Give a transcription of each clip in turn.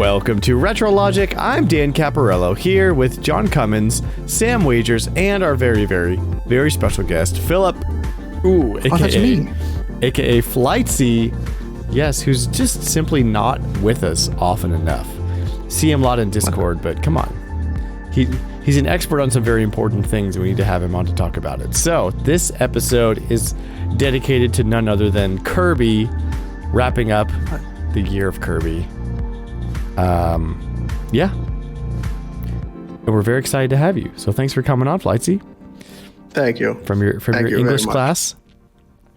Welcome to RetroLogic. I'm Dan Caporello here with John Cummins, Sam Wagers, and our very, very, very special guest, Philip, aka Flightsy, yes, who's just simply not with us often enough. See him a lot in Discord, but come on. He's an expert on some very important things, and we need to have him on to talk about it. So this episode is dedicated to none other than Kirby, wrapping up the year of Kirby. Yeah. And we're very excited to have you. So thanks for coming on, Flightsy. Thank you. From your English class.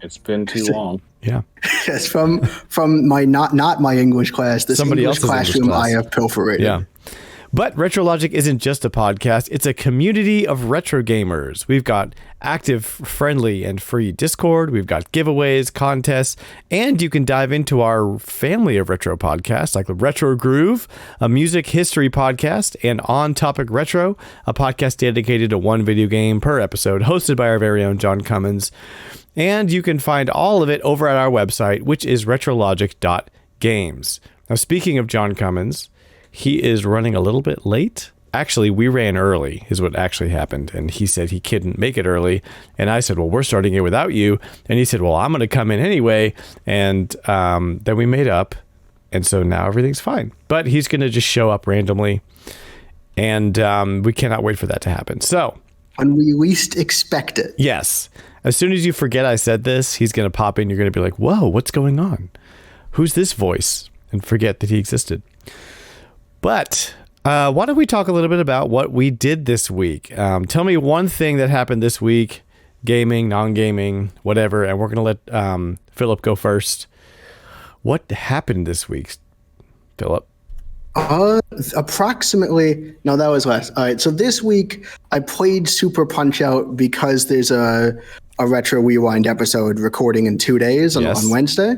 It's been too long. Yeah. Yes, from my not my English class. This Somebody English else's classroom English class. I have pilferated. Yeah. But RetroLogic isn't just a podcast, it's a community of retro gamers. We've got active, friendly, and free Discord. We've got giveaways, contests, and you can dive into our family of retro podcasts like the RetroGroove, a music history podcast, and On Topic Retro, a podcast dedicated to one video game per episode, hosted by our very own John Cummins. And you can find all of it over at our website, which is retrologic.games. Now, speaking of John Cummins, he is running a little bit late. Actually, we ran early is what actually happened. And he said he couldn't make it early. And I said, well, we're starting it without you. And he said, well, I'm going to come in anyway. And then we made up. And so now everything's fine. But he's going to just show up randomly. And we cannot wait for that to happen. So when we least expect it. Yes. As soon as you forget I said this, he's going to pop in. You're going to be like, whoa, what's going on? Who's this voice? And forget that he existed. But why don't we talk a little bit about what we did this week? Tell me one thing that happened this week, gaming, non-gaming, whatever, and we're going to let Philip go first. What happened this week, Philip? Approximately, no, that was less. All right, so this week I played Super Punch-Out because there's a Retro Rewind episode recording in 2 days on Wednesday.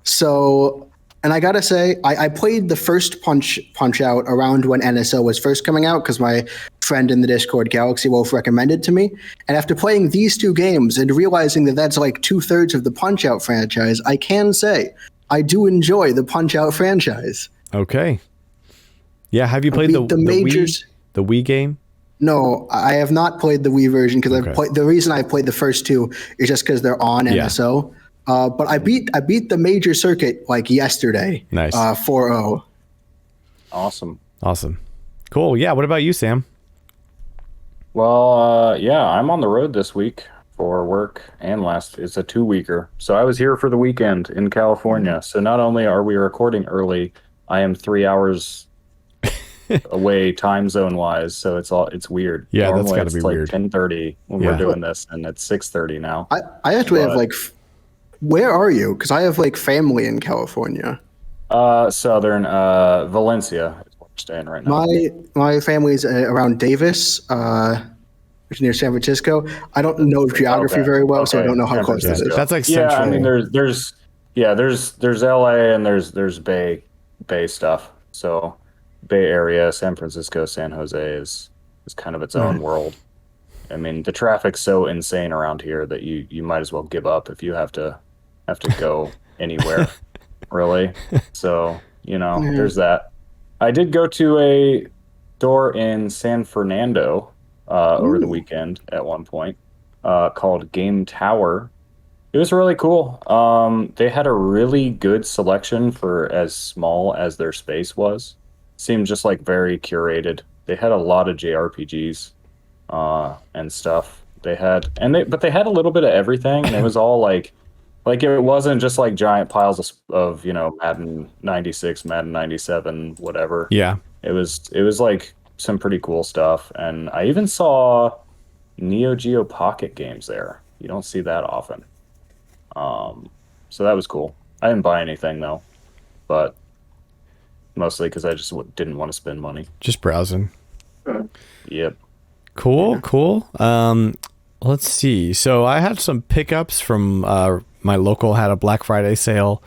So... And I gotta say, I played the first Punch-Out around when NSO was first coming out because my friend in the Discord, Galaxy Wolf, recommended to me. And after playing these two games and realizing that that's like 2/3 of the Punch-Out franchise, I can say I do enjoy the Punch-Out franchise. Okay. Yeah, have you played the Wii game? No, I have not played the Wii version because the reason I played the first two is just because they're on NSO. But I beat the major circuit like yesterday. Nice. 4-0. Awesome. Cool. Yeah. What about you, Sam? Well, yeah, I'm on the road this week for work and it's a 2-weeker. So I was here for the weekend in California. So not only are we recording early, I am 3 hours away time zone wise. So it's weird. Yeah, normally that's got to be like weird. 10:30 when we're doing this, and it's 6:30 now. I actually have like. Where are you? Because I have like family in California. Southern Valencia is where we're staying right now. My family's around Davis, which is near San Francisco. I don't know geography very well, so I don't know how close this is. That's like central. Yeah, I mean there's LA and there's Bay stuff. So Bay Area, San Francisco, San Jose is kind of its own world. I mean, the traffic's so insane around here that you might as well give up if you have to go anywhere, really. So, there's that. I did go to a store in San Fernando over the weekend at one point called Game Tower. It was really cool. They had a really good selection for as small as their space was. Seemed just like very curated. They had a lot of JRPGs. And stuff they had, but they had a little bit of everything, and it was all like it wasn't just like giant piles of Madden 96, Madden 97, whatever. Yeah, it was like some pretty cool stuff, and I even saw Neo Geo Pocket games there. You don't see that often, so that was cool. I didn't buy anything though, but mostly because I just didn't want to spend money. Just browsing. Yep. Cool. Let's see. So I had some pickups from my local had a Black Friday sale.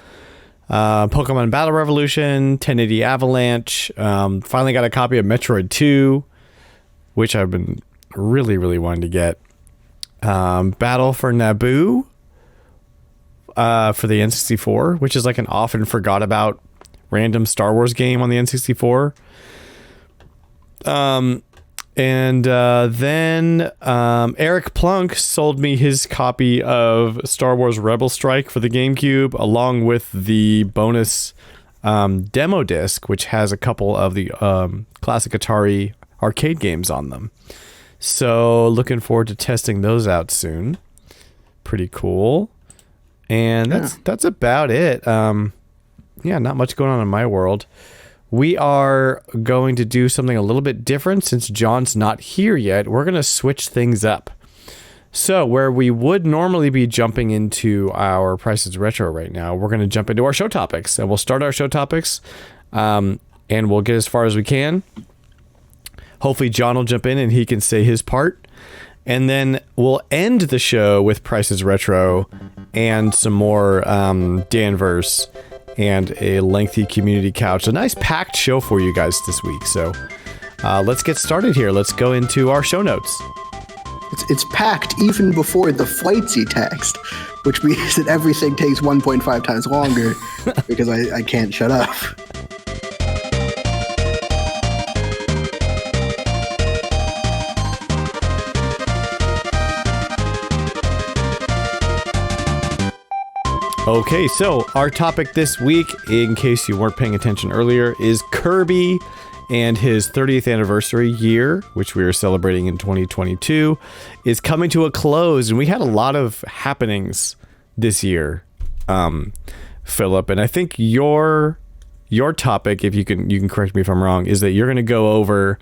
Pokemon Battle Revolution, 1080 Avalanche. Finally got a copy of Metroid 2, which I've been really, really wanting to get. Battle for Naboo for the N64, which is like an often forgot about random Star Wars game on the N64. And then Eric Plunk sold me his copy of Star Wars Rebel Strike for the GameCube, along with the bonus demo disc, which has a couple of the classic Atari arcade games on them. So looking forward to testing those out soon. Pretty cool. And that's about it. Not much going on in my world. We are going to do something a little bit different since John's not here yet. We're going to switch things up. So where we would normally be jumping into our Prices Retro right now, we're going to jump into our show topics. And we'll start our show topics, and we'll get as far as we can. Hopefully John will jump in and he can say his part. And then we'll end the show with Prices Retro and some more Danverse and a lengthy community couch. A nice packed show for you guys this week. So let's get started here. Let's go into our show notes. It's packed even before the Flightsy text, which means that everything takes 1.5 times longer because I can't shut up. Okay, so our topic this week, in case you weren't paying attention earlier, is Kirby and his 30th anniversary year, which we are celebrating in 2022, is coming to a close. And we had a lot of happenings this year, Philip. And I think your topic, if you can correct me if I'm wrong, is that you're going to go over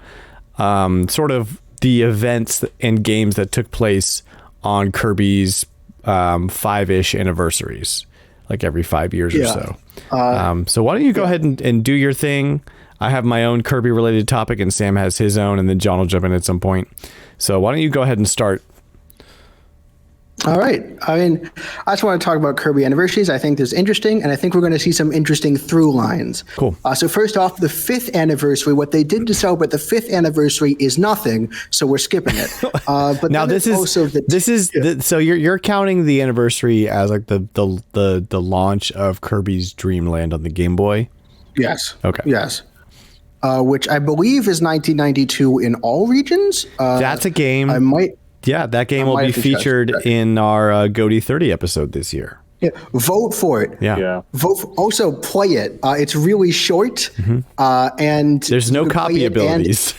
sort of the events and games that took place on Kirby's 5-ish anniversaries, like every 5 years or so. So why don't you go ahead and do your thing? I have my own Kirby related topic and Sam has his own, and then John will jump in at some point. So why don't you go ahead and start? All right. I mean, I just want to talk about Kirby Anniversaries. I think this is interesting, and I think we're going to see some interesting through lines. Cool. So first off, the 5th anniversary, what they did to celebrate the 5th anniversary is nothing, so we're skipping it. But now so you're counting the anniversary as like the launch of Kirby's Dream Land on the Game Boy? Yes. Okay. Yes. Which I believe is 1992 in all regions. That's a game. Yeah, that game will be featured in our GOTY 30 episode this year. Yeah, vote for it. Yeah. Also play it. It's really short, and there's no copy abilities.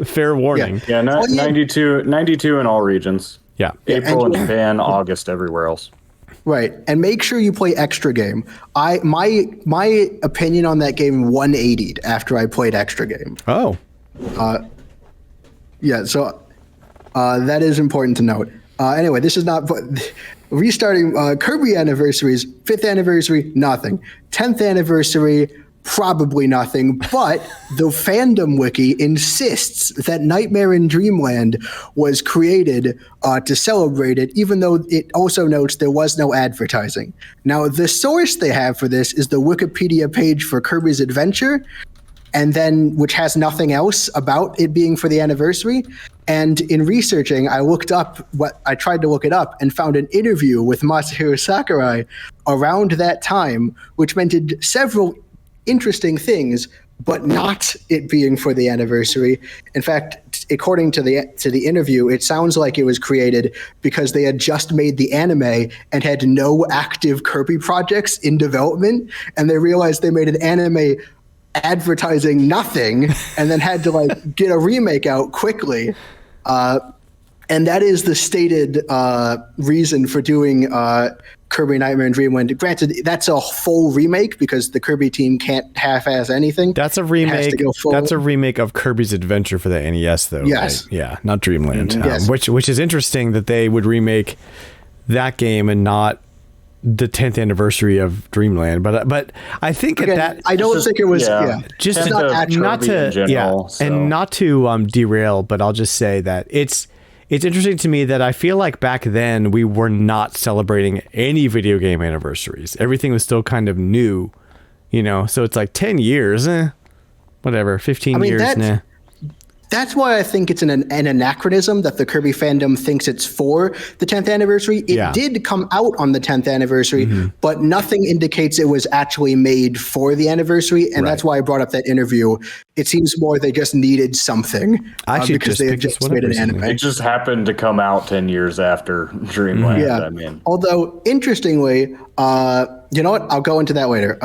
Fair warning. Yeah, 92 in all regions. Yeah. April in Japan, August everywhere else. Right, and make sure you play Extra Game. My opinion on that game 180'd after I played Extra Game. Oh. Yeah, so that is important to note. Anyway, this is not restarting Kirby Anniversaries. 5th anniversary, nothing. 10th anniversary, probably nothing. But the fandom wiki insists that Nightmare in Dreamland was created to celebrate it, even though it also notes there was no advertising. Now, the source they have for this is the Wikipedia page for Kirby's Adventure, and then which has nothing else about it being for the anniversary. And in researching, I tried to look it up and found an interview with Masahiro Sakurai around that time, which mentioned several interesting things, but not it being for the anniversary. In fact, according to the interview, it sounds like it was created because they had just made the anime and had no active Kirby projects in development, and they realized they made an anime advertising nothing and then had to get a remake out quickly. And that is the stated reason for doing Kirby Nightmare in Dreamland. Granted, that's a full remake because the Kirby team can't half-ass anything. That's a remake. That's a remake of Kirby's Adventure for the NES, though. Yes. Right? Yeah, not Dreamland. Yes. Which is interesting that they would remake that game and not the 10th anniversary of Dreamland, but I think I don't think it was just not to derail, but I'll just say that it's interesting to me that I feel like back then we were not celebrating any video game anniversaries. Everything was still kind of new, so it's like 10 years, whatever, 15 years, That's why I think it's an anachronism that the Kirby fandom thinks it's for the 10th anniversary. It did come out on the 10th anniversary, but nothing indicates it was actually made for the anniversary. And that's why I brought up that interview. It seems more they just needed something because they had just made an anime. It just happened to come out 10 years after Dreamland. Yeah. I mean, although interestingly, you know what? I'll go into that later.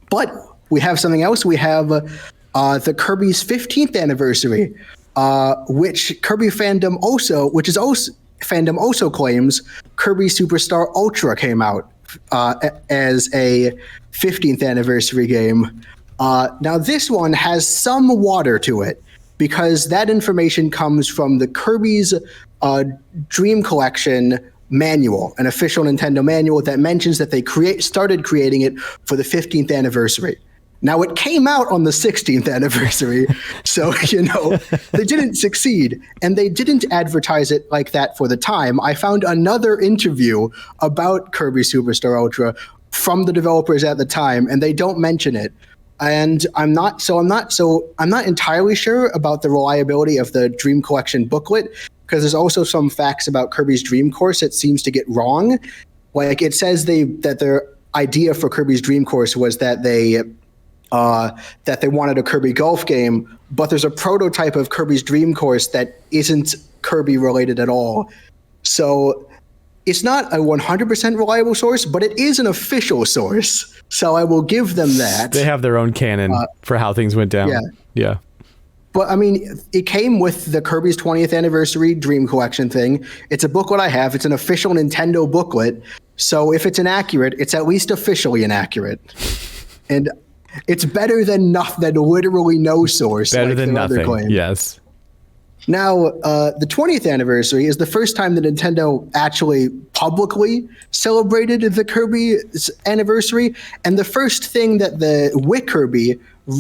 But we have something else. We have the Kirby's 15th anniversary, which Kirby fandom also claims Kirby Superstar Ultra came out as a 15th anniversary game. Now this one has some water to it because that information comes from the Kirby's Dream Collection manual, an official Nintendo manual that mentions that they started creating it for the 15th anniversary. Now, it came out on the 16th anniversary, so, you know, they didn't succeed, and they didn't advertise it like that for the time. I found another interview about Kirby Superstar Ultra from the developers at the time, and they don't mention it. And I'm not entirely sure about the reliability of the Dream Collection booklet, because there's also some facts about Kirby's Dream Course that seems to get wrong. Like, it says that their idea for Kirby's Dream Course was that they wanted a Kirby golf game, but there's a prototype of Kirby's Dream Course that isn't Kirby related at all. So it's not a 100% reliable source, but it is an official source. So I will give them that. They have their own canon for how things went down. Yeah. But I mean, it came with the Kirby's 20th anniversary Dream Collection thing. It's a booklet I have. It's an official Nintendo booklet. So if it's inaccurate, it's at least officially inaccurate. And it's better than literally no source. Better than nothing. Yes. Now, the 20th anniversary is the first time that Nintendo actually publicly celebrated the Kirby anniversary, and the first thing that the WiKirby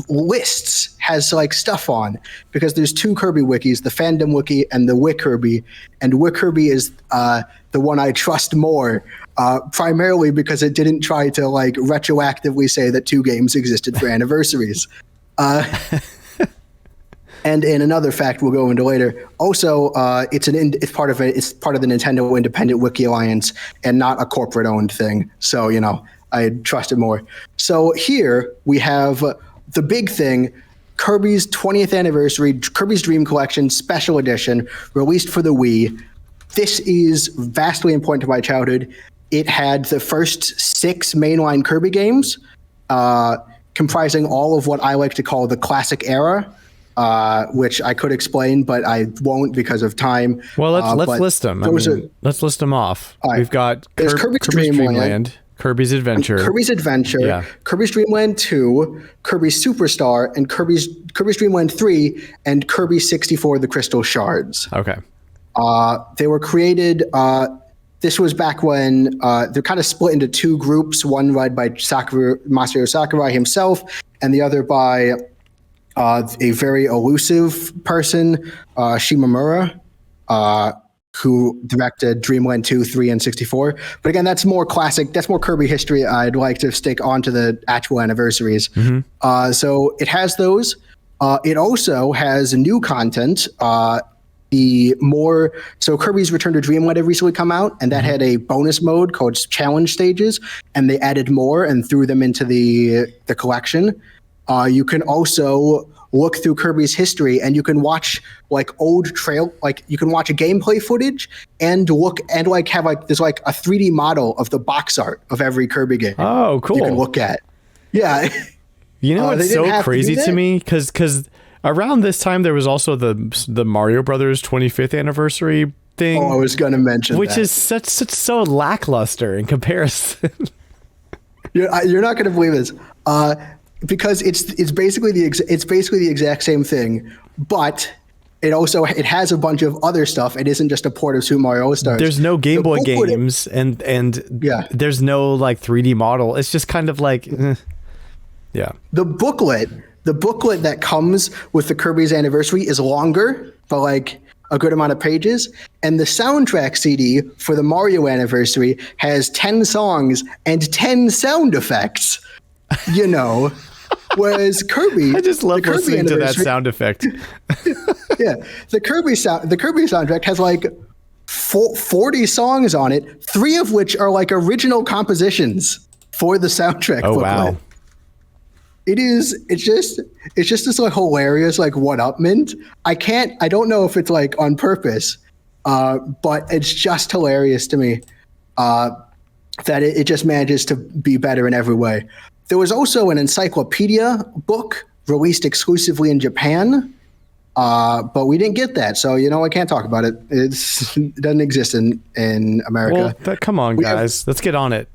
lists has like stuff on, because there's two Kirby wikis, the fandom wiki and the WiKirby, and WiKirby is the one I trust more, primarily because it didn't try to like retroactively say that two games existed for anniversaries. And in another fact we'll go into later, also it's part of the Nintendo Independent Wiki Alliance and not a corporate owned thing. So, you know, I trust it more. So here we have the big thing, Kirby's 20th anniversary, Kirby's Dream Collection Special Edition, released for the Wii. This is vastly important to my childhood. It had the first 6 mainline Kirby games, comprising all of what I like to call the classic era, which I could explain, but I won't because of time. Well, let's list them. Let's list them off. Right. We've got Kirby's Dreamland, Kirby's Adventure, Kirby's Dreamland 2, Kirby's Superstar, and Kirby's Dreamland 3, and Kirby 64: The Crystal Shards. Okay. They were created. This was back when they're kind of split into two groups. One led by Masahiro Sakurai himself, and the other by a very elusive person, Shimomura, who directed Dreamland 2, 3, and 64. But again, that's more classic. That's more Kirby history. I'd like to stick onto the actual anniversaries. Mm-hmm. So it has those. It also has new content. So Kirby's Return to Dreamland had recently come out, and that had a bonus mode called Challenge Stages, and they added more and threw them into the collection. You can also look through Kirby's history, and you can watch like old you can watch a gameplay footage and there's like a 3D model of the box art of every Kirby game. Oh, cool. You can look at. Yeah. You know what's so crazy to me? Because around this time there was also the Mario Brothers 25th anniversary thing. Oh, I was going to mention which is such so lackluster in comparison. You're not going to believe this. Because it's basically the exact same thing, but it has a bunch of other stuff. It isn't just a port of Super Mario All-Stars. There's no Game Boy games, and there's no like 3D model. It's just kind of like, yeah. The booklet that comes with the Kirby's anniversary is longer, but like a good amount of pages. And the soundtrack CD for the Mario anniversary has 10 songs and 10 sound effects. You know, Whereas Kirby, I just love listening to that sound effect. Yeah, the Kirby soundtrack has like 40 songs on it, 3 of which are like original compositions for the soundtrack. Oh booklet. wow! It's just this like hilarious like one-upment. I don't know if it's like on purpose, but it's just hilarious to me that it just manages to be better in every way. There was also an encyclopedia book released exclusively in Japan, but we didn't get that, so I can't talk about it. It doesn't exist in America. Well, come on, guys, let's get on it.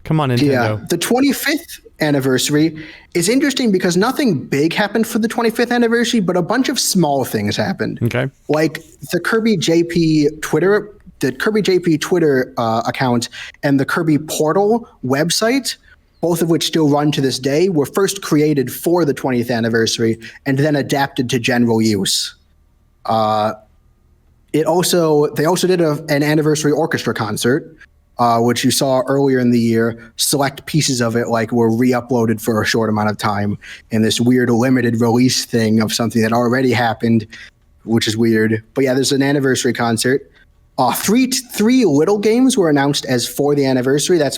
Come on, Nintendo. Yeah, the 25th anniversary is interesting because nothing big happened for the 25th anniversary, but a bunch of small things happened. Okay, like the Kirby JP Twitter account and the Kirby Portal website, both of which still run to this day, were first created for the 20th anniversary and then adapted to general use. They also did an anniversary orchestra concert, which you saw earlier in the year. Select pieces of it were re-uploaded for a short amount of time in this weird limited release thing of something that already happened, which is weird. But yeah, there's an anniversary concert. Three little games were announced as for the anniversary. That's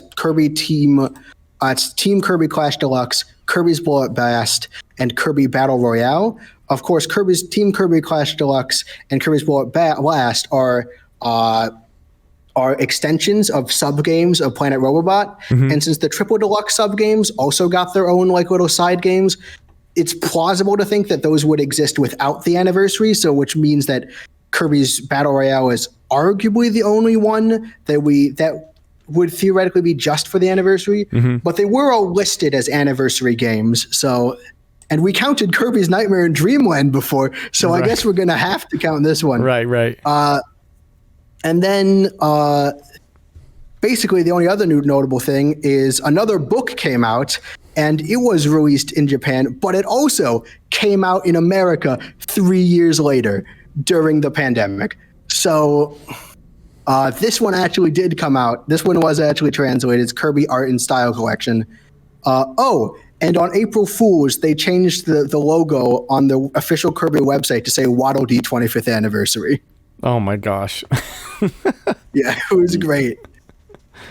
Team Kirby Clash Deluxe, Kirby's Bullet Blast, and Kirby Battle Royale. Of course, Team Kirby Clash Deluxe and Kirby's Bullet Blast are extensions of sub-games of Planet Robobot. Mm-hmm. And since the Triple Deluxe sub-games also got their own little side games, it's plausible to think that those would exist without the anniversary, which means that Kirby's Battle Royale is arguably the only one that would theoretically be just for the anniversary. Mm-hmm. But they were all listed as anniversary games. And we counted Kirby's Nightmare in Dreamland before, so right. I guess we're going to have to count this one. Right. And then basically the only other notable thing is another book came out, and it was released in Japan, but it also came out in America 3 years later during the pandemic. So this one actually did come out. This one was actually translated. It's Kirby Art and Style Collection. And on April Fools, they changed the logo on the official Kirby website to say Waddle Dee 25th Anniversary. Oh my gosh. Yeah, it was great.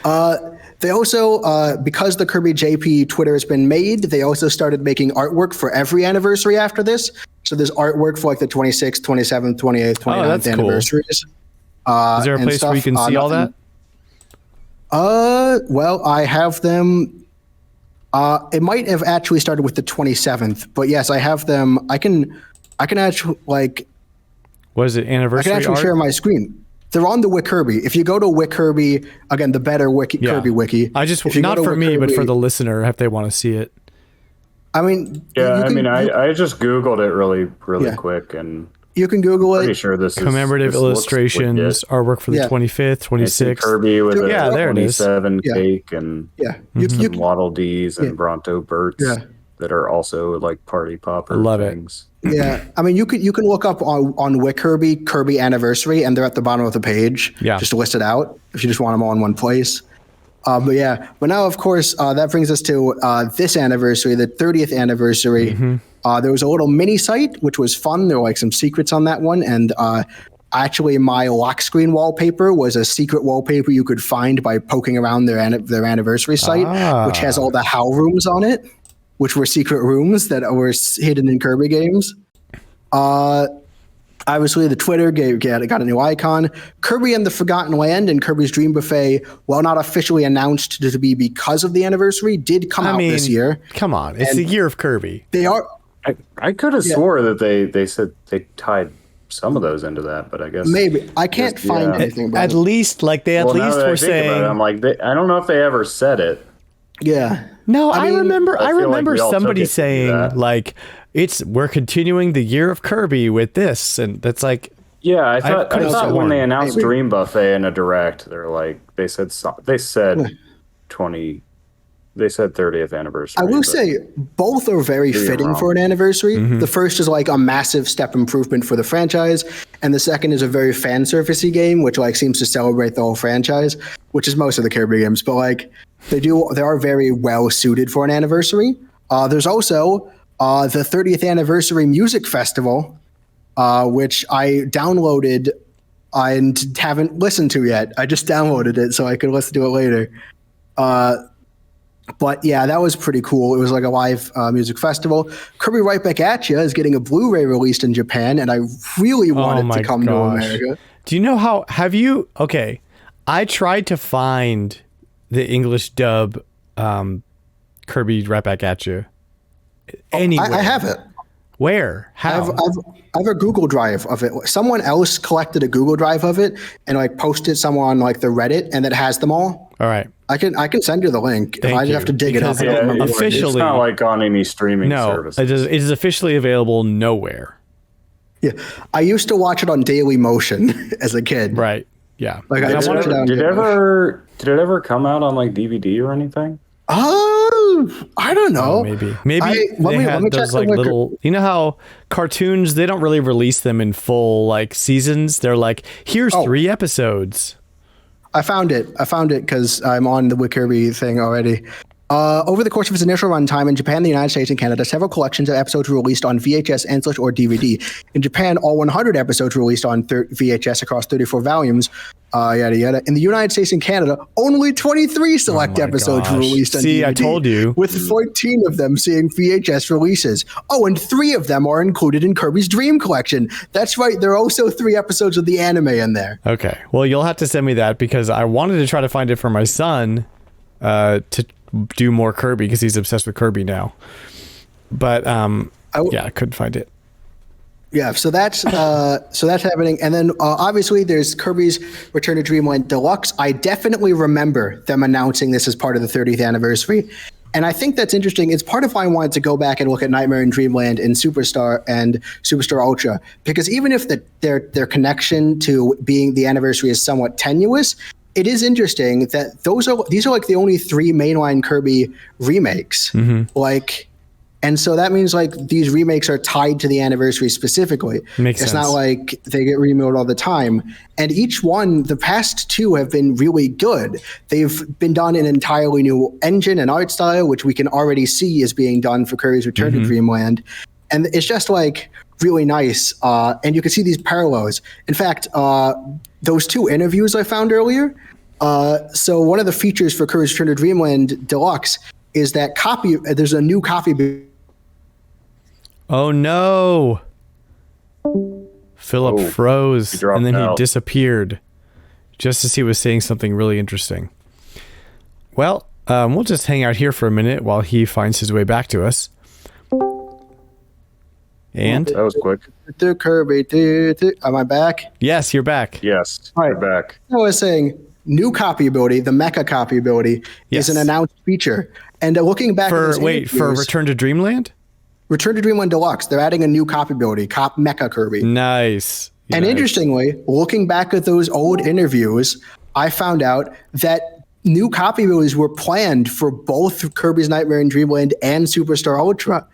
They also, because the Kirby JP Twitter has been made, they also started making artwork for every anniversary after this. So there's artwork for the 26th, 27th, 28th, 29th anniversaries. Cool. Is there a place where you can see all that? Well, I have them. It might have actually started with the 27th, but yes, I have them. I can actually What is it? Anniversary? I can actually share my screen. They're on the Wikirby. If you go to Wikirby, again, the better Kirby wiki. I just not for me, but for the listener, if they want to see it. I mean, I just Googled it really quick, and you can Google it. Pretty sure this is commemorative illustrations, artwork for the 25th, 26th. Kirby with there it is. 27 cake and some Waddle Dees and Bronto Berts that are also party popper things. Yeah, I mean, you can look up on Wikirby Kirby Anniversary, and they're at the bottom of the page, just listed out if you just want them all in one place. But now, of course, that brings us to this anniversary, the 30th anniversary. Mm-hmm. There was a little mini site, which was fun. There were some secrets on that one, and actually, my lock screen wallpaper was a secret wallpaper you could find by poking around their anniversary site, which has all the HAL rooms on it, which were secret rooms that were hidden in Kirby games. Obviously, the Twitter got a new icon. Kirby and the Forgotten Land and Kirby's Dream Buffet, while not officially announced to be because of the anniversary, did come out this year. Come on, it's the year of Kirby. They are. I could have swore that they said they tied some of those into that, but I guess maybe I can't find anything about at least they at least were saying. I'm I don't know if they ever said it. Yeah. No, I remember somebody saying we're continuing the year of Kirby with this, and that's I thought when they announced Dream Buffet in a direct, they said 30th anniversary. I will say both are very fitting for an anniversary. Mm-hmm. The first is a massive step improvement for the franchise, and the second is a very fan servicey game, which seems to celebrate the whole franchise, which is most of the Kirby games. But they are very well suited for an anniversary. There's also the 30th anniversary music festival, which I downloaded and haven't listened to yet. I just downloaded it so I could listen to it later. But yeah, that was pretty cool. It was like a live music festival. Kirby Right Back At Ya is getting a Blu-ray released in Japan, and I really want it to come to America. Do you know how, okay, I tried to find the English dub Kirby Right Back At Ya anywhere. I have it. Where? How? I have a Google Drive of it. Someone else collected a Google Drive of it and like posted somewhere on like the Reddit, and it has them all. All right. I can send you the link. I just have to dig it up. Officially, it's not like on any streaming service. It is officially available nowhere. Yeah, I used to watch it on Daily Motion as a kid. Right. Yeah. Like did it ever come out on like DVD or anything? I don't know. Maybe let me those like little. You know how cartoons, they don't really release them in full like seasons. They're like, here's 3 episodes. I found it because I'm on the Kirby thing already. Over the course of its initial runtime in Japan, the United States, and Canada, several collections of episodes were released on VHS, N/, or DVD. In Japan, all 100 episodes were released on VHS across 34 volumes. Yada yada. In the United States and Canada, only 23 select episodes were released on DVD. See, I told you. With 14 of them seeing VHS releases. Oh, and 3 of them are included in Kirby's Dream Collection. That's right. There are also 3 episodes of the anime in there. Okay. Well, you'll have to send me that because I wanted to try to find it for my son to do more Kirby because he's obsessed with Kirby now. But I couldn't find it. Yeah, so that's happening, and then obviously there's Kirby's Return to Dreamland Deluxe. I definitely remember them announcing this as part of the 30th anniversary, and I think that's interesting. It's part of why I wanted to go back and look at Nightmare in Dreamland and Superstar Ultra, because even if their connection to being the anniversary is somewhat tenuous, it is interesting that these are like the only 3 mainline Kirby remakes, and so that means like these remakes are tied to the anniversary specifically. Makes sense. It's not like they get remade all the time. And each one, the past 2 have been really good. They've been done in an entirely new engine and art style, which we can already see is being done for Kirby's Return to Dreamland. And it's just like really nice. And you can see these parallels. In fact, those 2 interviews I found earlier. So one of the features for Kirby's Return to Dreamland Deluxe is that there's a new copy. Oh no! Philip froze and then he disappeared just as he was saying something really interesting. Well, we'll just hang out here for a minute while he finds his way back to us. And that was quick. Kirby, am I back? Yes, you're back. Yes, you're back. I was saying new copy ability, the mecha copy ability, is an announced feature. And looking back for Return to Dreamland? Return to Dreamland Deluxe, they're adding a new copy ability, Mecha Kirby. Nice. And interestingly, looking back at those old interviews, I found out that new copy abilities were planned for both Kirby's Nightmare in Dreamland and Superstar Ultra.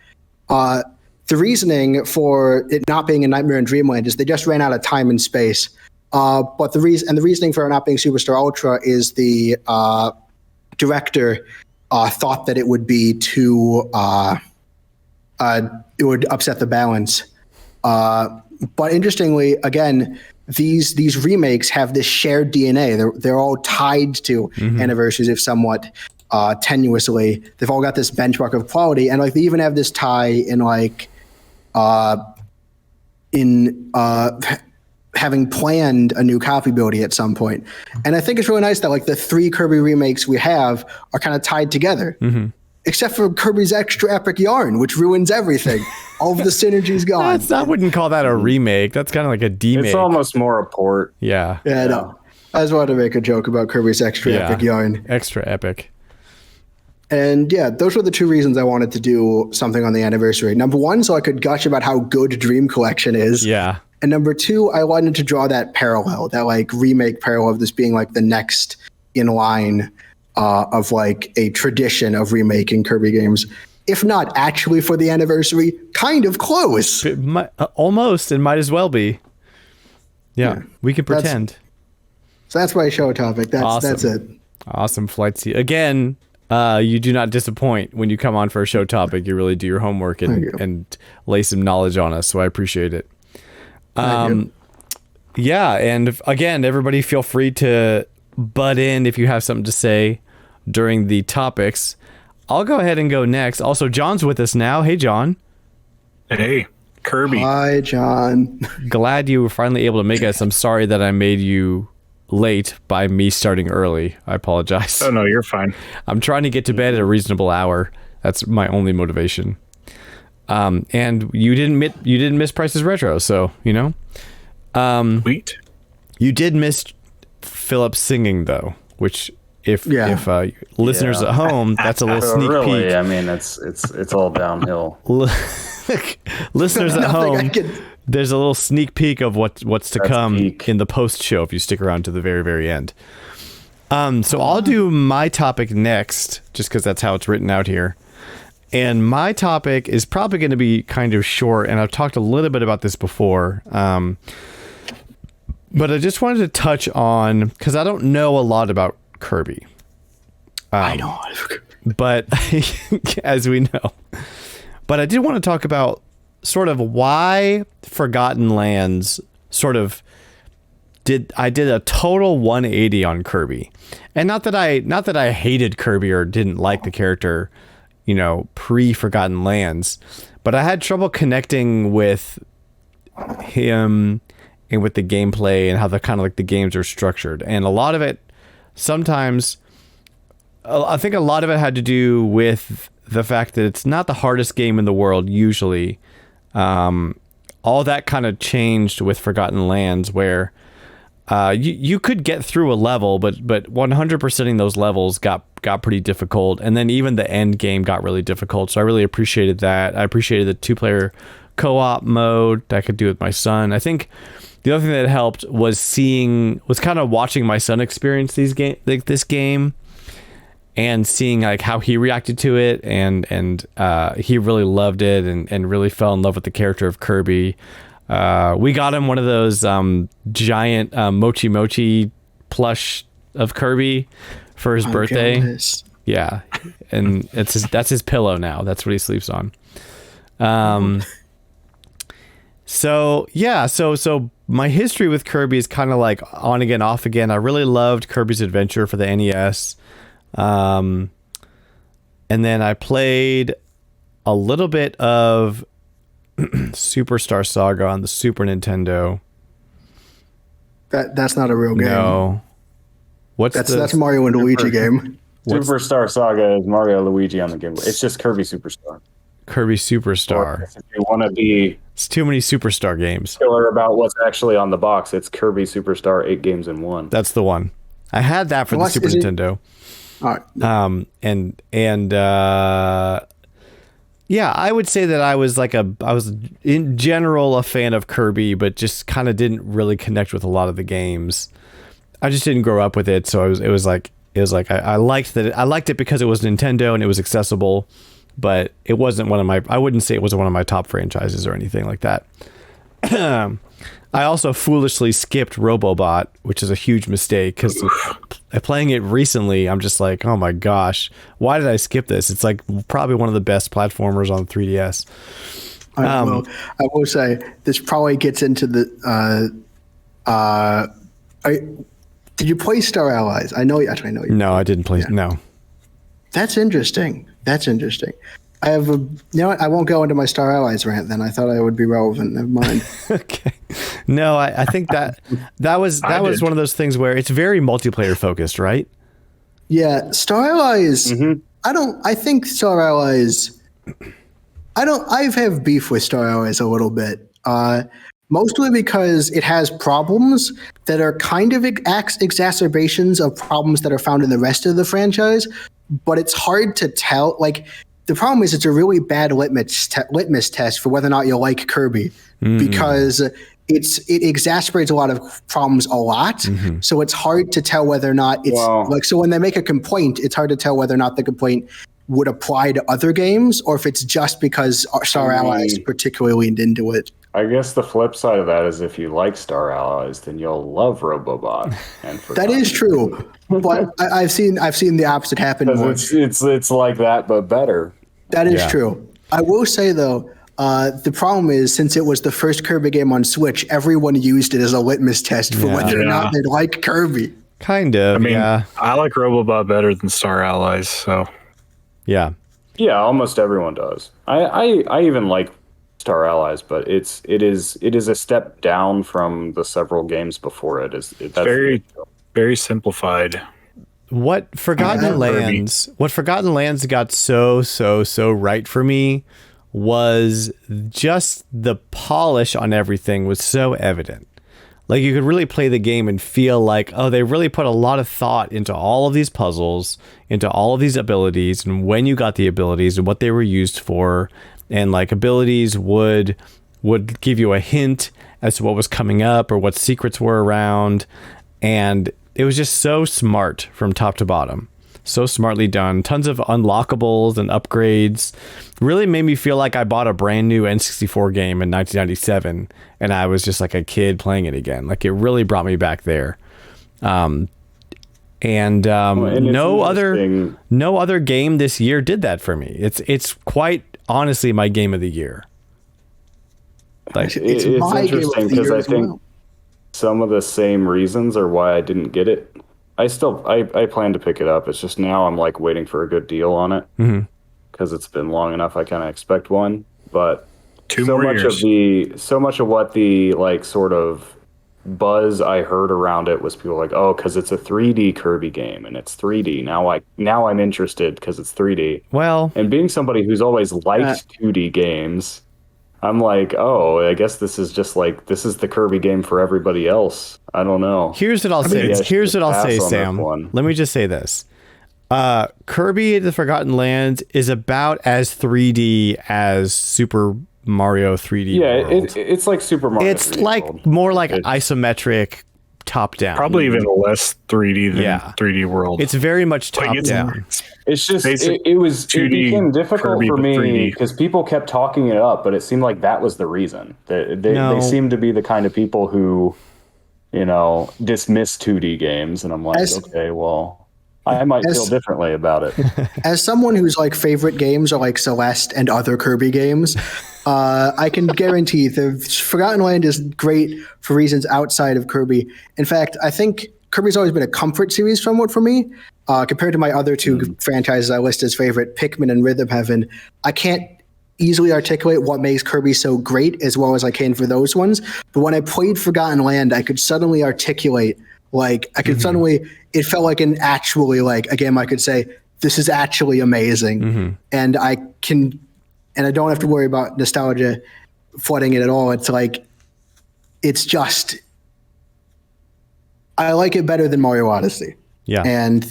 The reasoning for it not being a Nightmare in Dreamland is they just ran out of time and space. But the reasoning for it not being Superstar Ultra is the director thought that it would be too it would upset the balance. But interestingly, again, these remakes have this shared DNA. They're all tied to anniversaries, if somewhat tenuously. They've all got this benchmark of quality, and like they even have this tie in like having planned a new copy ability at some point. And I think it's really nice that like the 3 Kirby remakes we have are kind of tied together. Except for Kirby's Extra Epic Yarn, which ruins everything. All of the synergy's gone. I wouldn't call that a remake. That's kind of like a demake. It's almost more a port. Yeah. Yeah, I know. I just wanted to make a joke about Kirby's Extra Epic Yarn. Extra Epic. And yeah, those were the 2 reasons I wanted to do something on the anniversary. Number 1, so I could gush about how good Dream Collection is. Yeah. And number 2, I wanted to draw that parallel, that like remake parallel of this being like the next in line of like a tradition of remaking Kirby games, if not actually for the anniversary, kind of close. Almost, and might as well be. Yeah. We can pretend. So that's my show topic. That's it. Awesome, Flightsy. Again, You do not disappoint when you come on for a show topic. You really do your homework and lay some knowledge on us. So I appreciate it. Yeah, and again, everybody feel free to butt in if you have something to say during the topics. I'll go ahead and go next. Also, John's with us now. Hey, John. Hey, Kirby. Hi, John. Glad you were finally able to make us. I'm sorry that I made you late by me starting early. I apologize. Oh, no, you're fine. I'm trying to get to bed at a reasonable hour. That's my only motivation. And you didn't miss Price's Retro, so, you know. Sweet. You did miss Philip singing, though, which... If listeners at home, that's a little sneak peek. I mean, it's all downhill. Listeners at home, there's a little sneak peek of what's to come in the post show if you stick around to the very, very end. So I'll do my topic next, just because that's how it's written out here. And my topic is probably going to be kind of short, and I've talked a little bit about this before. But I just wanted to touch on, because I don't know a lot about Kirby. I know. But as we know. But I did want to talk about sort of why Forgotten Lands sort of did a total 180 on Kirby. And not that I hated Kirby or didn't like the character, you know, pre-Forgotten Lands, but I had trouble connecting with him and with the gameplay and how the kind of like the games are structured. And a lot of it sometimes, I think a lot of it had to do with the fact that it's not the hardest game in the world usually. All that kind of changed with Forgotten Lands, where you could get through a level, but 100%ing those levels got pretty difficult, and then even the end game got really difficult. So I really appreciated that. I appreciated the 2-player co-op mode that I could do with my son. I think the other thing that helped was kind of watching my son experience this game and seeing like how he reacted to it, and he really loved it and really fell in love with the character of Kirby. We got him one of those giant Mochi Mochi plush of Kirby for his birthday. Goodness. Yeah, and that's his pillow now. That's what he sleeps on. So my history with Kirby is kind of like on again, off again. I really loved Kirby's Adventure for the NES. And then I played a little bit of Superstar Saga on the Super Nintendo. That's not a real game. No. That's Mario and Luigi game. Superstar Saga is Mario Luigi on the Game Boy. It's just Kirby Superstar. Kirby Superstar. If you want to be... It's too many Superstar games. Killer about what's actually on the box. It's Kirby Superstar 8 games in 1. That's the one. I had that for the Super Nintendo. All right. Yeah, I would say that I was in general a fan of Kirby, but just kind of didn't really connect with a lot of the games. I just didn't grow up with it, so it was like I liked that. I liked it because it was Nintendo and it was accessible, but it wasn't I wouldn't say it was one of my top franchises or anything like that. I also foolishly skipped Robobot, which is a huge mistake because playing it recently, I'm just like, oh my gosh, why did I skip this? It's like probably one of the best platformers on 3DS. I will say this probably gets into the. Did you play Star Allies? I know. Actually, I know you. No, I didn't play. Yeah. No. That's interesting. I have I won't go into my Star Allies rant then. I thought I would be relevant. Never mind. Okay. No, I think that was one of those things where it's very multiplayer focused, right? Yeah, Star Allies. Mm-hmm. I think Star Allies. I have beef with Star Allies a little bit. Mostly because it has problems that are kind of exacerbations of problems that are found in the rest of the franchise, but it's hard to tell. Like, the problem is it's a really bad litmus test for whether or not you like Kirby, because it exacerbates a lot of problems a lot. Mm-hmm. So it's hard to tell whether or not it's so when they make a complaint, it's hard to tell whether or not the complaint would apply to other games or if it's just because Star Allies particularly leaned into it. I guess the flip side of that is if you like Star Allies, then you'll love Robobot. And That is true, but I've seen the opposite happen more. It's like that, but better. That is true. I will say though, the problem is since it was the first Kirby game on Switch, everyone used it as a litmus test for whether or not they like Kirby. Kind of. I mean, I like Robobot better than Star Allies. So yeah, almost everyone does. I even like Star Allies, but it is a step down from the several games before it. That's very simplified. What Forgotten Lands got so right for me was just the polish on everything was so evident. Like you could really play the game and feel like, oh, they really put a lot of thought into all of these puzzles, into all of these abilities, and when you got the abilities and what they were used for. And like abilities would give you a hint as to what was coming up or what secrets were around. And it was just so smart from top to bottom. So smartly done. Tons of unlockables and upgrades. Really made me feel like I bought a brand new N64 game in 1997 and I was just like a kid playing it again. Like it really brought me back there. No other game this year did that for me. It's quite honestly my game of the year. Like it's interesting because I think some of the same reasons are why I didn't get it. I plan to pick it up. It's just now I'm like waiting for a good deal on it because it's been long enough. I kind of expect one, but so much of what the like sort of buzz I heard around it was people like, oh, because it's a 3D Kirby game and it's 3D. Now I'm interested because it's 3D. Well, and being somebody who's always liked 2D games, I'm like, oh, I guess this is the Kirby game for everybody else. I don't know. Here's what I'll say. Sam. Let me just say this. Kirby the Forgotten Lands is about as 3D as Super Mario 3D World. It's like Super Mario. It's 3D like World. More like isometric top down. Probably even less 3D than 3D World. It's very much top down. It's just it became difficult for me because people kept talking it up, but it seemed like that was the reason. They seem to be the kind of people who, dismiss 2D games, and I'm like, okay, well, I might feel differently about it. As someone whose like favorite games are like Celeste and other Kirby games, I can guarantee the Forgotten Land is great for reasons outside of Kirby. In fact, I think Kirby's always been a comfort series somewhat for me. Compared to my other two franchises I list as favorite, Pikmin and Rhythm Heaven, I can't easily articulate what makes Kirby so great as well as I can for those ones. But when I played Forgotten Land, I could suddenly articulate, it felt like an actually, like, a game I could say, this is actually amazing. And I don't have to worry about nostalgia flooding it at all. It's like, I like it better than Mario Odyssey. Yeah. And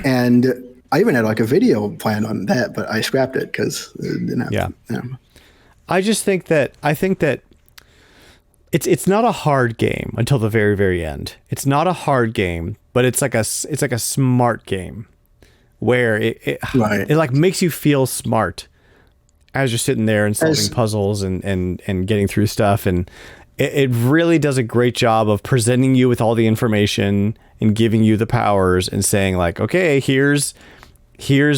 and I even had like a video planned on that, but I scrapped it because, I think that it's not a hard game until the very, very end. It's not a hard game, but it's like a smart game where it like makes you feel smart as you're sitting there and solving puzzles and getting through stuff. And it really does a great job of presenting you with all the information and giving you the powers and saying like, okay, here's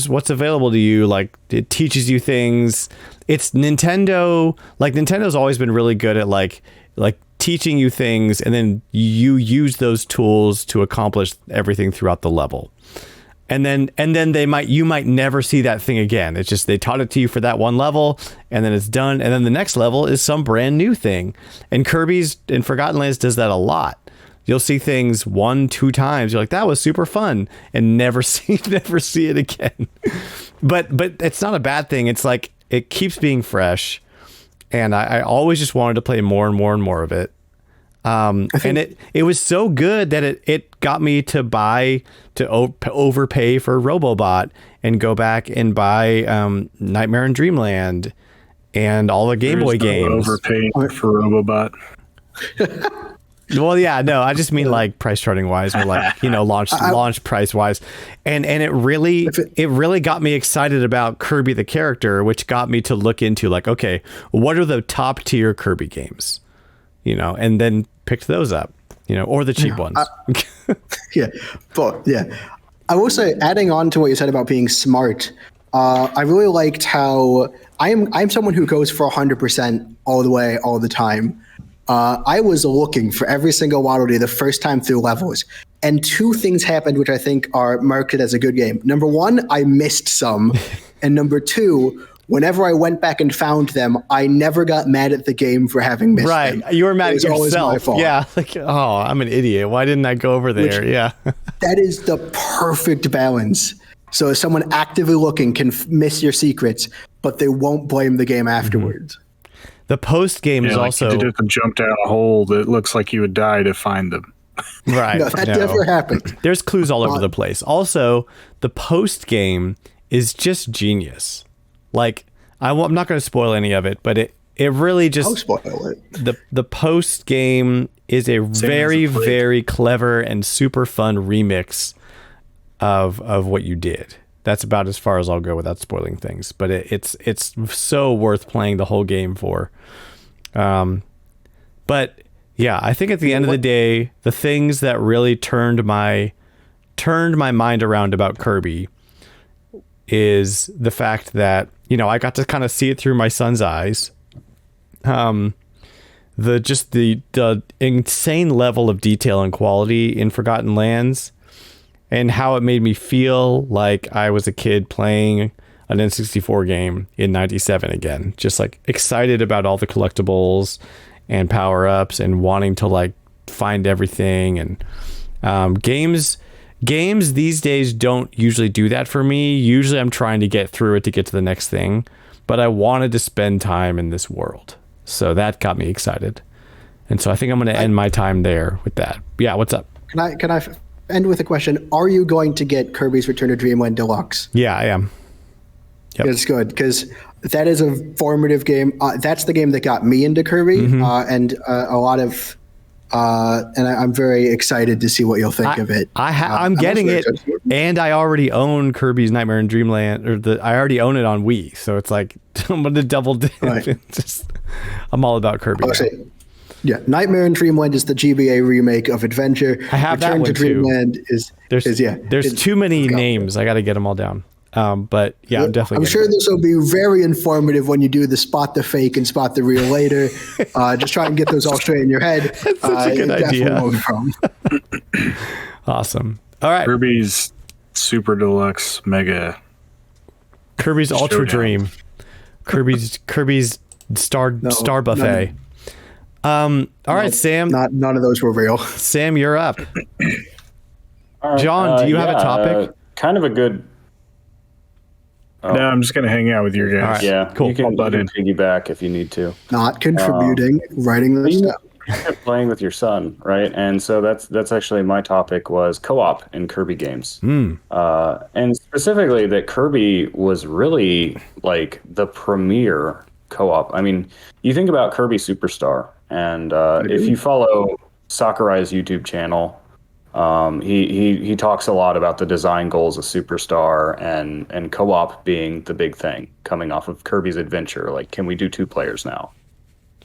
what's available to you. Like it teaches you things. It's Nintendo. Like Nintendo's always been really good at like teaching you things, and then you use those tools to accomplish everything throughout the level. And then you might never see that thing again. It's just they taught it to you for that one level, and then it's done. And then the next level is some brand new thing. And Kirby's and Forgotten Lands does that a lot. You'll see things 1-2 times. You're like, that was super fun, and never see it again. But it's not a bad thing. It's like it keeps being fresh, and I always just wanted to play more and more and more of it. And it was so good that it got me to overpay for Robobot and go back and buy Nightmare in Dreamland and all the Game Boy games. Overpaying for Robobot. Well, yeah, no, I just mean like price charting wise, or like, launch price wise, and it really got me excited about Kirby the character, which got me to look into like, okay, what are the top tier Kirby games, and then picked those up, or the cheap ones. I will say, adding on to what you said about being smart, I really liked how I'm someone who goes for 100% all the way, all the time. I was looking for every single Waddle Dee the first time through levels, and two things happened which I think are marked as a good game. Number one, I missed some, and number two, whenever I went back and found them, I never got mad at the game for having missed them. Right, you were mad at yourself. Always my fault. Yeah, like, oh, I'm an idiot. Why didn't I go over there? Yeah, that is the perfect balance. So someone actively looking can miss your secrets, but they won't blame the game afterwards. Mm-hmm. The post game is also you just jumped down a hole that looks like you would die to find them. Right. No, that never happened. There's clues all over the place. Also, the post game is just genius. Like, I'm not going to spoil any of it, but it really just I'll spoil it. The post game is a very, very clever and super fun remix of what you did. That's about as far as I'll go without spoiling things, but it's so worth playing the whole game for. But yeah, I think at the end of the day, the things that really turned my mind around about Kirby is the fact that, I got to kind of see it through my son's eyes. The insane level of detail and quality in Forgotten Lands, and how it made me feel like I was a kid playing an N64 game in 97 again. Just like excited about all the collectibles and power-ups and wanting to like find everything. And games these days don't usually do that for me. Usually I'm trying to get through it to get to the next thing, but I wanted to spend time in this world. So that got me excited. And so I think I'm going to end my time there with that. Yeah, what's up? Can I end with a question? Are you going to get Kirby's Return to Dreamland Deluxe? Yeah, I am. Yep. It's good because that is a formative game. That's the game that got me into Kirby, and a lot of. And I'm very excited to see what you'll think of it. I'm getting it, and I already own Kirby's Nightmare in Dreamland, I already own it on Wii, so it's like I'm gonna double dip. Right. I'm all about Kirby. Yeah, Nightmare in Dreamland is the GBA remake of Adventure. I have Return that one to Dreamland too. There's too many names. I got to get them all down. But yeah, I'm definitely. I'm sure this will be very informative when you do the spot the fake and spot the real later. Just try and get those all straight in your head. That's such a good idea. Awesome. All right. Kirby's Super Deluxe Mega. Kirby's Ultra Dream. Kirby's Star Buffet. All right, Sam. None of those were real. Sam, you're up. All right, John, do you have a topic? Kind of a good. No, I'm just going to hang out with your guys. All right, yeah, cool. You can piggyback if you need to. Not contributing, writing this stuff. Playing with your son, right? And so that's actually my topic was co-op in Kirby games. And specifically that Kirby was really like the premier co-op. I mean, you think about Kirby Superstar, and if you follow Sakurai's YouTube channel, he talks a lot about the design goals of Superstar and co-op being the big thing coming off of Kirby's Adventure. Like, can we do 2 players now?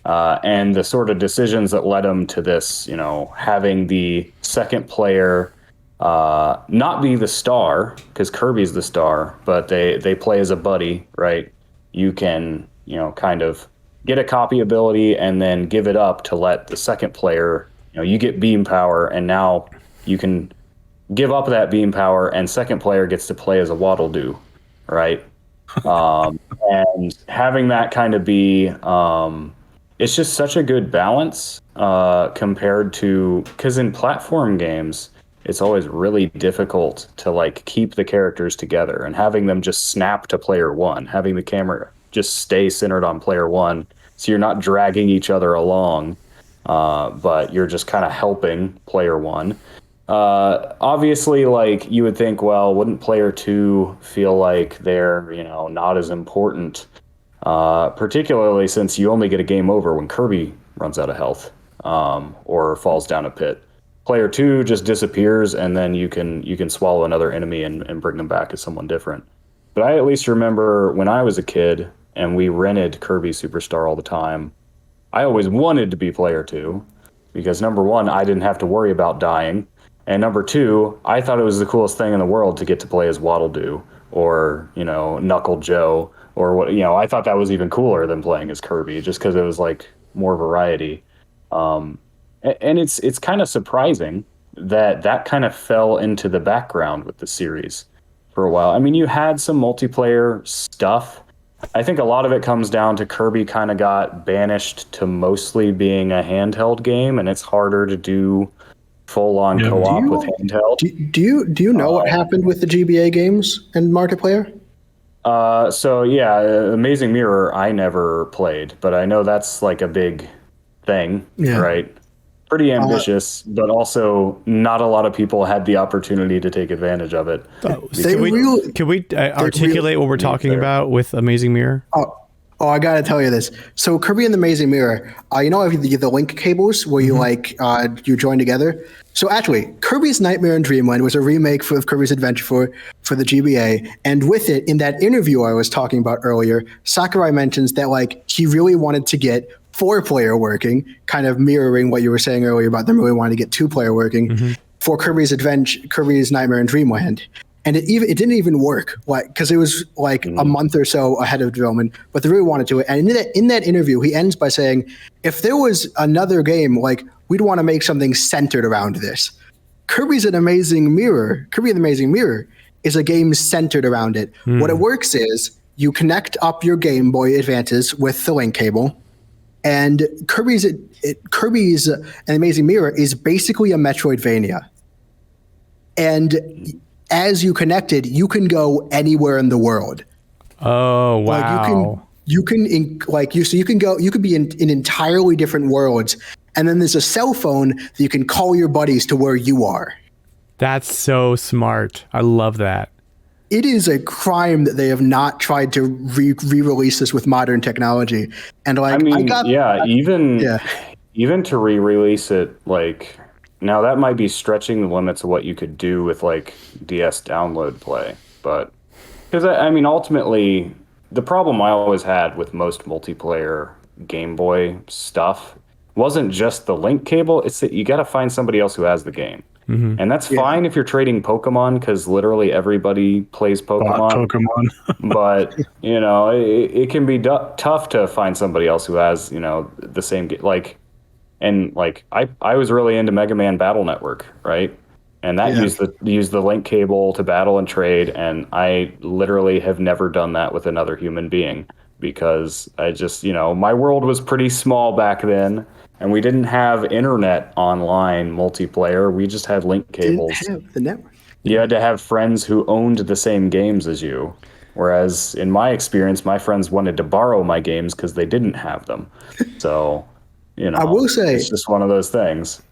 And the sort of decisions that led him to this, having the second player not be the star, because Kirby's the star, but they play as a buddy, right? You can, kind of get a copy ability and then give it up to let the second player, you get beam power, and now you can give up that beam power, and second player gets to play as a Waddle Doo, right? And having that kind of be, it's just such a good balance compared to, because in platform games, it's always really difficult to like keep the characters together, and having them just snap to player one, having the camera just stay centered on player one, so you're not dragging each other along, but you're just kind of helping player one. Obviously, like, you would think, well, wouldn't player two feel like they're, not as important, particularly since you only get a game over when Kirby runs out of health. or falls down a pit. Player 2 just disappears, and then you can swallow another enemy and bring them back as someone different. But I at least remember when I was a kid and we rented Kirby Superstar all the time, I always wanted to be player 2 because number 1, I didn't have to worry about dying. And number 2, I thought it was the coolest thing in the world to get to play as Waddle Doo or, Knuckle Joe or what, I thought that was even cooler than playing as Kirby just because it was like more variety. And it's kind of surprising that kind of fell into the background with the series for a while. I mean, you had some multiplayer stuff. I think a lot of it comes down to Kirby kind of got banished to mostly being a handheld game, and it's harder to do full-on co-op with handheld. Do you know what happened with the GBA games and multiplayer? Amazing Mirror I never played, but I know that's like a big thing, right? Pretty ambitious, but also not a lot of people had the opportunity to take advantage of it. Can we articulate what we're talking about with Amazing Mirror? Oh, I gotta tell you this. So Kirby and the Amazing Mirror, the link cables where you you join together. So actually, Kirby's Nightmare in Dreamland was a remake of Kirby's Adventure for the GBA, and with it, in that interview I was talking about earlier, Sakurai mentions that he really wanted to get 4-player working, kind of mirroring what you were saying earlier about them really wanting to get 2-player working for Kirby's Nightmare in Dreamland. And it didn't even work, because it was a month or so ahead of development, but they really wanted to. And in that interview, he ends by saying, if there was another game, we'd want to make something centered around this. Kirby and the Amazing Mirror is a game centered around it. What it works is you connect up your Game Boy Advances with the link cable, and Kirby's An Amazing Mirror is basically a Metroidvania. And as you connected, you can go anywhere in the world. Oh, wow. You can be in entirely different worlds. And then there's a cell phone that you can call your buddies to where you are. That's so smart. I love that. It is a crime that they have not tried to re-release this with modern technology. And even to re-release it, now that might be stretching the limits of what you could do with DS download play, but because ultimately the problem I always had with most multiplayer Game Boy stuff wasn't just the link cable; it's that you got to find somebody else who has the game. And that's fine if you're trading Pokemon, because literally everybody plays Pokemon. But it can be tough to find somebody else who has the same game. I was really into Mega Man Battle Network, right? And that used the link cable to battle and trade, and I literally have never done that with another human being because I just my world was pretty small back then. And we didn't have internet online multiplayer. We just had link cables. Didn't have the network. You had to have friends who owned the same games as you. Whereas in my experience, my friends wanted to borrow my games because they didn't have them. So, I will say, it's just one of those things.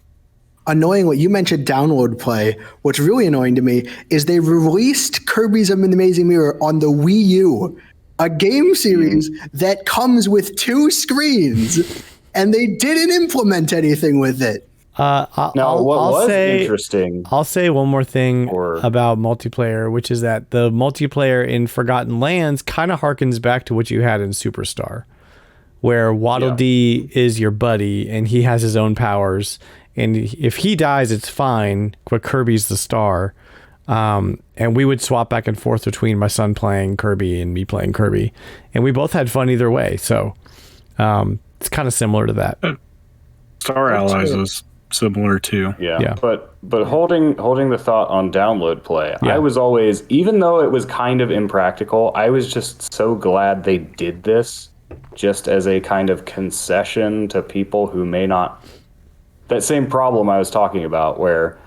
Annoyingly, you mentioned download play. What's really annoying to me is they released Kirby's Amazing Mirror on the Wii U, a game series that comes with 2 screens. And they didn't implement anything with it. Interesting? I'll say one more thing about multiplayer, which is that the multiplayer in Forgotten Lands kind of harkens back to what you had in Superstar, where Waddle Dee is your buddy and he has his own powers. And if he dies, it's fine, but Kirby's the star. And we would swap back and forth between my son playing Kirby and me playing Kirby. And we both had fun either way. So, it's kind of similar to that. Star Allies was similar too. Yeah. But holding the thought on download play, I was always, even though it was kind of impractical, I was just so glad they did this just as a kind of concession to people who may not. That same problem I was talking about, where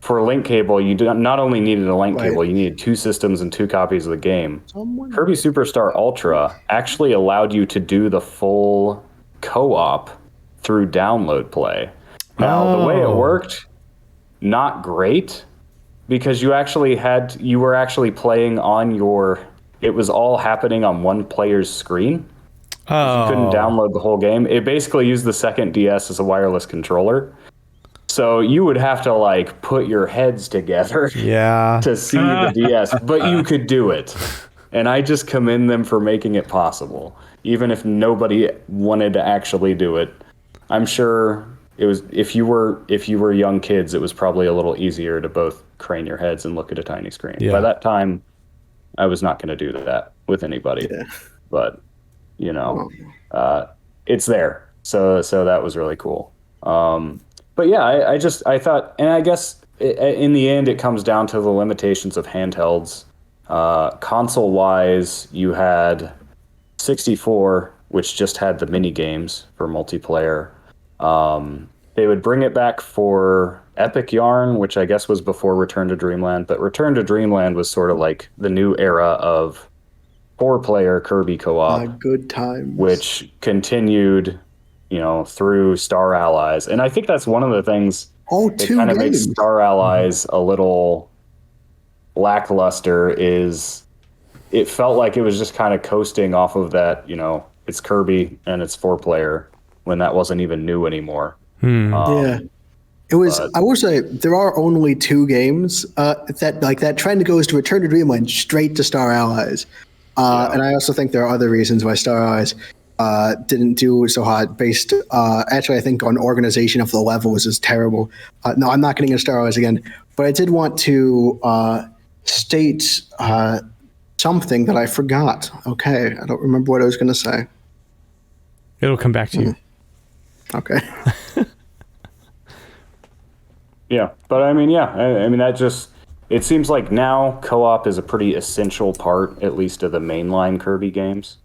for a link cable, you not only needed a link cable, you needed 2 systems and 2 copies of the game. Kirby Superstar Ultra actually allowed you to do the full co-op through download play. Now, the way it worked, not great, because you were actually playing on it was all happening on one player's screen. You couldn't download the whole game. It basically used the second DS as a wireless controller. So you would have to like put your heads together to see the DS, but you could do it. And I just commend them for making it possible, even if nobody wanted to actually do it. I'm sure it was if you were young kids, it was probably a little easier to both crane your heads and look at a tiny screen. Yeah. By that time, I was not going to do that with anybody. Yeah. But it's there. So that was really cool. But yeah, I thought, and I guess in the end, it comes down to the limitations of handhelds. Console-wise, you had 64, which just had the mini games for multiplayer. They would bring it back for Epic Yarn, which I guess was before Return to Dreamland. But Return to Dreamland was sort of like the new era of 4-player Kirby co-op. Good times. Which continued, through Star Allies. And I think that's one of the things that kind of makes Star Allies a little lackluster is it felt like it was just kind of coasting off of that, it's Kirby and it's 4-player when that wasn't even new anymore. Yeah. It was. I will say there are only 2 games that trend goes to Return to Dreamland straight to Star Allies, and I also think there are other reasons why Star Allies didn't do so hot. Based, actually, I think on organization of the levels is terrible. No, I'm not getting into Star Allies again, but I did want to state something that I forgot. Okay, I don't remember what I was going to say. It'll come back to you. Okay. Yeah, but I mean, that just, it seems like now co-op is a pretty essential part, at least of the mainline Kirby games.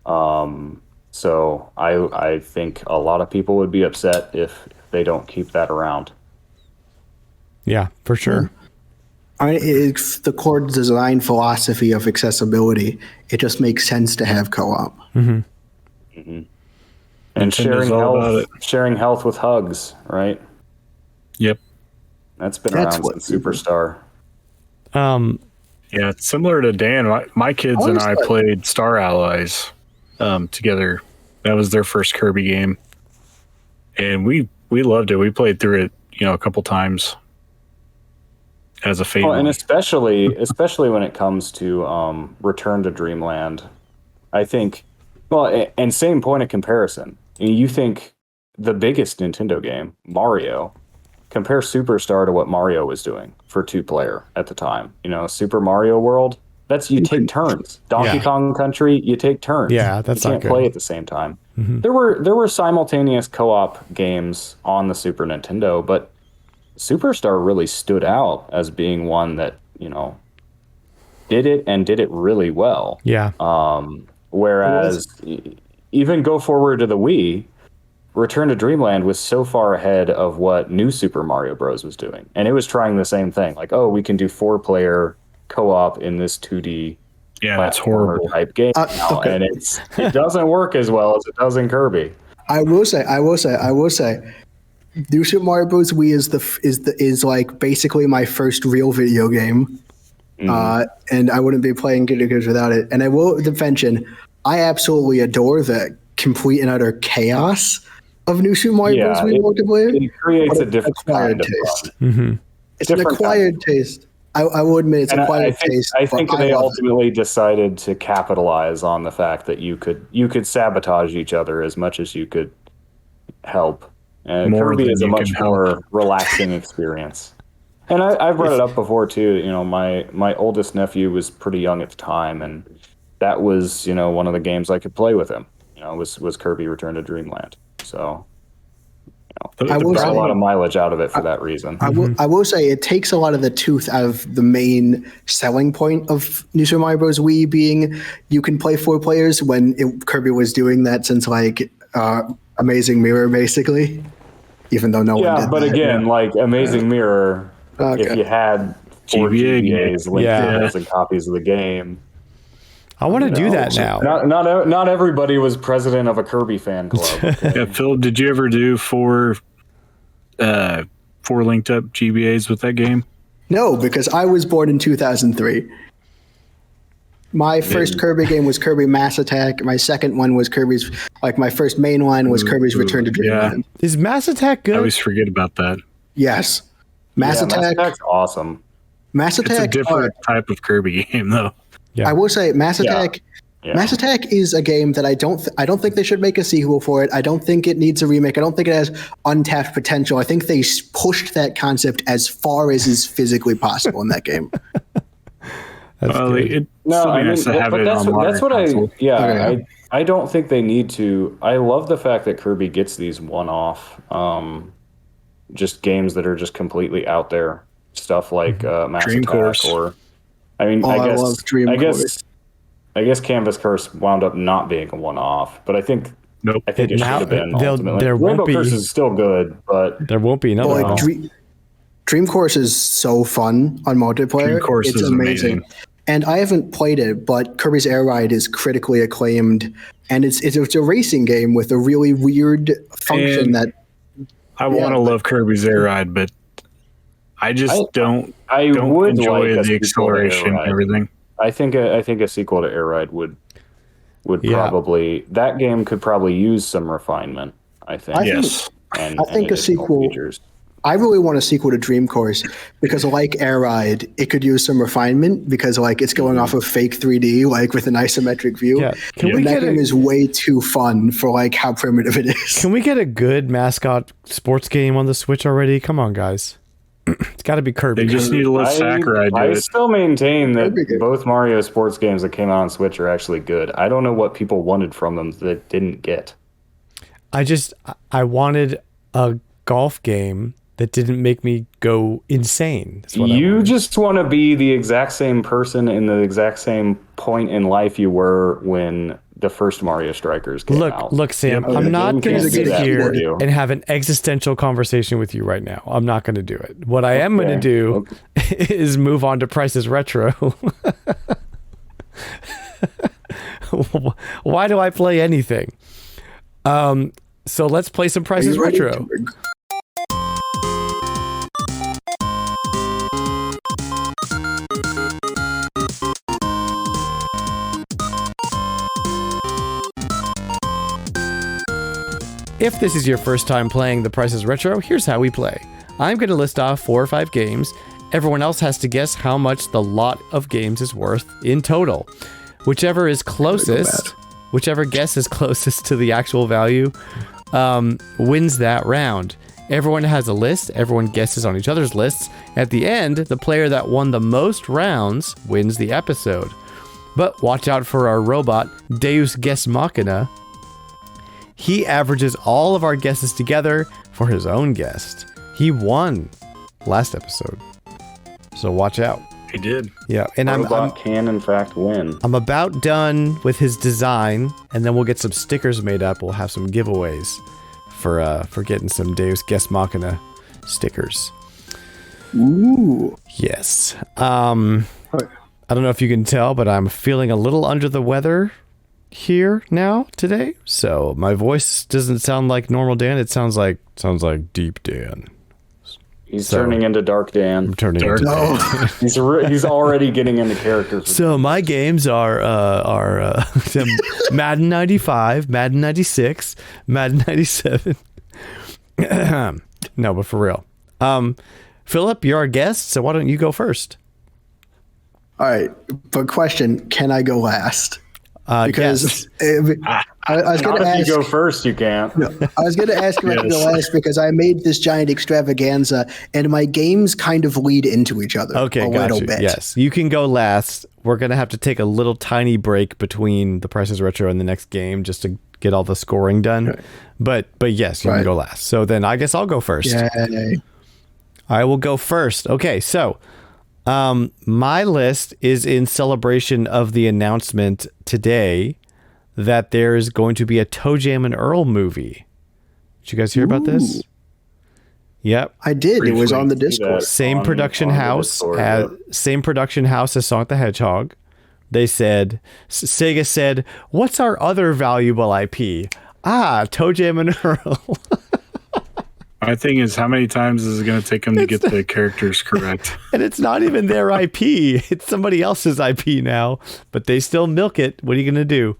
So I think a lot of people would be upset if they don't keep that around. Yeah, for sure. It's the core design philosophy of accessibility. It just makes sense to have co-op. Mm-hmm. Mm-hmm. And sharing health with hugs, right? Yep. That's been around since Superstar. Yeah, it's similar to Dan. My kids and I played Star Allies together. That was their first Kirby game, and we loved it. We played through it, a couple times as a family. And especially when it comes to Return to Dreamland, I think. Well, and same point of comparison. You think the biggest Nintendo game, Mario. Compare Superstar to what Mario was doing for 2-player at the time. Super Mario World, you take turns. Donkey Kong Country, you take turns. Yeah, that's not good. You can't play at the same time. Mm-hmm. There were simultaneous co-op games on the Super Nintendo, but Superstar really stood out as being one that, did it really well. Yeah. Whereas even go forward to the Wii, Return to Dreamland was so far ahead of what New Super Mario Bros. Was doing. And it was trying the same thing. Like, we can do 4-player co-op in this 2D that's horrible type game now. Okay. And it doesn't work as well as it does in Kirby. I will say, New Super Mario Bros. Wii is like basically my first real video game. And I wouldn't be playing Kid Icarus without it. And I will mention, I absolutely adore the complete and utter chaos of New Super Mario Bros. Wii multiplayer. It creates a different kind of taste. Mm-hmm. It's an acquired taste. I will admit it's acquired taste. I think they ultimately decided to capitalize on the fact that you could sabotage each other as much as you could help. And Kirby is a much more relaxing experience. And I've brought it up before too. My oldest nephew was pretty young at the time, and that was one of the games I could play with him. Was Kirby Return to Dreamland. So I will got a lot of mileage out of it for that reason. I will say it takes a lot of the tooth out of the main selling point of New Super Mario Bros. Wii being you can play 4 players when Kirby was doing that since Amazing Mirror basically. Even though no one did but that. Again, like Amazing Mirror, if you had 4 GBAs linked to 1,000 copies of the game. I want to do that now. Not everybody was president of a Kirby fan club. Yeah, Philip, did you ever do 4 linked up GBAs with that game? No, because I was born in 2003. My first Kirby game was Kirby Mass Attack. My second one was Kirby's, like my first main line was Kirby's Return to Dreamland. Yeah. Is Mass Attack good? I always forget about that. Yes. Mass Attack's awesome. Mass Attack. It's a different type of Kirby game, though. Yeah. I will say Mass Attack. Yeah. Mass Attack is a game that I don't think they should make a sequel for it. I don't think it needs a remake. I don't think it has untapped potential. I think they pushed that concept as far as is physically possible in that game. That's that's what I don't think they need to. I love the fact that Kirby gets these one-off, just games that are just completely out there. Stuff like Mass Dream Attack, Course. or I guess Canvas Curse wound up not being a one-off, but I think it should have been. Ultimately, Rainbow Curse is still good, but there won't be another one. Dream Course is so fun on multiplayer. Dream Course is amazing. And I haven't played it, but Kirby's Air Ride is critically acclaimed, and it's a racing game with a really weird function I want to love Kirby's Air Ride, but I just don't enjoy the acceleration and everything. I think a sequel to Air Ride would probably, that game could probably use some refinement. I think. I think a sequel. Features. I really want a sequel to Dream Course because, like Air Ride, it could use some refinement because, like, it's going off of fake 3D, like with an isometric view. Yeah. That game is way too fun for like how primitive it is. Can we get a good mascot sports game on the Switch already? Come on, guys. It's got to be Kirby. They just need to let Sakurai do it. I still maintain that both Mario sports games that came out on Switch are actually good. I don't know what people wanted from them that didn't get. I wanted a golf game that didn't make me go insane. You just want to be the exact same person in the exact same point in life you were when the first Mario Strikers came out. Look, Sam, I'm not going to sit here and have an existential conversation with you right now. I'm not going to do it. What I am going to do is move on to Price's Retro. Why do I play anything? So let's play some Price's Retro. If this is your first time playing The Price is Retro, here's how we play. I'm going to list off 4 or 5 games. Everyone else has to guess how much the lot of games is worth in total. Whichever guess is closest to the actual value wins that round. Everyone has a list. Everyone guesses on each other's lists. At the end, the player that won the most rounds wins the episode. But watch out for our robot, Deus Guess Machina. He averages all of our guesses together for his own guest. He won last episode. So watch out. He did. Yeah, and Robot can in fact win. I'm about done with his design, and then we'll get some stickers made up. We'll have some giveaways for getting some Deus Guess Machina stickers. Ooh. Yes. I don't know if you can tell, but I'm feeling a little under the weather here now today, so my voice doesn't sound like normal Dan. It sounds like deep Dan. He's turning into Dark Dan. I'm turning into Dan. He's already getting into characters. So my games are Madden 95, Madden 96, Madden 97. No, but for real. Philip, you're our guest, so why don't you go first? All right, but question: can I go last? Because I was going to ask. If you go first, you can't. No, I was going to ask if I could go last because I made this giant extravaganza, and my games kind of lead into each other. Okay, gotcha. Bit. Yes, you can go last. We're going to have to take a little tiny break between The Price is Retro and the next game just to get all the scoring done. Okay. But yes, you can go last. So then I guess I'll go first. Yay. I will go first. Okay, so my list is in celebration of the announcement today that there is going to be a Toe Jam and Earl movie. Did you guys hear about this? Yep. I did. It was on the Discord. Same production house as Sonic the Hedgehog. They said, Sega said, what's our other valuable IP? Toe Jam and Earl. My thing is, how many times is it going to take them to get the characters correct? And it's not even their IP. It's somebody else's IP now, but they still milk it. What are you going to do?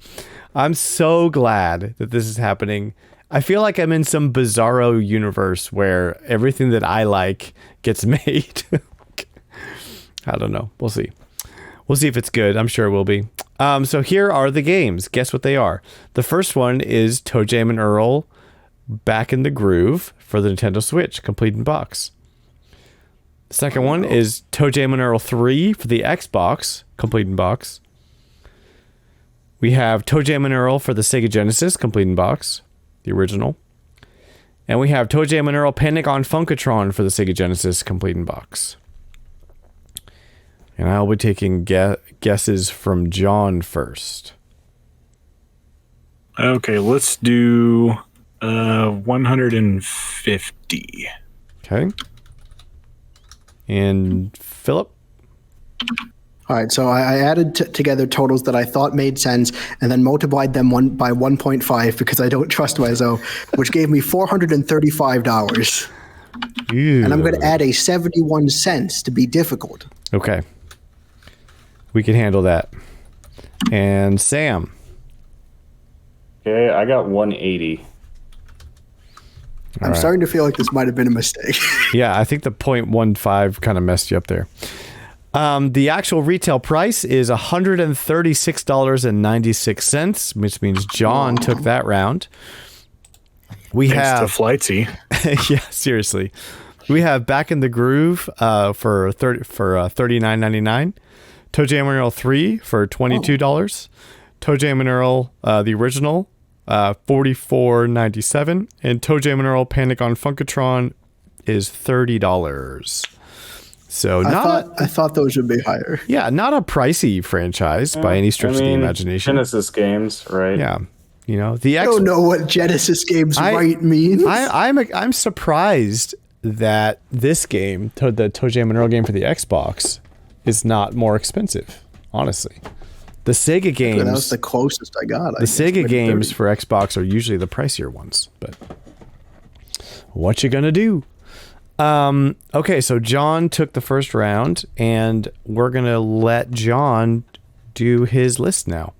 I'm so glad that this is happening. I feel like I'm in some bizarro universe where everything that I like gets made. I don't know. We'll see. We'll see if it's good. I'm sure it will be. So here are the games. Guess what they are. The first one is Toe Jam and Earl Back in the Groove for the Nintendo Switch, complete in box. The second one is Toe Jam and Earl 3 for the Xbox, complete in box. We have Toe Jam and Earl for the Sega Genesis, complete in box, the original. And we have Toe Jam and Earl Panic on Funkatron for the Sega Genesis, complete in box. And I'll be taking guesses from John first. Okay, let's do 150. Okay. And Philip? All right, so I added together totals that I thought made sense and then multiplied them by 1.5 because I don't trust myself, which gave me $435. Ew. And I'm going to add a 71 cents to be difficult. Okay. We can handle that. And Sam? Okay, I got 180. I'm starting to feel like this might have been a mistake. Yeah, I think the 0.15 kind of messed you up there. The actual retail price is $136.96, which means John took that round. Thanks to Flightsy. Yeah, seriously. We have Back in the Groove for $39.99. Toe Jam and Earl 3 for $22. Toe Jam and Earl the original $44.97, and Toe Jam and Earl Panic on Funkatron is $30. So I thought those would be higher. Yeah, not a pricey franchise by any stretch of the imagination. Genesis games, right? Yeah, I don't know what Genesis games right means. I'm surprised that this game, the Toe Jam and Earl game for the Xbox, is not more expensive. Honestly. The Sega games. That was the closest I got. The Sega games for Xbox are usually the pricier ones, but what you gonna do? Okay, so John took the first round, and we're gonna let John do his list now.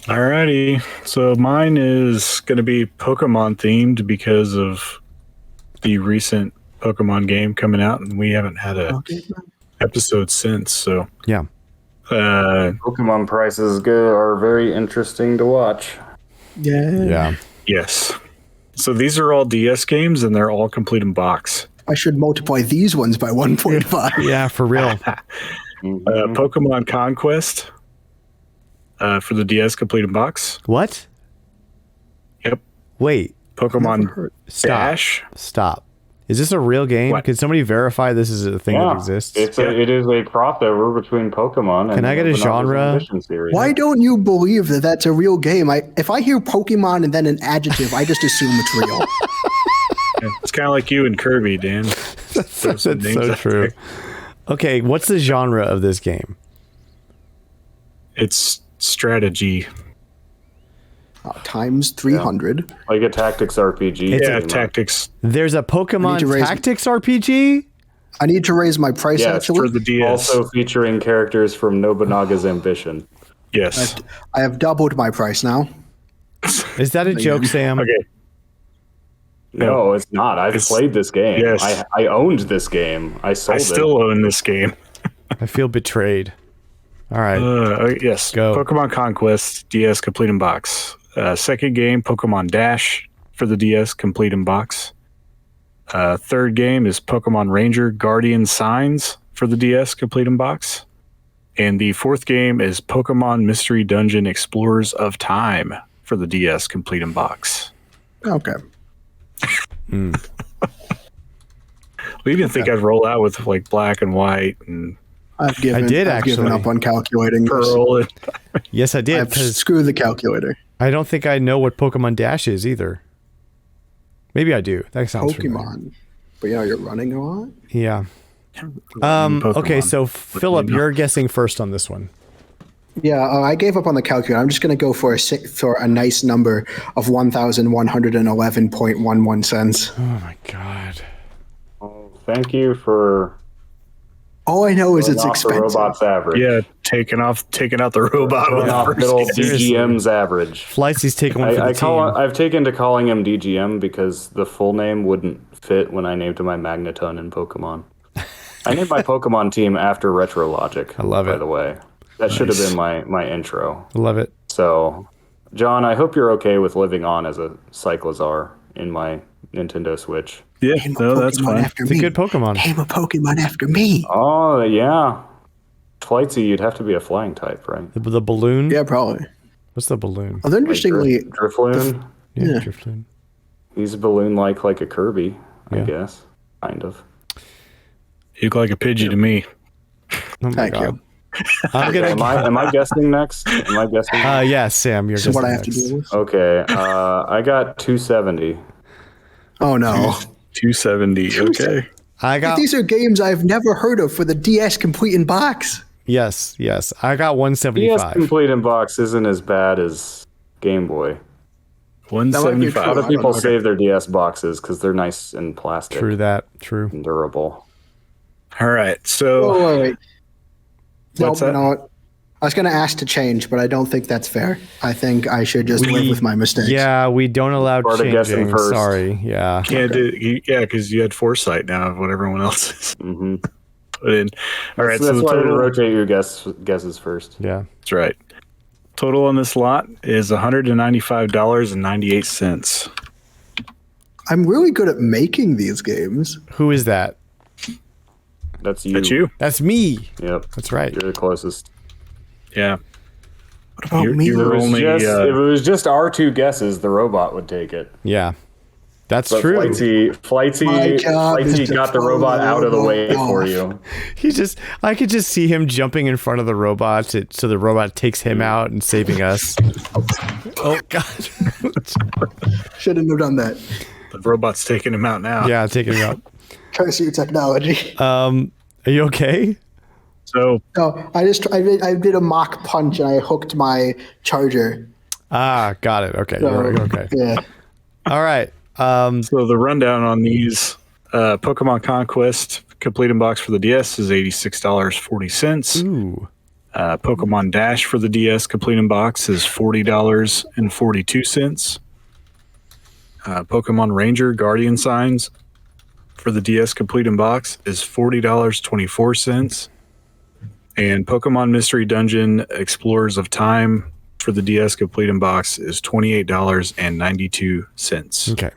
Alrighty, so mine is gonna be Pokemon themed because of the recent Pokemon game coming out, and we haven't had a episode since. So yeah. Pokemon prices are very interesting to watch. Yeah. Yes. So these are all DS games, and they're all complete in box. I should multiply these ones by 1.5. Yeah, for real. Pokemon Conquest for the DS, complete in box. What? Yep. Wait. Pokemon Dash. Stop. Is this a real game? What? Can somebody verify this is a thing that exists? It is a crossover between Pokemon and Can I get a genre? Why don't you believe that that's a real game? If I hear Pokemon and then an adjective, I just assume it's real. It's kind of like you and Kirby, Dan. That's so true. Okay, what's the genre of this game? It's strategy. Times 300. Like a tactics RPG. Yeah, tactics. There's a Pokemon Tactics RPG? I need to raise my price, actually. For the DS. Also featuring characters from Nobunaga's Ambition. Yes. I have doubled my price now. Is that a joke, Sam? Okay. No, it's not. I've played this game. Yes. I owned this game. I sold it. I still own this game. I feel betrayed. All right. Yes. Go. Pokemon Conquest, DS, complete in box. Second game, Pokemon Dash for the DS, complete in box. Third game is Pokemon Ranger Guardian Signs for the DS, complete in box. And the fourth game is Pokemon Mystery Dungeon Explorers of Time for the DS, complete in box. Okay. We didn't think I'd roll out with like black and white and I've given up on calculating. Pearl. Yes, I did. Screw the calculator. I don't think I know what Pokemon Dash is either. Maybe I do. That sounds Pokemon. But you're running a lot? Yeah. Okay, so Philip, you're guessing first on this one. Yeah, I gave up on the calculator. I'm just going to go for a nice number of 1,111.11 cents. Oh my god. Oh, thank you for. All I know is it's expensive. The robot's average. Yeah, taking out the robot with off middle DGM's average. Flightsy's taking one for the team. I've taken to calling him DGM because the full name wouldn't fit when I named my Magneton in Pokemon. I named my Pokemon team after RetroLogic. I love it. By the way, that should have been my intro. I love it. So, John, I hope you're okay with living on as a Cyclizar in my Nintendo Switch. Yeah, no, that's fine. It's a good Pokemon. Name a Pokemon after me. Oh, yeah. Flightsy, you'd have to be a flying type, right? The balloon? Yeah, probably. What's the balloon? Although interestingly, Drifloon? Yeah, Drifloon. He's a balloon like a Kirby, I guess. Kind of. You look like a Pidgey to me. Oh my thank god. you. I'm gonna. Am I guessing next? Am I guessing? Yeah, Sam, you're guessing What I have next. to do with? Okay. I got 270. Oh no. 270. Okay. These are games I've never heard of for the DS Complete in Box. Yes. I got DS 175. Complete in Box isn't as bad as Game Boy. 175. A lot of people save their DS boxes because they're nice and plastic. True that. True. And durable. All right. So. Wait. What's that? No. I was going to ask to change, but I don't think that's fair. I think I should just live with my mistakes. Yeah, we don't allow Started guessing changing. first. Sorry. Yeah. Can't do, because you had foresight now of what everyone else is put in. All right. So that's the why we total, rotate your guesses first. Yeah. that's right. Total on this lot is $195.98. I'm really good at making these games. Who is that? That's you. That's you. That's me. Yep. That's right. You're the closest. Yeah. What about You're- me? you're If only, if it was just our two guesses, the robot would take it. Yeah. That's But true. Flightsy got the robot out of the way for you. I could just see him jumping in front of the robot so the robot takes him out and saving us. Oh god. Shouldn't have done that. The robot's taking him out now. Yeah, taking him out. Curse your technology. Are you okay? So No, I did a mock punch and I hooked my charger. Got it. Okay. You're okay. Yeah. All right. So the rundown on these Pokemon Conquest Complete in Box for the DS is $86.40. Ooh. Pokemon Dash for the DS Complete in Box is $40.42. Pokemon Ranger Guardian Signs for the DS Complete in Box is $40.24. And Pokemon Mystery Dungeon Explorers of Time for the DS Complete in Box is $28.92. Okay.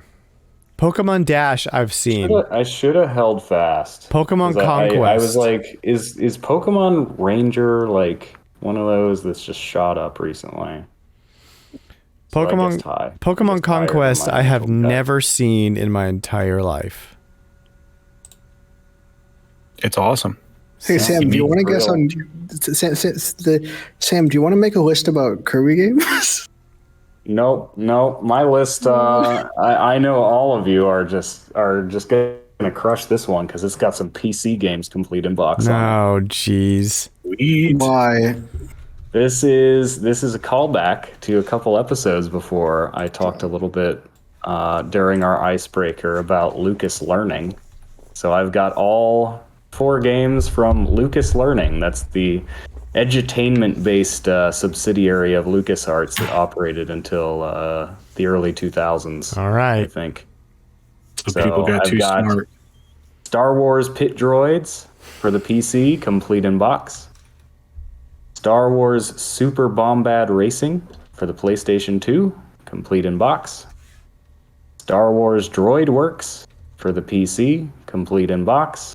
Pokemon Dash I've seen. I should have held fast. Pokemon 'Cause Conquest. I was like, is Pokemon Ranger like one of those that's just shot up recently? So I guessed high. Pokemon Guessed higher than Conquest my I have initial guess. never seen in my entire life. It's awesome. Hey Sam, do you want to guess on Sam? Do you want to make a list about Kirby games? Nope. My list. I know all of you are just gonna crush this one because it's got some PC games complete in box. on Oh, jeez. Sweet. Why? This is a callback to a couple episodes before. I talked a little bit during our icebreaker about Lucas Learning. So I've got all 4 games from Lucas Learning. That's the edutainment-based subsidiary of LucasArts that operated until the early 2000s. All right. I think. So people got too smart. Star Wars Pit Droids for the PC, complete in box. Star Wars Super Bombad Racing for the PlayStation 2, complete in box. Star Wars Droid Works for the PC, complete in box.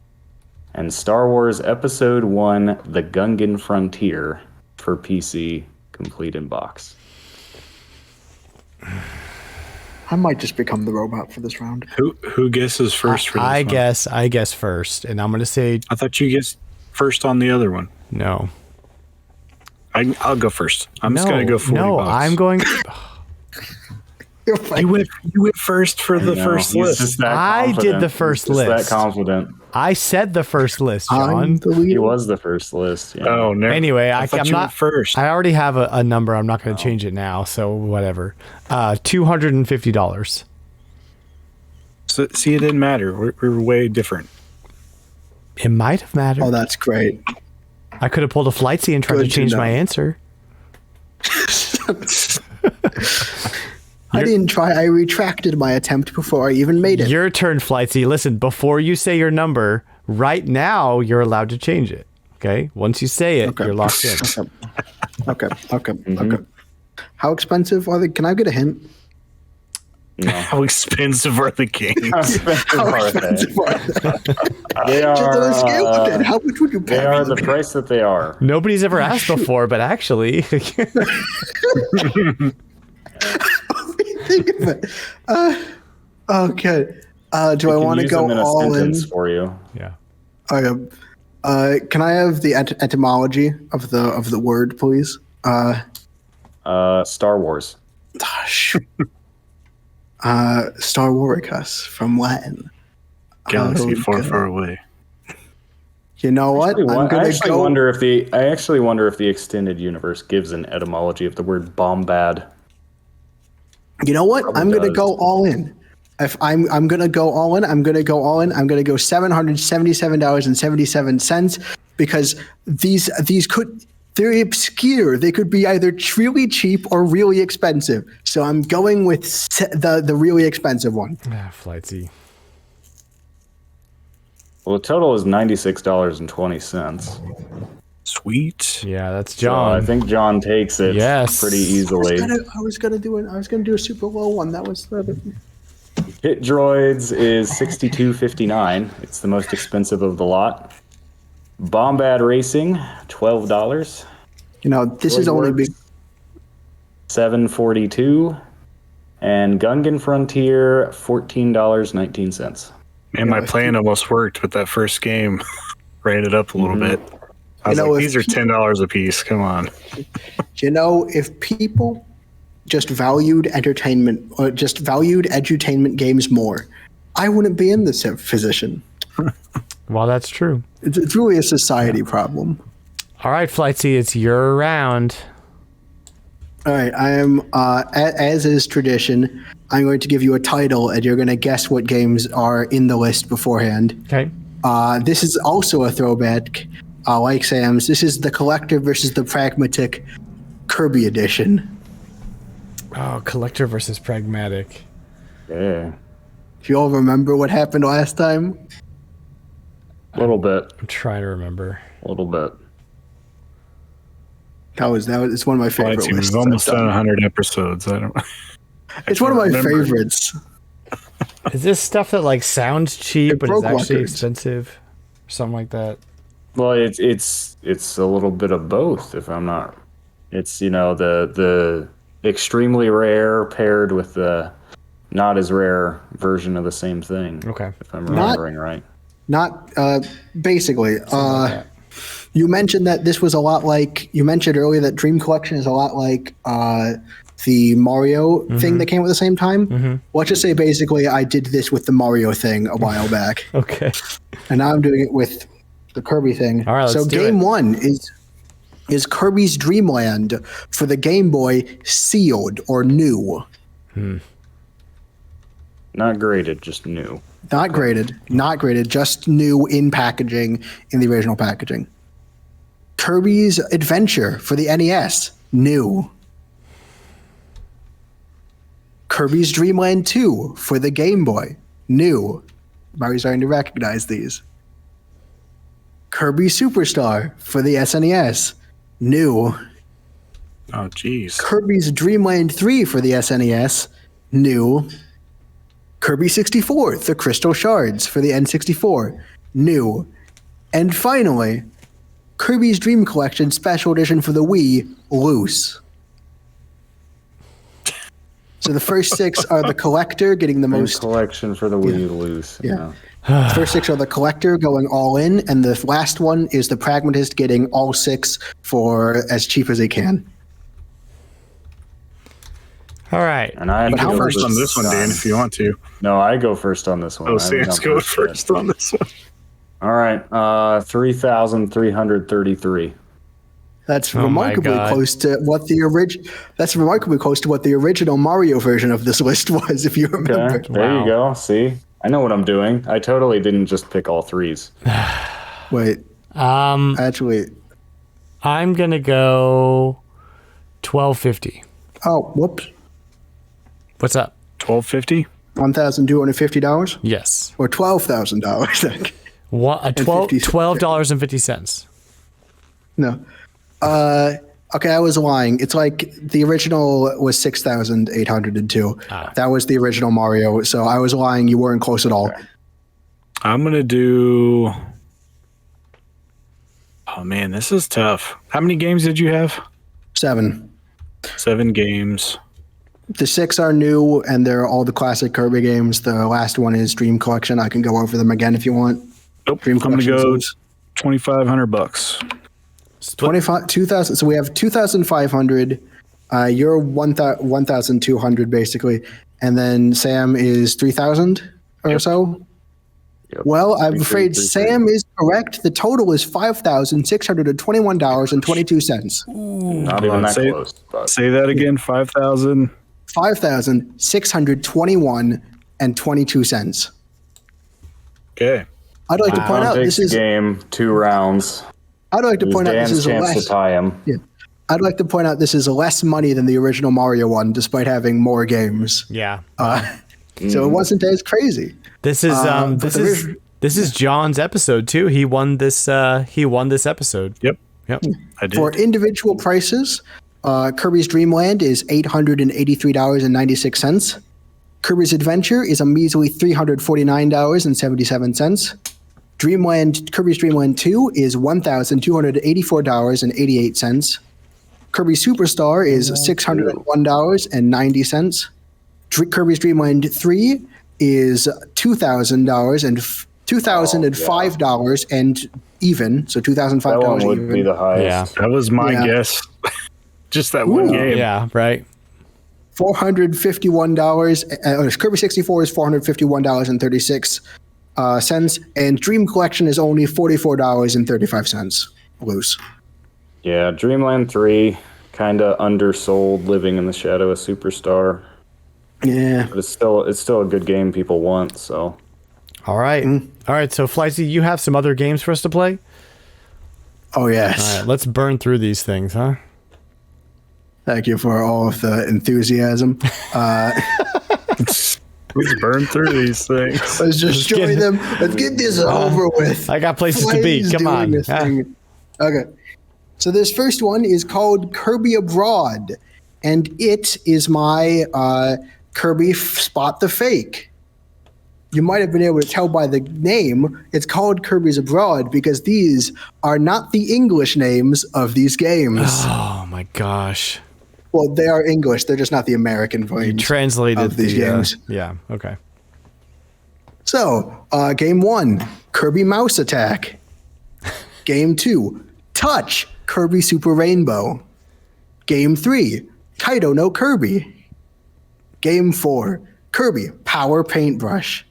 And Star Wars Episode 1, The Gungan Frontier for PC, complete in box. I might just become the robot for this round. Who guesses first for this I one? guess first, and I'm gonna say I thought you guessed first on the other one. no. I'll go first. I'm just gonna go 40 No, bucks. I'm going. You're fine. You went first for the first He's list. just that I did confident. the first He's just list. that confident. I said the first list, John. He was the first list. Yeah. Oh, no. Anyway, I'm not first. I already have a number. I'm not going to change it now. So whatever. $250. So, see, it didn't matter. We're way different. It might have mattered. Oh, that's great. I could have pulled a Flightsy and tried to change my answer. I didn't try. I retracted my attempt before I even made it. Your turn, Flightsy. Listen, before you say your number, right now you're allowed to change it. Okay? Once you say it, you're locked in. Okay. Okay. How expensive are they? Can I get a hint? No. How expensive are the games? How expensive are they? They Just on a scale are. with it. How much would you pay? They are the price that they are. Nobody's ever asked before, but actually. Think of it. Okay. Do I want to go all in? For you. Yeah. Can I have the etymology of the word, please? Star Wars. Star Waricus from Latin. Galaxy far away. You know what? I actually wonder if the extended universe gives an etymology of the word bombad. You know what? Probably I'm going to does. go all in. If I'm going to go all in, I'm going to go all in. I'm going to go $777.77 because these they're obscure. They could be either really cheap or really expensive. So I'm going with the really expensive one. Flightsy. Well, the total is $96.20. Sweet. Yeah, that's John. So I think John takes it pretty easily. I was gonna do a super low one. That was Hit Droids is $62.59. It's the most expensive of the lot. Bombad Racing, $12. You know, this is only big. $7.42. And Gungan Frontier, $14.19. Man, my plan almost worked with that first game. Ran it up a little bit. I was like, these are $10 a piece. Come on. You know, if people just valued entertainment or just valued edutainment games more, I wouldn't be in this position. Well, that's true. It's really a society problem. All right, Flightsy, it's your round. All right, I am, as is tradition, I'm going to give you a title, and you're going to guess what games are in the list beforehand. Okay. This is also a throwback, like Sam's. This is the Collector versus the Pragmatic Kirby edition. Oh, Collector versus Pragmatic. Yeah. Do you all remember what happened last time? A little bit. I'm trying to remember. A little bit. It's one of my favorite lists. We've almost done 100 episodes. It's one of my favorites. Is this stuff that like sounds cheap It but is broke actually records. expensive? Or something like that? Well, it's a little bit of both. If I'm not, it's the extremely rare paired with the not as rare version of the same thing. Okay. If I'm remembering right. Not basically. You mentioned that this was a lot like you mentioned earlier that Dream Collection is a lot like the Mario thing that came at the same time. Let's just say basically I did this with the Mario thing a while back. Okay. And now I'm doing it with the Kirby thing. All right, so let's do game it. one is Kirby's Dream Land for the Game Boy, sealed or new. Not graded, just new. Not graded, just new in packaging, in the original packaging. Kirby's Adventure for the NES, new. Kirby's Dream Land 2 for the Game Boy, new. I'm already starting to recognize these. Kirby Superstar for the SNES, new. Oh, geez. Kirby's Dream Land 3 for the SNES, new. Kirby 64, the Crystal Shards for the N64, new. And finally, Kirby's Dream Collection Special Edition for the Wii, loose. So the first six are the Collector getting the most. Collection for the Wii loose. Yeah. The first six are the Collector going all in, and the last one is the Pragmatist getting all six for as cheap as they can. All right. And I go first on this one, Dan, if you want to. No, I go first on this one. Oh, Sam's going first on this one. All right. 3,333. That's remarkably close to what the original Mario version of this list was, if you remember. Okay, there you go. See, I know what I'm doing. I totally didn't just pick all threes. Wait. Actually, I'm gonna go $1,250. Oh, whoops. What's up? $1,250. $1,250. Yes. Or $12,000. $12.50. No. Okay, I was lying. It's like the original was 6,802. That was the original Mario. So I was lying. You weren't close at all. I'm gonna do. Oh man, this is tough. How many games did you have? 7. 7 games. The 6 are new, and they're all the classic Kirby games. The last one is Dream Collection. I can go over them again if you want. Nope. I'm gonna go $2,500. 2,000. So we have 2,500. You're 1,200 basically, and then Sam is 3,000 or so. Yep. Well, I'm afraid Sam is correct. The total is $5,621.22. Not even that close. But. Say that again. 5,000. $5,621.22. Okay. I'd like to point out this is game 2 rounds. I'd like to point out this is chance less. To tie him. Yeah. I'd like to point out this is less money than the original Mario one, despite having more games. Yeah. So it wasn't as crazy. This is this is John's episode too. He won this episode. Yep. I did. For individual prices, Kirby's Dream Land is $883.96. Kirby's Adventure is a measly $349.77. Kirby's Dream Land 2 is $1,284.88. Kirby's Superstar is $601.90. Kirby's Dream Land 3 is $2,005 and even, so $2,005 That one would even. be the highest. Yeah. That was my guess. Just that one game. Yeah, right. $451. Kirby 64 is $451.36. And Dream Collection is only $44.35 loose. Yeah, Dreamland 3 kind of undersold, living in the shadow of Superstar. Yeah, but it's still a good game people want. So, all right, all right. So, Flightsy, you have some other games for us to play? Oh yes. All right, let's burn through these things, huh? Thank you for all of the enthusiasm. Let's burn through these things. Let's destroy them. Let's get this over with. I got places to be. Come on. Okay. So this first one is called Kirby Abroad, and it is my Kirby Spot the Fake. You might have been able to tell by the name, it's called Kirby's Abroad because these are not the English names of these games. Oh my gosh. Well, they are English. They're just not the American versions. You translated of these games. Yeah, okay. So, game 1, Kirby Mouse Attack. Game 2, Touch, Kirby Super Rainbow. Game 3, Kaido no Kirby. Game 4, Kirby Power Paintbrush.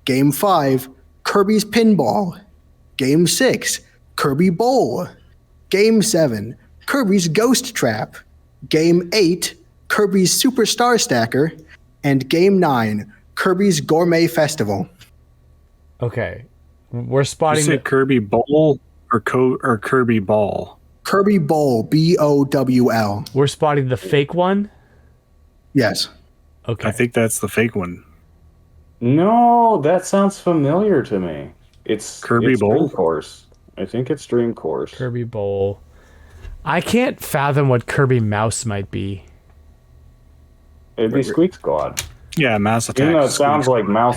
Game 5, Kirby's Pinball. Game 6, Kirby Bowl. Game 7, Kirby's Ghost Trap. Game 8, Kirby's Superstar Stacker. And Game 9, Kirby's Gourmet Festival. Okay. We're spotting... You said Kirby Bowl or Kirby Ball? Kirby Bowl, B-O-W-L. We're spotting the fake one? Yes. Okay. I think that's the fake one. No, that sounds familiar to me. It's Kirby Bowl? Dream Course. I think it's Dream Course. Kirby Bowl. I can't fathom what Kirby Mouse might be. It'd be Squeak Squad. Yeah, Mass Attack. Even though it sounds like Mass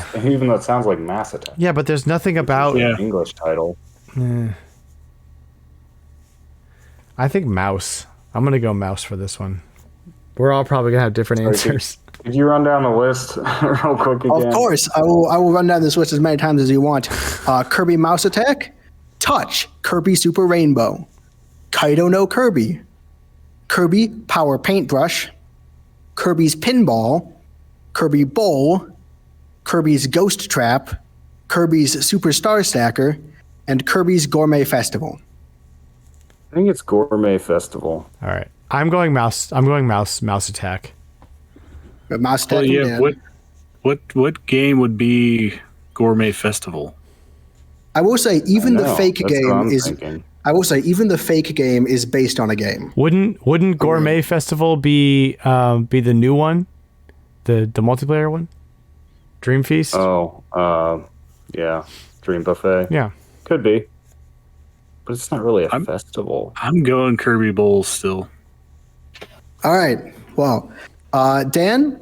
Attack. Yeah, but there's nothing about... It's an English title. I think Mouse. I'm going to go Mouse for this one. We're all probably going to have different answers. Could you run down the list real quick again? Of course. I will run down this list as many times as you want. Kirby Mouse Attack. Touch, Kirby Super Rainbow. Kaido no Kirby. Kirby Power Paintbrush. Kirby's Pinball. Kirby Bowl. Kirby's Ghost Trap. Kirby's Superstar Stacker. and Kirby's Gourmet Festival. I think it's Gourmet Festival. All right. I'm going mouse attack. But mouse attack. Well, yeah. What game would be Gourmet Festival? I will say even the fake That's game what I'm is. thinking. I will say even the fake game is based on a game. Wouldn't Gourmet Festival be the new one, the multiplayer one? Dream Feast. Oh, yeah. Dream Buffet. Yeah. Could be. But it's not really a festival. I'm going Kirby Bowls still. All right. Well, Dan,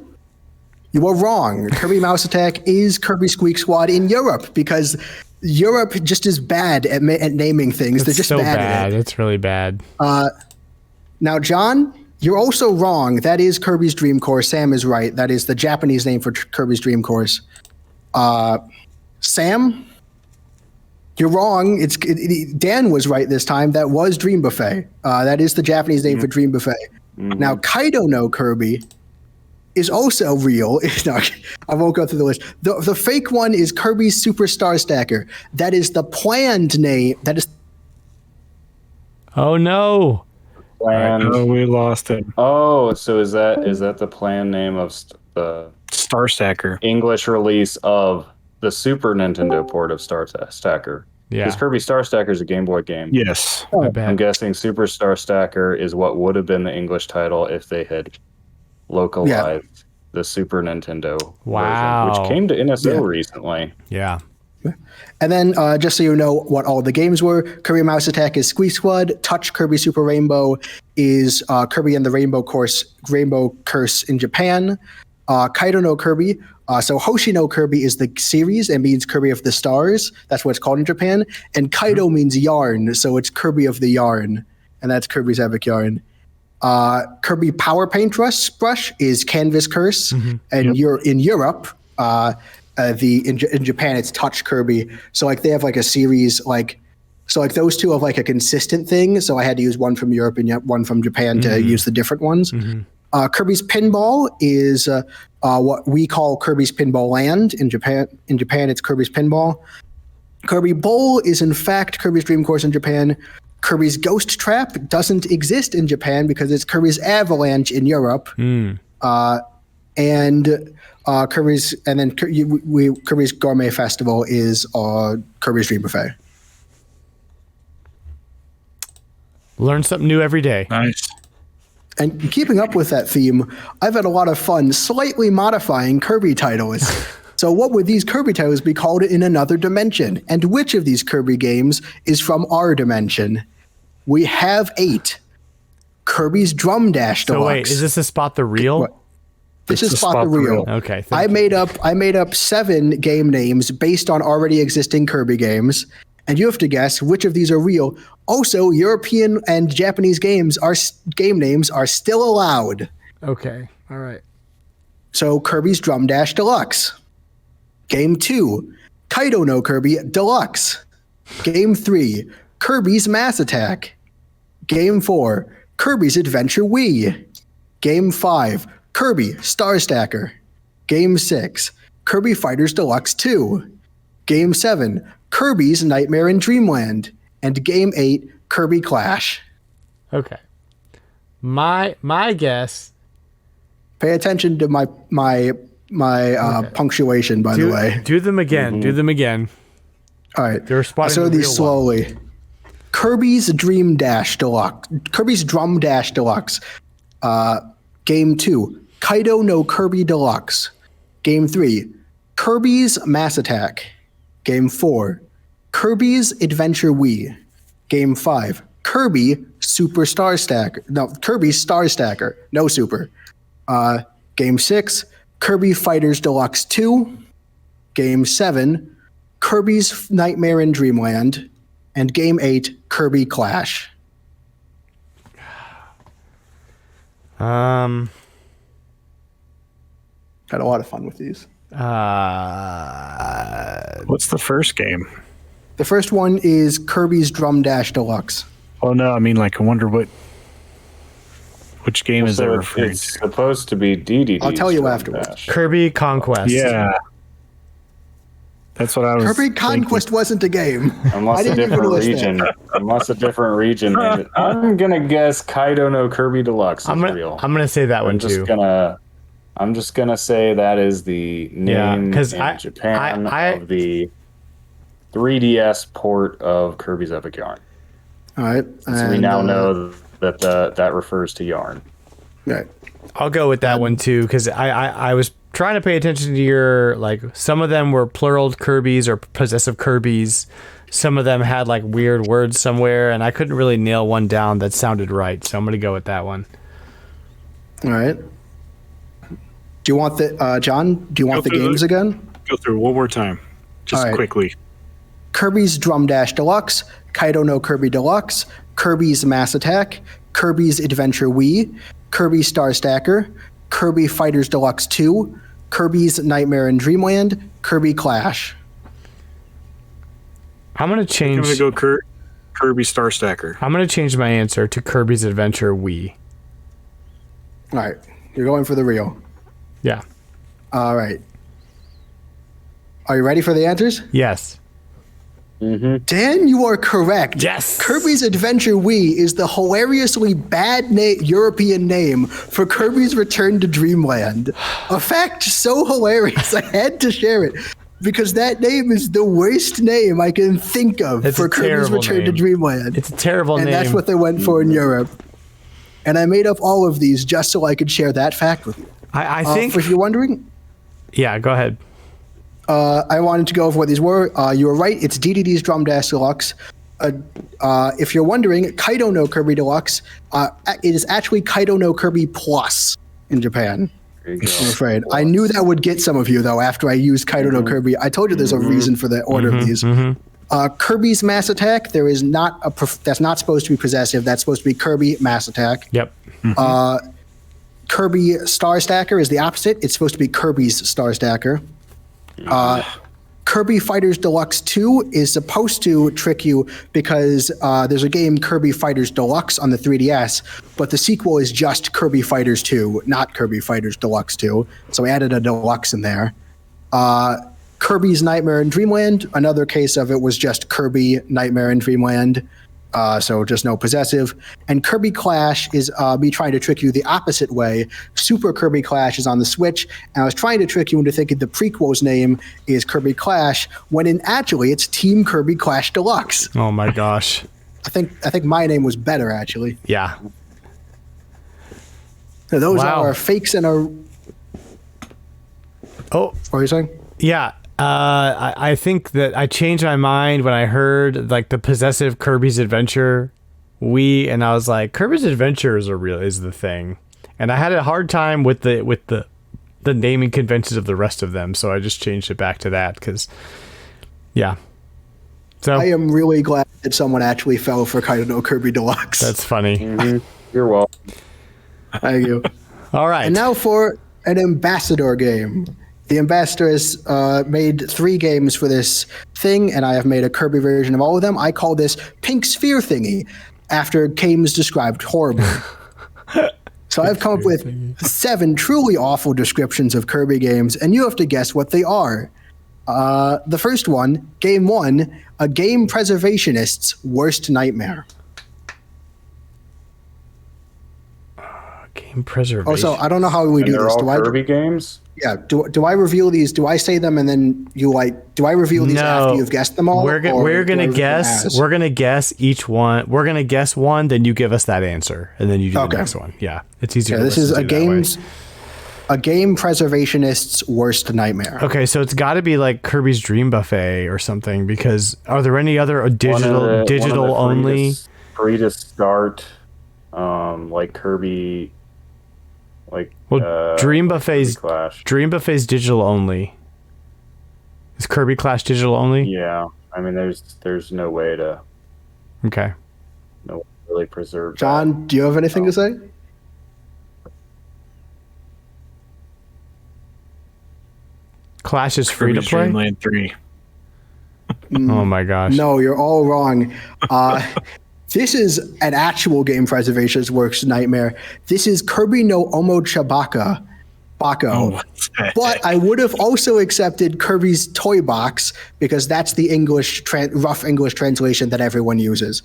you were wrong. Kirby Mouse Attack is Kirby Squeak Squad in Europe because Europe just is bad at naming things. They're just so bad. bad. At it. It's really bad. Now, John, you're also wrong. That is Kirby's Dream Course. Sam is right. That is the Japanese name for Kirby's Dream Course. Sam, you're wrong. Dan was right this time. That was Dream Buffet. That is the Japanese name for Dream Buffet. Mm-hmm. Now, Kaido no Kirby is also real. No, I won't go through the list. The fake one is Kirby's Super Star Stacker. That is the planned name. That is. Oh no! Oh, we lost it. Oh, so is that the planned name of the Star Stacker English release of the Super Nintendo port of Star Stacker? Yeah. Because Kirby Star Stacker is a Game Boy game. Yes. I'm guessing Super Star Stacker is what would have been the English title if they had localized the Super Nintendo version, which came to NSO recently. Yeah. And then, just so you know what all the games were, Kirby Mouse Attack is Squeak Squad. Touch Kirby Super Rainbow is Kirby and the Rainbow Curse in Japan. Kaido no Kirby. So Hoshi no Kirby is the series and means Kirby of the Stars. That's what it's called in Japan. And Kaido means yarn, so it's Kirby of the Yarn. And that's Kirby's Epic Yarn. Kirby Power Paintbrush is Canvas Curse. Mm-hmm. And you're in Europe. In Japan, it's Touch Kirby. So like they have like a series so those two have like a consistent thing. So I had to use one from Europe and one from Japan to use the different ones. Mm-hmm. Kirby's Pinball is what we call Kirby's Pinball Land in Japan. In Japan, it's Kirby's Pinball. Kirby Bowl is in fact Kirby's Dream Course in Japan. Kirby's Ghost Trap doesn't exist in Japan because it's Kirby's Avalanche in Europe. Kirby's Gourmet Festival is Kirby's Dream Buffet. Learn something new every day. Nice. And keeping up with that theme, I've had a lot of fun slightly modifying Kirby titles. So what would these Kirby titles be called in another dimension? And which of these Kirby games is from our dimension? We have 8. Kirby's Drum Dash Deluxe. So wait, is this a Spot the Reel? This is Spot the Reel. Okay. I made up 7 game names based on already existing Kirby games, and you have to guess which of these are real. Also, European and Japanese game names are still allowed. Okay. All right. So Kirby's Drum Dash Deluxe. Game 2, Kaido no Kirby Deluxe. Game 3, Kirby's Mass Attack. Game 4, Kirby's Adventure Wii. Game 5, Kirby Star Stacker. Game 6, Kirby Fighters Deluxe 2. Game 7, Kirby's Nightmare in Dreamland. And Game 8, Kirby Clash. Okay. My guess. Pay attention to my punctuation, by the way. Do them again. Mm-hmm. Do them again. All right. They're spotting I'll show these slowly. Kirby's Dream Dash Deluxe. Kirby's Drum Dash Deluxe. Game 2, Kaido no Kirby Deluxe. Game 3, Kirby's Mass Attack. Game 4, Kirby's Adventure Wii. Game 5, Kirby Super Star Stacker. No, Kirby's Star Stacker. No Super. Game 6, Kirby Fighters Deluxe 2. Game 7, Kirby's Nightmare in Dreamland. And Game 8, Kirby Clash. Had a lot of fun with these. What's the first game? The first one is Kirby's Drum Dash Deluxe. Oh no, I mean, like, I wonder which game is that referring to? It's supposed to be DDD. I'll tell you afterwards. Dash. Kirby Conquest. Yeah. That's what I was Kirby Conquest wasn't a game. Unless a different region. Unless a different region. I'm gonna guess Kaido no Kirby Deluxe is real. I'm gonna say that one too. I'm just gonna say that is the name in Japan of the 3DS port of Kirby's Epic Yarn. All right. So we now know that that refers to Yarn. Right. I'll go with that one too, because I was trying to pay attention to your, like, some of them were plural Kirby's or possessive Kirby's. Some of them had like weird words somewhere, and I couldn't really nail one down that sounded right. So I'm gonna go with that one. All right. Do you want the John? Do you want the games again? Go through one more time, just quickly. Kirby's Drum Dash Deluxe, Kaido no Kirby Deluxe, Kirby's Mass Attack, Kirby's Adventure Wii, Kirby Star Stacker, Kirby Fighters Deluxe 2, Kirby's Nightmare in Dreamland, Kirby Clash. I'm gonna change. I'm gonna go Kirby Star Stacker. I'm gonna change my answer to Kirby's Adventure Wii. All right, you're going for the real. Yeah. All right. Are you ready for the answers? Yes. Mm-hmm. Dan, you are correct. Yes. Kirby's Adventure Wii is the hilariously bad European name for Kirby's Return to Dreamland. A fact so hilarious, I had to share it because that name is the worst name I can think of for Kirby's Return to Dreamland. It's a terrible name. And that's what they went for in Europe. And I made up all of these just so I could share that fact with you. I think... if you're wondering... Yeah, go ahead. I wanted to go over what these were. You were right. It's DDD's Drum Dash Deluxe. If you're wondering, Kaido no Kirby Deluxe, it is actually Kaido no Kirby Plus in Japan. I'm afraid. I knew that would get some of you, though, after I used Kaido no Kirby. I told you there's a reason for the order of these. Kirby's Mass Attack, that's not supposed to be possessive. That's supposed to be Kirby Mass Attack. Yep. Kirby Star Stacker is the opposite. It's supposed to be Kirby's Star Stacker. Kirby Fighters Deluxe 2 is supposed to trick you because there's a game Kirby Fighters Deluxe on the 3DS, but the sequel is just Kirby Fighters 2, not Kirby Fighters Deluxe 2. So I added a deluxe in there. Kirby's Nightmare in Dreamland, another case of it was just Kirby Nightmare in Dreamland. So just no possessive. And Kirby Clash is me trying to trick you the opposite way. Super Kirby Clash is on the Switch, and I was trying to trick you into thinking the prequel's name is Kirby Clash, when actually it's Team Kirby Clash Deluxe. Oh my gosh. I think my name was better, actually. Yeah. So those are fakes and a... Oh. What were you saying? Yeah. I think that I changed my mind when I heard like the possessive Kirby's Adventure Wii, and I was like, Kirby's Adventure is the thing, and I had a hard time with the naming conventions of the rest of them, so I just changed it back to that because, yeah. So I am really glad that someone actually fell for Kaido no Kirby Deluxe. That's funny. You're welcome. Thank you. All right. And now for an ambassador game. The ambassador has made 3 games for this thing, and I have made a Kirby version of all of them. I call this Pink Sphere Thingy, after games described horribly. So I've come up with 7 truly awful descriptions of Kirby games, and you have to guess what they are. The first one, Game 1, a game preservationist's worst nightmare. Game preservation. Oh, so I don't know how we do they're this. all Kirby games? Yeah. Do I reveal these? Do I say them and then do I reveal these after you've guessed them all? We're gonna guess. We're gonna guess each one. We're gonna guess one, then you give us that answer, and then you do the next one. Yeah, it's easier. This is a game preservationist's worst nightmare. Okay, so it's got to be like Kirby's Dream Buffet or something, because are there any other digital only free to start, like Kirby? Dream Buffet's digital only. Is Kirby Clash digital only? Yeah, I mean, there's no way to. Okay. No way to really preserve. John, do you have anything to say? Clash is free to play. Dreamland 3. Oh my gosh. No, you're all wrong. This is an actual game preservation's worst nightmare. This is Kirby no Omo Chabaka Paco. But I would have also accepted Kirby's Toy Box because that's the rough English translation that everyone uses.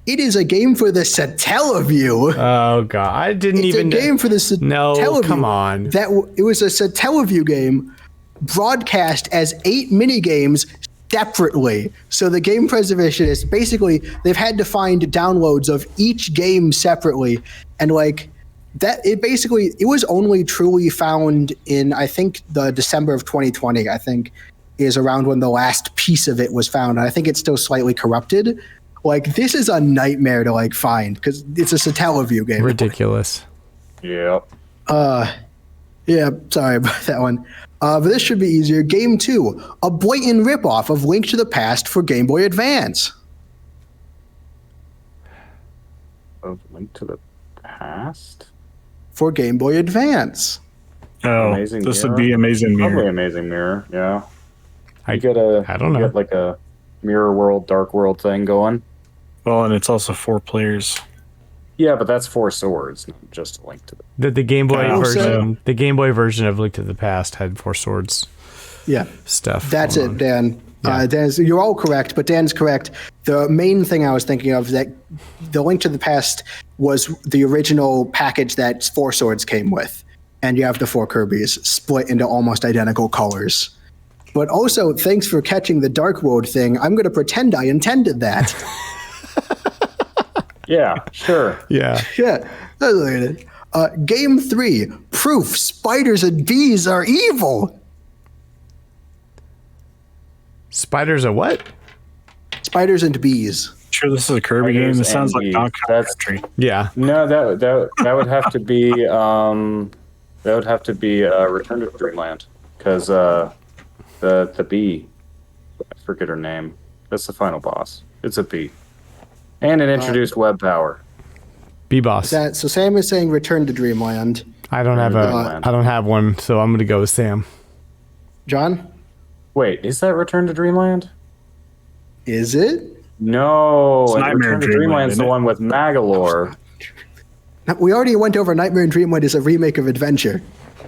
It is a game for the Satellaview. Oh god, I didn't even. It's a game for the Satellaview. No, come on. It was a Satellaview game broadcast as 8 mini games separately. So the game preservationists basically they've had to find downloads of each game separately, and like that. It was only truly found in I think the December of 2020. I think is around when the last piece of it was found. And I think it's still slightly corrupted. Like, this is a nightmare to, like, find, because it's a Satellaview game. Ridiculous. Yeah. Yeah, sorry about that one. But this should be easier. Game 2, a blatant ripoff of Link to the Past for Game Boy Advance. Of Link to the Past? For Game Boy Advance. Oh, Amazing this Mirror? would be Amazing Mirror. Probably Amazing Mirror, yeah. I don't know. You get, like, a Mirror World, Dark World thing going. Well, and it's also 4 players. Yeah, but that's 4 swords, not just a Link to The Game Boy version. So, the Game Boy version of Link to the Past had 4 swords. Yeah, Stuff. that's it, Dan. Yeah. You're all correct, but Dan's correct. The main thing I was thinking of that the Link to the Past was the original package that 4 swords came with, and you have the 4 Kirbys split into almost identical colors. But also, thanks for catching the Dark World thing. I'm going to pretend I intended that. Yeah, sure. Yeah. Yeah. Game 3, proof spiders and bees are evil. Spiders are what? Spiders and bees. Sure, this is a Kirby game. This sounds like Donkey Kong Country. Yeah. No, that would have to be Return to Dreamland, because the bee, I forget her name. That's the final boss. It's a bee, and it introduced web power. B-Boss. So Sam is saying Return to Dreamland. I don't have one, so I'm gonna go with Sam. John? Wait, is that Return to Dreamland? Is it? No, It's Nightmare Return to in Dreamland, Dreamland's the isn't it? one with Magalore. We already went over Nightmare in Dreamland is a remake of Adventure.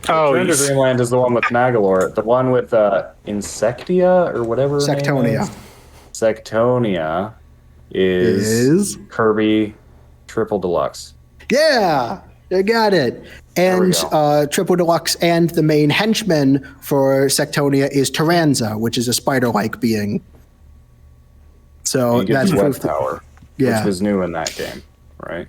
Oh, Return to Dreamland is the one with Magalore. The one with Insectia or whatever. her name Sectonia. is. Sectonia is Kirby Triple Deluxe. Yeah, you got it. And Triple Deluxe and the main henchman for Sectonia is Taranza, which is a spider-like being. So You get that's the web proof that- power, Yeah. which was new in that game, right?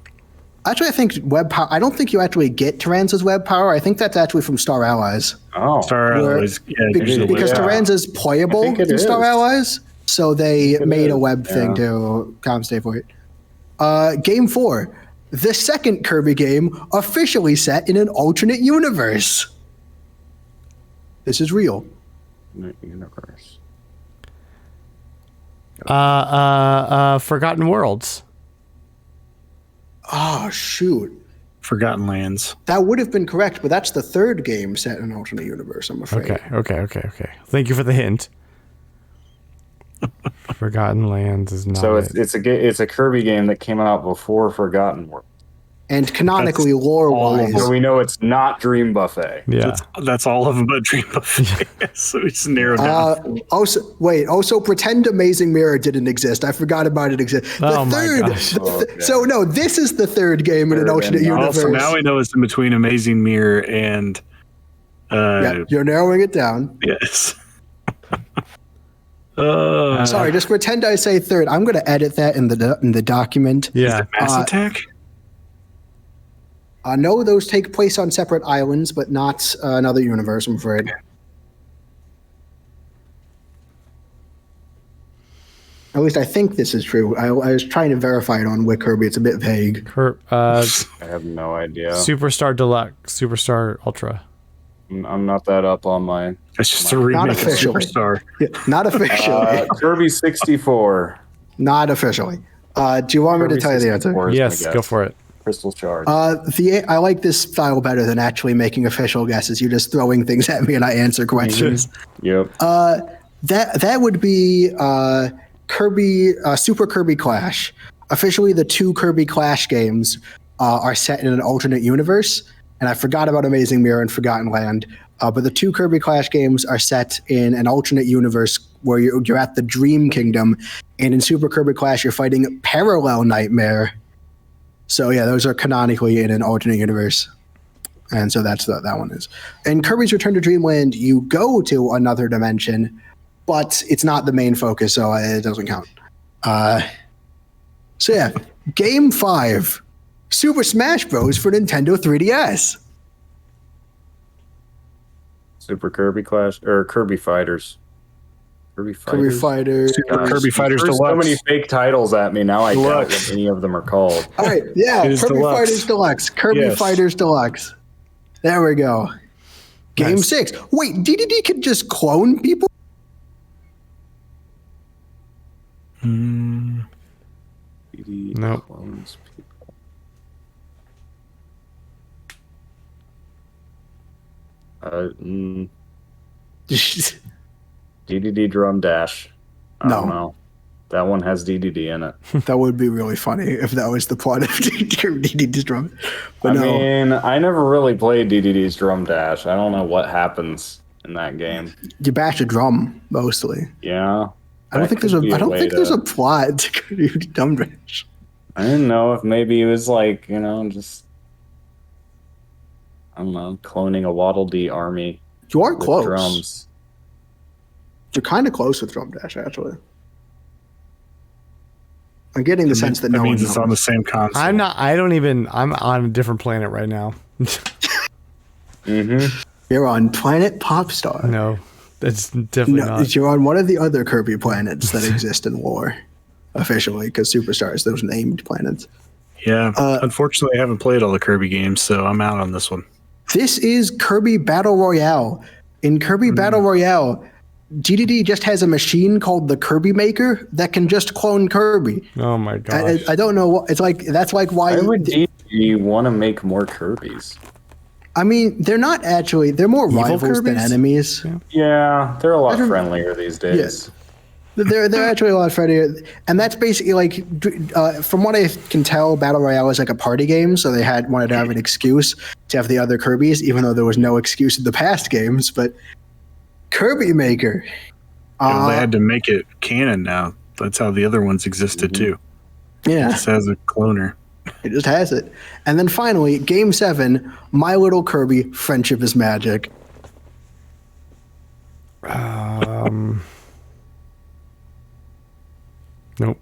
Actually, I think web power. I don't think you actually get Taranza's web power. I think that's actually from Star Allies. Oh, Star Allies. Yeah, Because Yeah. Taranza's playable I think it in Star is. Allies, so they made a web yeah. thing to compensate for it. Game 4, the second Kirby game officially set in an alternate universe. This is real. universe. Forgotten Worlds. Oh, shoot. Forgotten Lands. That would have been correct, but that's the third game set in an alternate universe, I'm afraid. Okay. Thank you for the hint. Forgotten Lands is not. So it's a Kirby game that came out before Forgotten World. And canonically, lore-wise, So we know it's not Dream Buffet. Yeah. That's all of them but Dream Buffet. So we just narrowed down. Also pretend Amazing Mirror didn't exist. I forgot about it exist. Oh my gosh. So no, this is the third game in an alternate universe. Also, now we know it's in between Amazing Mirror and. Yeah, you're narrowing it down. Yes. Sorry, just pretend I say third. I'm going to edit that in the document. Yeah. Mass Attack? No, those take place on separate islands, but not another universe, I'm afraid. At least I think this is true. I was trying to verify it on Kirby. It's a bit vague. I have no idea. Superstar Deluxe, Superstar Ultra. I'm not that up on my. It's just a remake of officially. Superstar. Yeah, not officially. Kirby 64. Not officially. Do you want me to tell you the answer? 64 is my Yes, guess. go for it. Crystal Shard. I like this style better than actually making official guesses. You're just throwing things at me and I answer questions. Yep. That would be Kirby Super Kirby Clash. Officially, the two Kirby Clash games are set in an alternate universe, and I forgot about Amazing Mirror and Forgotten Land. But the 2 Kirby Clash games are set in an alternate universe where you're at the Dream Kingdom, and in Super Kirby Clash, you're fighting Parallel Nightmare. So yeah, those are canonically in an alternate universe. And so that's that one is. In Kirby's Return to Dreamland, you go to another dimension, but it's not the main focus, so it doesn't count. So yeah, Game 5, Super Smash Bros. For Nintendo 3DS. Super Kirby Clash or Kirby Fighters. Kirby Fighters. Super Kirby Fighters Deluxe. So many fake titles at me now. I doubt what any of them are called. All right, yeah, Kirby Fighters Deluxe. Kirby Fighters Deluxe. There we go. Game 6. Wait, DDD could just clone people? No. Clones people. DDD Drum Dash. I don't know. That one has DDD in it. That would be really funny if that was the plot of DDD's Drum. But I mean, I never really played DDD's Drum Dash. I don't know what happens in that game. You bash a drum mostly. Yeah. I don't think there's a plot to Drum Dash. I didn't know if maybe it was like, just I don't know, cloning a Waddle Dee army. You are close. Drums. You're kind of close with Drum Dash, actually. I'm getting the sense that no one knows. It's on the same console. I'm on a different planet right now. You're on Planet Popstar. No, that's definitely not. You're on one of the other Kirby planets that exist in lore, officially, because Superstar is those named planets. Yeah, unfortunately, I haven't played all the Kirby games, so I'm out on this one. This is Kirby Battle Royale. In Kirby Battle Royale, DDD just has a machine called the Kirby Maker that can just clone Kirby. Oh my gosh. I don't know what it's like. That's like why would DDD want to make more Kirbys? I mean, they're not actually. They're more Evil rivals than Kirbys? enemies. Yeah, they're a lot friendlier these days. Yeah. They're actually a lot friendlier, and that's basically like, from what I can tell, Battle Royale is like a party game, so they wanted to have an excuse to have the other Kirbys, even though there was no excuse in the past games. But Kirby Maker, they had to make it canon now. That's how the other ones existed too. Yeah, it just has a cloner. It just has it. And then finally, Game 7, My Little Kirby: Friendship is Magic. Nope.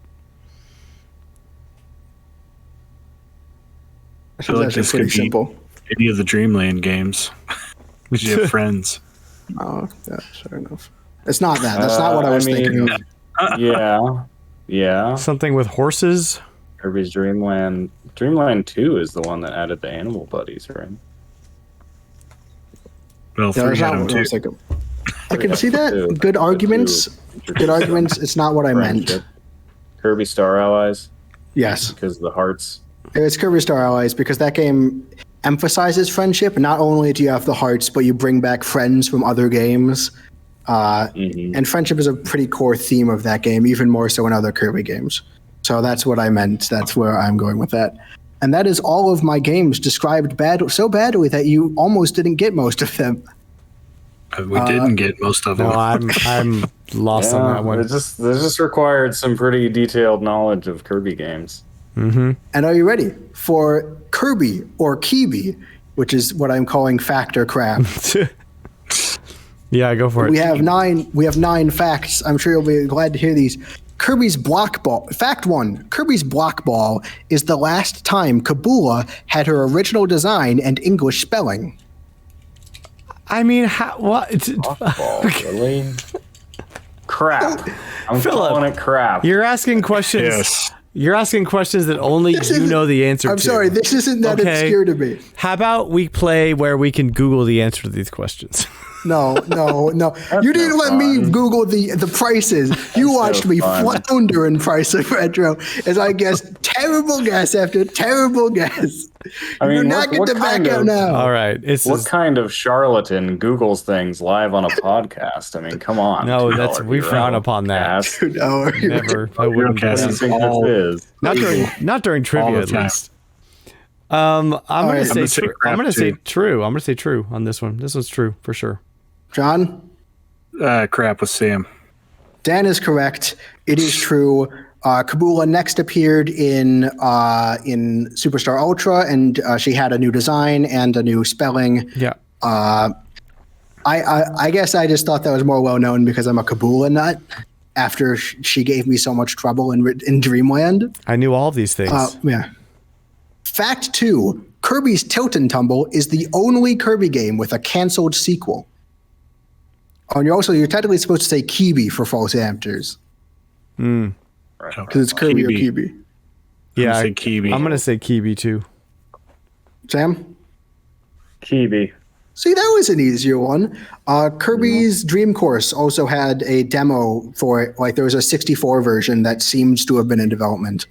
I feel like this could be simple. Any of the Dreamland games. Because you have friends. Oh, yeah, fair enough. It's not that. That's not what I was thinking of. Yeah. Something with horses? Kirby's Dreamland. Dreamland 2 is the one that added the animal buddies, right? Well, that's not what I was thinking. I can see that. Good arguments. Good arguments. It's not what I meant. Kirby Star Allies? Yes. Because of the hearts. It's Kirby Star Allies because that game emphasizes friendship. Not only do you have the hearts, but you bring back friends from other games. And friendship is a pretty core theme of that game, even more so in other Kirby games. So that's what I meant. That's where I'm going with that. And that is all of my games described so badly that you almost didn't get most of them. We didn't get most of them. No, I'm lost on that one. It just required some pretty detailed knowledge of Kirby games. Mm-hmm. And are you ready for Kirby or Kibi, which is what I'm calling factor crap? Yeah, go for it. We have 9 facts. I'm sure you'll be glad to hear these. Kirby's Block Ball. Fact 1. Kirby's Block Ball is the last time Kabula had her original design and English spelling. I mean, what? Block Ball, really? Crap. I'm calling it crap. You're asking questions. Yes. You're asking questions that only you know the answer to. I'm sorry, this isn't that obscure to me. How about we play where we can Google the answer to these questions? No. You didn't let me Google the prices. You watched me flounder in Price of Retro as I guessed terrible guess after terrible guess. I mean, you're not going to back out now. All right. What kind of charlatan Googles things live on a podcast? I mean, come on. No, we frown upon that. No, never. I wouldn't. Not during trivia, at least. I'm gonna say true. I'm gonna say too. true. I'm gonna say true on this one. This one's true for sure. John? Crap with Sam. Dan is correct. It is true. Kabula next appeared in Superstar Ultra, and she had a new design and a new spelling. Yeah. I guess I just thought that was more well known because I'm a Kabula nut. After she gave me so much trouble in Dreamland, I knew all of these things. Yeah. Fact 2: Kirby's Tilt and Tumble is the only Kirby game with a canceled sequel. Oh, and you're technically supposed to say Kirby for false answers. Because it's Kirby or Kirby. Yeah, I'm gonna say Kirby too. Sam? Kirby. See, that was an easier one. Kirby's Dream Course also had a demo for it. Like, there was a 64 version that seems to have been in development.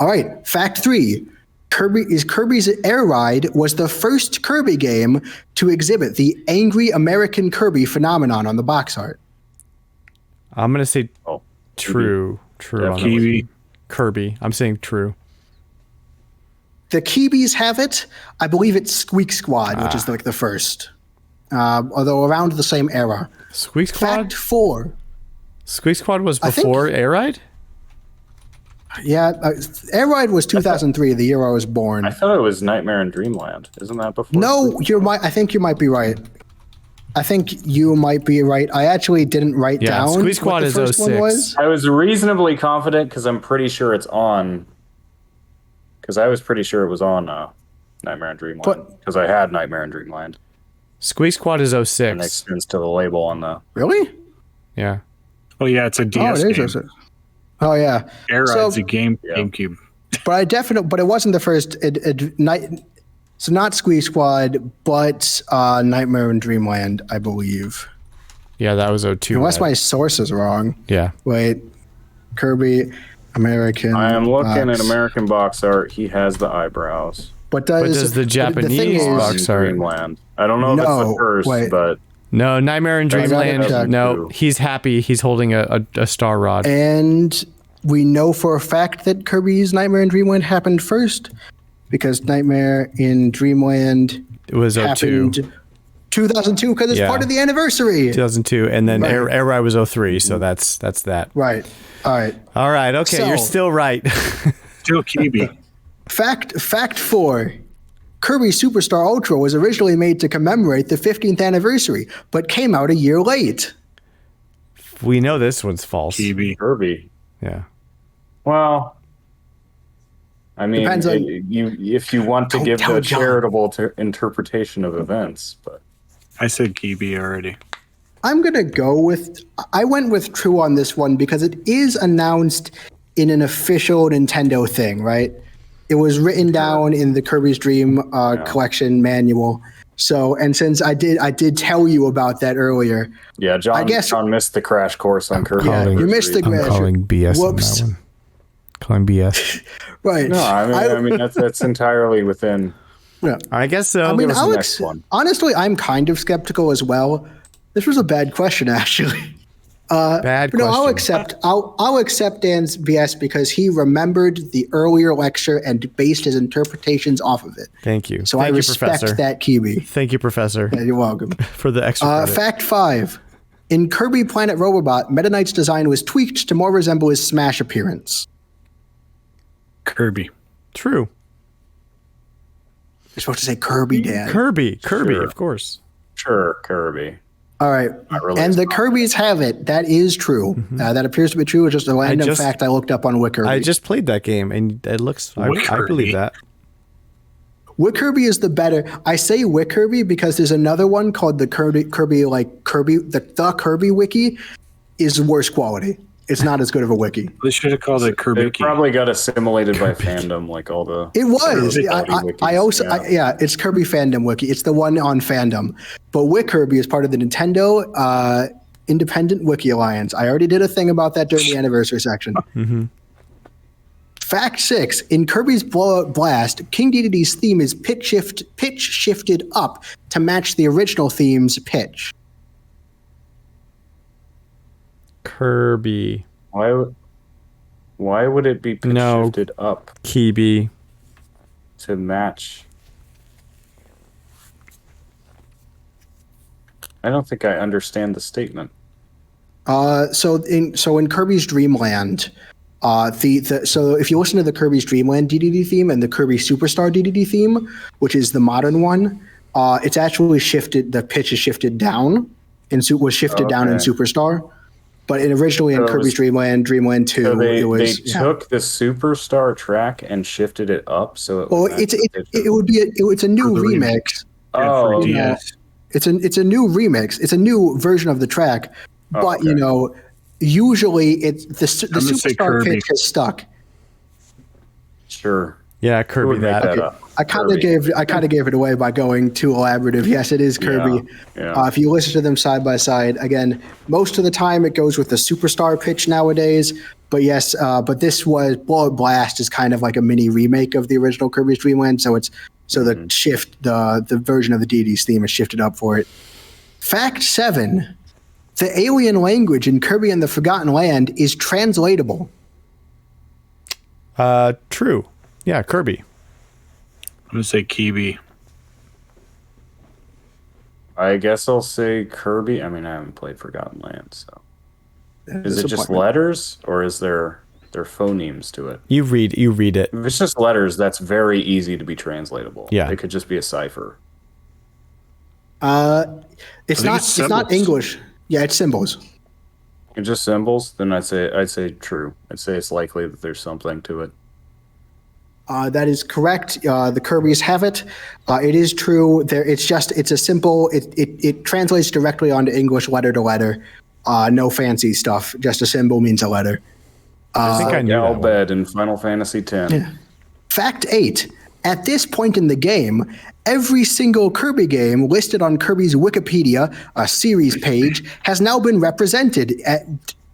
All right, fact 3. Kirby's Air Ride was the first Kirby game to exhibit the angry American Kirby phenomenon on the box art. I'm gonna say true. True. On Kirby. I'm saying true. The Kibis have it. I believe it's Squeak Squad, which is like the first. Although around the same era. Squeak Squad? Fact 4. Squeak Squad was before Air Ride? Yeah, Air Ride was 2003, the year I was born. I thought it was Nightmare in Dreamland. Isn't that before? No, I think you might be right. I actually didn't write down Squeak Squad what the is first one 06. was. I was reasonably confident because I'm pretty sure it's on. Because I was pretty sure it was on Nightmare in Dreamland. Because I had Nightmare in Dreamland. Squeak Squad is 06. And makes sense to the label on the. Really? Yeah. Oh yeah, it's a DS game. Oh yeah. Air Ride's a GameCube. But it wasn't the first. So not Squeak Squad, but Nightmare in Dreamland, I believe. Yeah, that was 02. Unless my source is wrong. Yeah. Wait, Kirby, American. I am looking at American box art. He has the eyebrows. But does the Japanese box art? Dreamland. I don't know if it's the first, but. No, Nightmare in Dreamland. No, he's happy. He's holding a star rod. And we know for a fact that Kirby's Nightmare in Dreamland happened first, because Nightmare in Dreamland was 02. 2002, because it's part of the anniversary. 2002, and then Air Ride was 03, so that's that. Right. All right. Okay, so, you're still right. Still Kirby. Fact 4. Kirby Superstar Ultra was originally made to commemorate the 15th anniversary, but came out a year late. We know this one's false. Kirby. Yeah. Well, I mean, if you want to give the charitable interpretation of events, but I said Kirby already. I went with true on this one because it is announced in an official Nintendo thing, right? It was written down in the Kirby's Dream collection manual. So, and since I did tell you about that earlier. Yeah, John missed the crash course on Kirby. Yeah, you missed the crash. I'm calling BS Whoops. on that one. Calling BS. Right. No, I mean that's entirely within. Yeah. I guess so. I mean, honestly, I'm kind of skeptical as well. This was a bad question, actually. Bad question. No, I'll accept Dan's BS because he remembered the earlier lecture and based his interpretations off of it. Thank you. So Thank I you, respect Professor. that, Kirby. Thank you, Professor. Yeah, you're welcome. For the extra credit. Fact 5. In Kirby Planet Robobot, Meta Knight's design was tweaked to more resemble his Smash appearance. Kirby. True. You're supposed to say Kirby, Dan. Kirby, of course. Sure, Kirby. All right. And the Kirbys have it. That is true. Mm-hmm. That appears to be true. It's just a random fact I looked up on Wikirby. I just played that game, and it looks... I believe that. Wikirby is the better... I say Wikirby because there's another one called the Kirby the Kirby Wiki is worse quality. It's not as good of a wiki. They should have called it Kirby. It probably got assimilated by fandom, like all the... It was. It's Kirby Fandom Wiki. It's the one on Fandom. But Wikirby is part of the Nintendo Independent Wiki Alliance. I already did a thing about that during the anniversary section. Mm-hmm. Fact 6. In Kirby's Blowout Blast, King Dedede's theme is pitch shifted up to match the original theme's pitch. Kirby. Why would it be pitch shifted up? Kirby. to match. I don't think I understand the statement. So in Kirby's Dream Land, so if you listen to the Kirby's Dream Land DDD theme and the Kirby Superstar DDD theme, which is the modern one, it's actually shifted. The pitch is shifted down, was shifted down in Superstar. But originally in Kirby's Dream Land 2, they took the Superstar track and shifted it up. So it's a new remix. Oh, yeah. It's a new remix. It's a new version of the track. But usually it's the Superstar pitch is stuck. Sure. Yeah, Kirby. I kind of gave it away by going too elaborative. Yes, it is Kirby. Yeah. If you listen to them side by side, again, most of the time it goes with the Superstar pitch nowadays. But yes, but this was Bullet Blast is kind of like a mini remake of the original Kirby's Dream Land. So the shift, the version of the DD's theme is shifted up for it. Fact 7: the alien language in Kirby and the Forgotten Land is translatable. True. Yeah, Kirby. I'm going to say Kibi. I guess I'll say Kirby. I mean, I haven't played Forgotten Land, so. Is it just letters, or is there phonemes to it? You read it. If it's just letters, that's very easy to be translatable. Yeah. It could just be a cipher. It's not English. Yeah, it's symbols. It's just symbols? Then I'd say true. I'd say it's likely that there's something to it. That is correct. The Kirbys have it. It is true. It's a simple. It translates directly onto English, letter to letter. No fancy stuff. Just a symbol means a letter. I think I knew that Albed in Final Fantasy X. Yeah. Fact 8: at this point in the game, every single Kirby game listed on Kirby's Wikipedia, a series page, has now been represented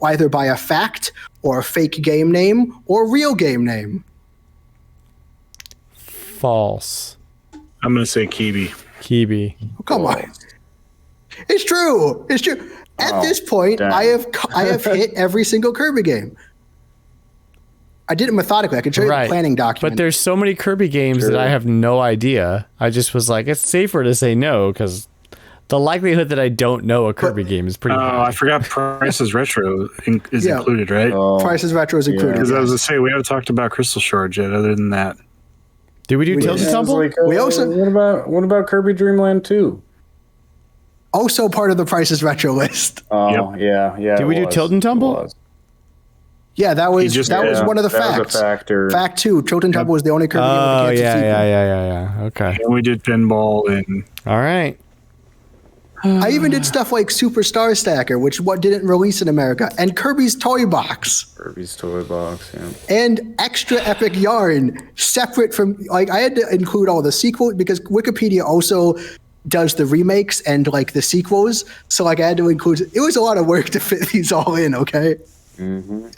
either by a fact or a fake game name or real game name. False. I'm going to say Kibi. Oh, come on. It's true. At this point, dang. I have hit every single Kirby game. I did it methodically. I can show you the planning document. But there's so many Kirby games that I have no idea. I just was like, it's safer to say no because the likelihood that I don't know a Kirby game is pretty high. Oh, I forgot Price is Retro is included, right? Price is Retro is included. Because I was going to say, we haven't talked about Crystal Shores yet other than that. Did we do Tilted Tumble? What about Kirby Dream Land 2? Also part of the Price is Retro list. Oh, yeah. Did we do Tilt and Tumble? Yeah, that was one of the facts. Fact 2: Tilt and Tumble was the only Kirby game with a cancer sequel. Yeah. Okay. And we did Pinball and. All right. I even did stuff like Super Star Stacker, which didn't release in America, and Kirby's Toy Box. Yeah. And Extra Epic Yarn, separate from I had to include all the sequels because Wikipedia also does the remakes and like the sequels. So I had to include. It was a lot of work to fit these all in. Okay. Mm-hmm.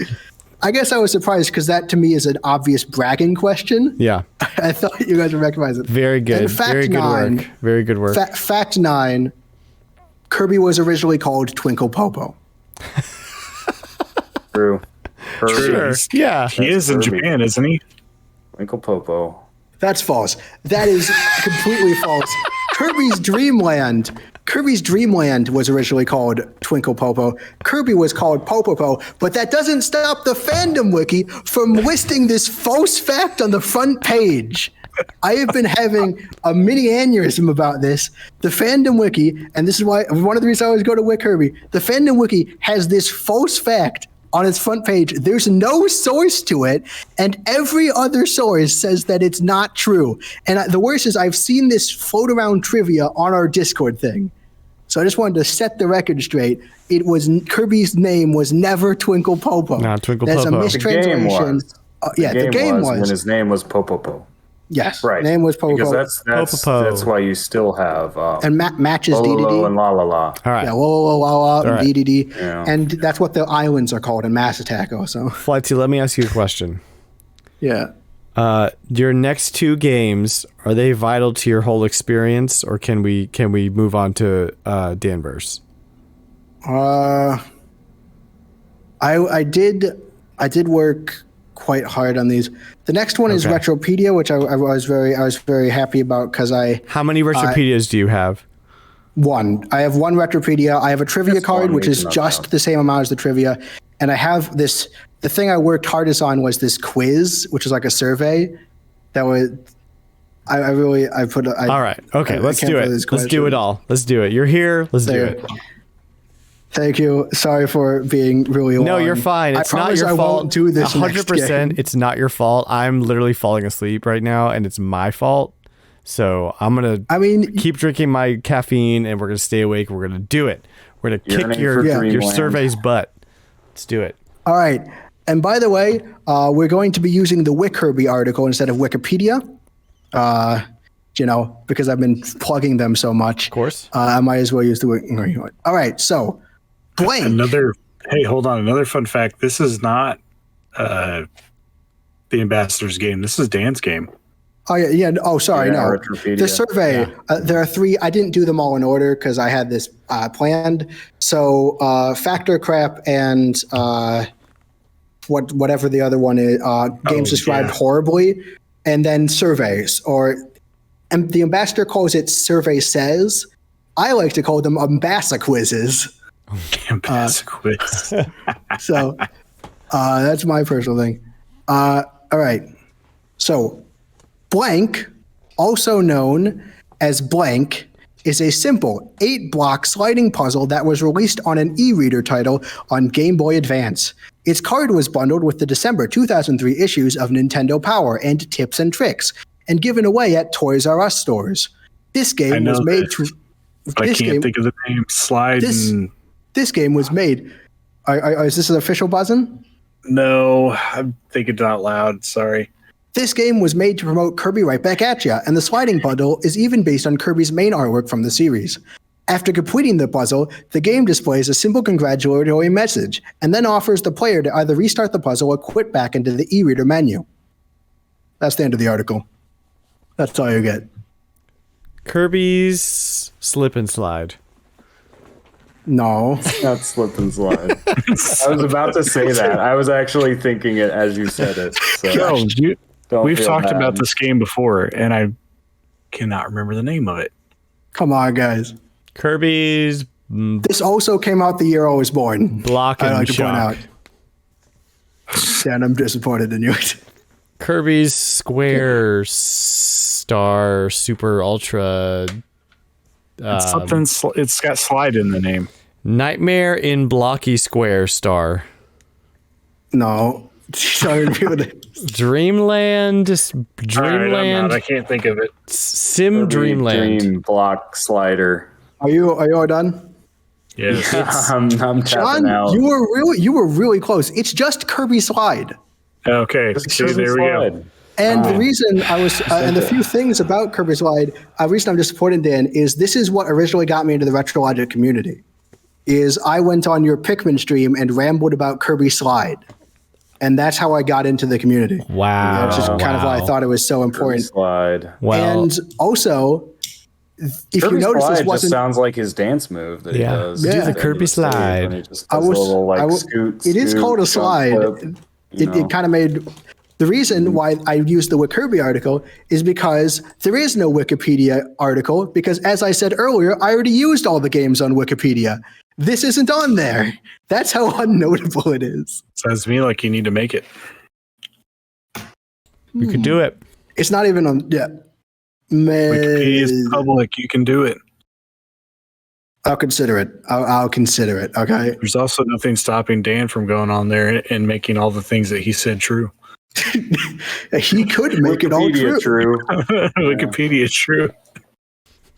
I guess I was surprised because that to me is an obvious bragging question. Yeah. I thought you guys would recognize it. Very good. Very good work. Fact 9. Kirby was originally called Twinkle Popo. True. Sure. Yeah. He is in Japan, isn't he? Twinkle Popo. That's false. That is completely false. Kirby's Dream Land was originally called Twinkle Popo. Kirby was called Popopo, but that doesn't stop the fandom wiki from listing this false fact on the front page. I have been having a mini aneurysm about this. The fandom wiki, and this is why one of the reasons I always go to Wik Kirby, the fandom wiki has this false fact on its front page. There's no source to it, and every other source says that it's not true. And the worst is I've seen this float around trivia on our Discord thing. So I just wanted to set the record straight. It was Kirby's name was never Twinkle Popo. Not Twinkle That's Popo. a mistranslation. The game was when his name was Popopo. Yes, right. Name was Popo. Because that's why you still have and matches DDD and La La La. All right. Yeah, La and DDD, Yeah. and that's what the islands are called in Mass Attack also. Flightsy, let me ask you a question. Yeah. Your next 2 games, are they vital to your whole experience, or can we move on to Danverse? I did work quite hard on these. The next one is Retropedia, which I was very happy about because How many Retropedias do you have? One. I have one Retropedia. I have a trivia card, which is just the same amount as the trivia, and I have this. The thing I worked hardest on was this quiz, which is like a survey. That was. I put. All right. Okay. Let's do it. Let's do it all. Let's do it. You're here. Let's do it. Thank you. Sorry for being really long. No, you're fine. It's not your fault. I won't do this 100%. It's not your fault. I'm literally falling asleep right now, and it's my fault. So I'm gonna. Keep drinking my caffeine, and we're gonna stay awake. We're gonna do it. We're gonna kick your survey's butt. Let's do it. All right. And by the way, we're going to be using the Kirby article instead of Wikipedia. Because I've been plugging them so much. Of course. I might as well use the. All right. So. Blank. Hold on. Another fun fact. This is not the Ambassador's game. This is Dan's game. Oh, yeah. Oh, sorry. No. The survey, there are 3. I didn't do them all in order because I had this planned. So Factor Crap and whatever the other one is, games described horribly, and then surveys. And the Ambassador calls it Survey Says. I like to call them Ambassa Quizzes. Quiz. So that's my personal thing. All right. So Blank, also known as Blank, is a simple 8-block sliding puzzle that was released on an e-reader title on Game Boy Advance. Its card was bundled with the December 2003 issues of Nintendo Power and Tips and Tricks and given away at Toys R Us stores. This game was made but I can't think of the name. This game was made. Is this an official button? No, I'm thinking it out loud. Sorry. This game was made to promote Kirby Right Back At Ya, and the sliding bundle is even based on Kirby's main artwork from the series. After completing the puzzle, the game displays a simple congratulatory message, and then offers the player to either restart the puzzle or quit back into the e-reader menu. That's the end of the article. That's all you get. Kirby's Slip and Slide. No. It's not Slip and Slide. I was about to say that. I was actually thinking it as you said it. So we've talked about this game before, and I cannot remember the name of it. Come on, guys. Kirby's... This also came out the year I was born. Block and Shock. Dan, I'm disappointed in you. Kirby's Square Star Super Ultra... it's got slide in the name. Nightmare in Blocky Square Star. No. Dreamland. Right, I can't think of it. Sim Dreamland. Dream Block Slider. Are you all done? Yes. I'm John, out. you were really close. It's just Kirby Slide. Okay. See, there we go. And the reason I was, and the few things about Kirby Slide, the reason I'm disappointed, Dan, is this is what originally got me into the RetroLogic community. Is I went on your Pikmin stream and rambled about Kirby Slide, and that's how I got into the community. Wow, which is kind of why I thought it was so important. Kirby Slide. Wow. And also, if Kirby you notice, Slide this wasn't just sounds like his dance move that he does. Do the Kirby Slide. It is called a slide. It kind of made. The reason why I used the Kirby article is because there is no Wikipedia article, because as I said earlier, I already used all the games on Wikipedia. This isn't on there. That's how unnotable it is. Sounds to me like you need to make it. You could do it. It's not even on. Yeah. Wikipedia is public. You can do it. I'll consider it. I'll consider it. Okay. There's also nothing stopping Dan from going on there and making all the things that he said true. He could make it all true. Wikipedia is true.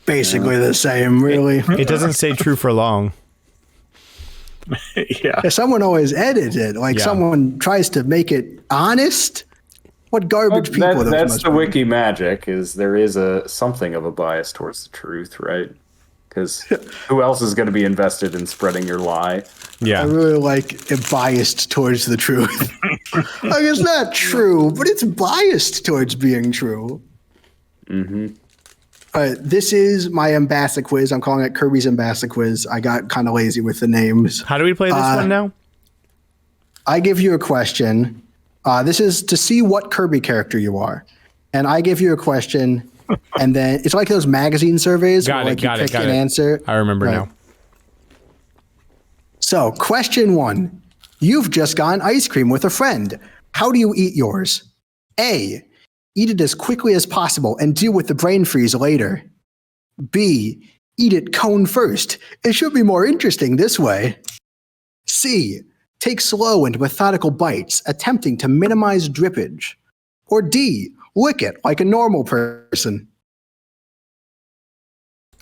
Basically the same, really. It doesn't say true for long. Yeah. Someone always edits it. Someone tries to make it honest. What garbage people that's the wiki magic, is there is something of a bias towards the truth, right? Because who else is going to be invested in spreading your lie? Yeah. I really like it biased towards the truth. It's not true, but it's biased towards being true. Mm-hmm. This is my Ambassa quiz. I'm calling it Kirby's Ambassa quiz. I got kind of lazy with the names. How do we play this one now? I give you a question, This is to see what Kirby character you are. And I give you a question, and then it's like those magazine surveys where you pick an answer. I remember now. So, question 1. You've just gotten ice cream with a friend. How do you eat yours? A, eat it as quickly as possible and deal with the brain freeze later. B, eat it cone first. It should be more interesting this way. C, take slow and methodical bites, attempting to minimize drippage. Or D, lick it like a normal person.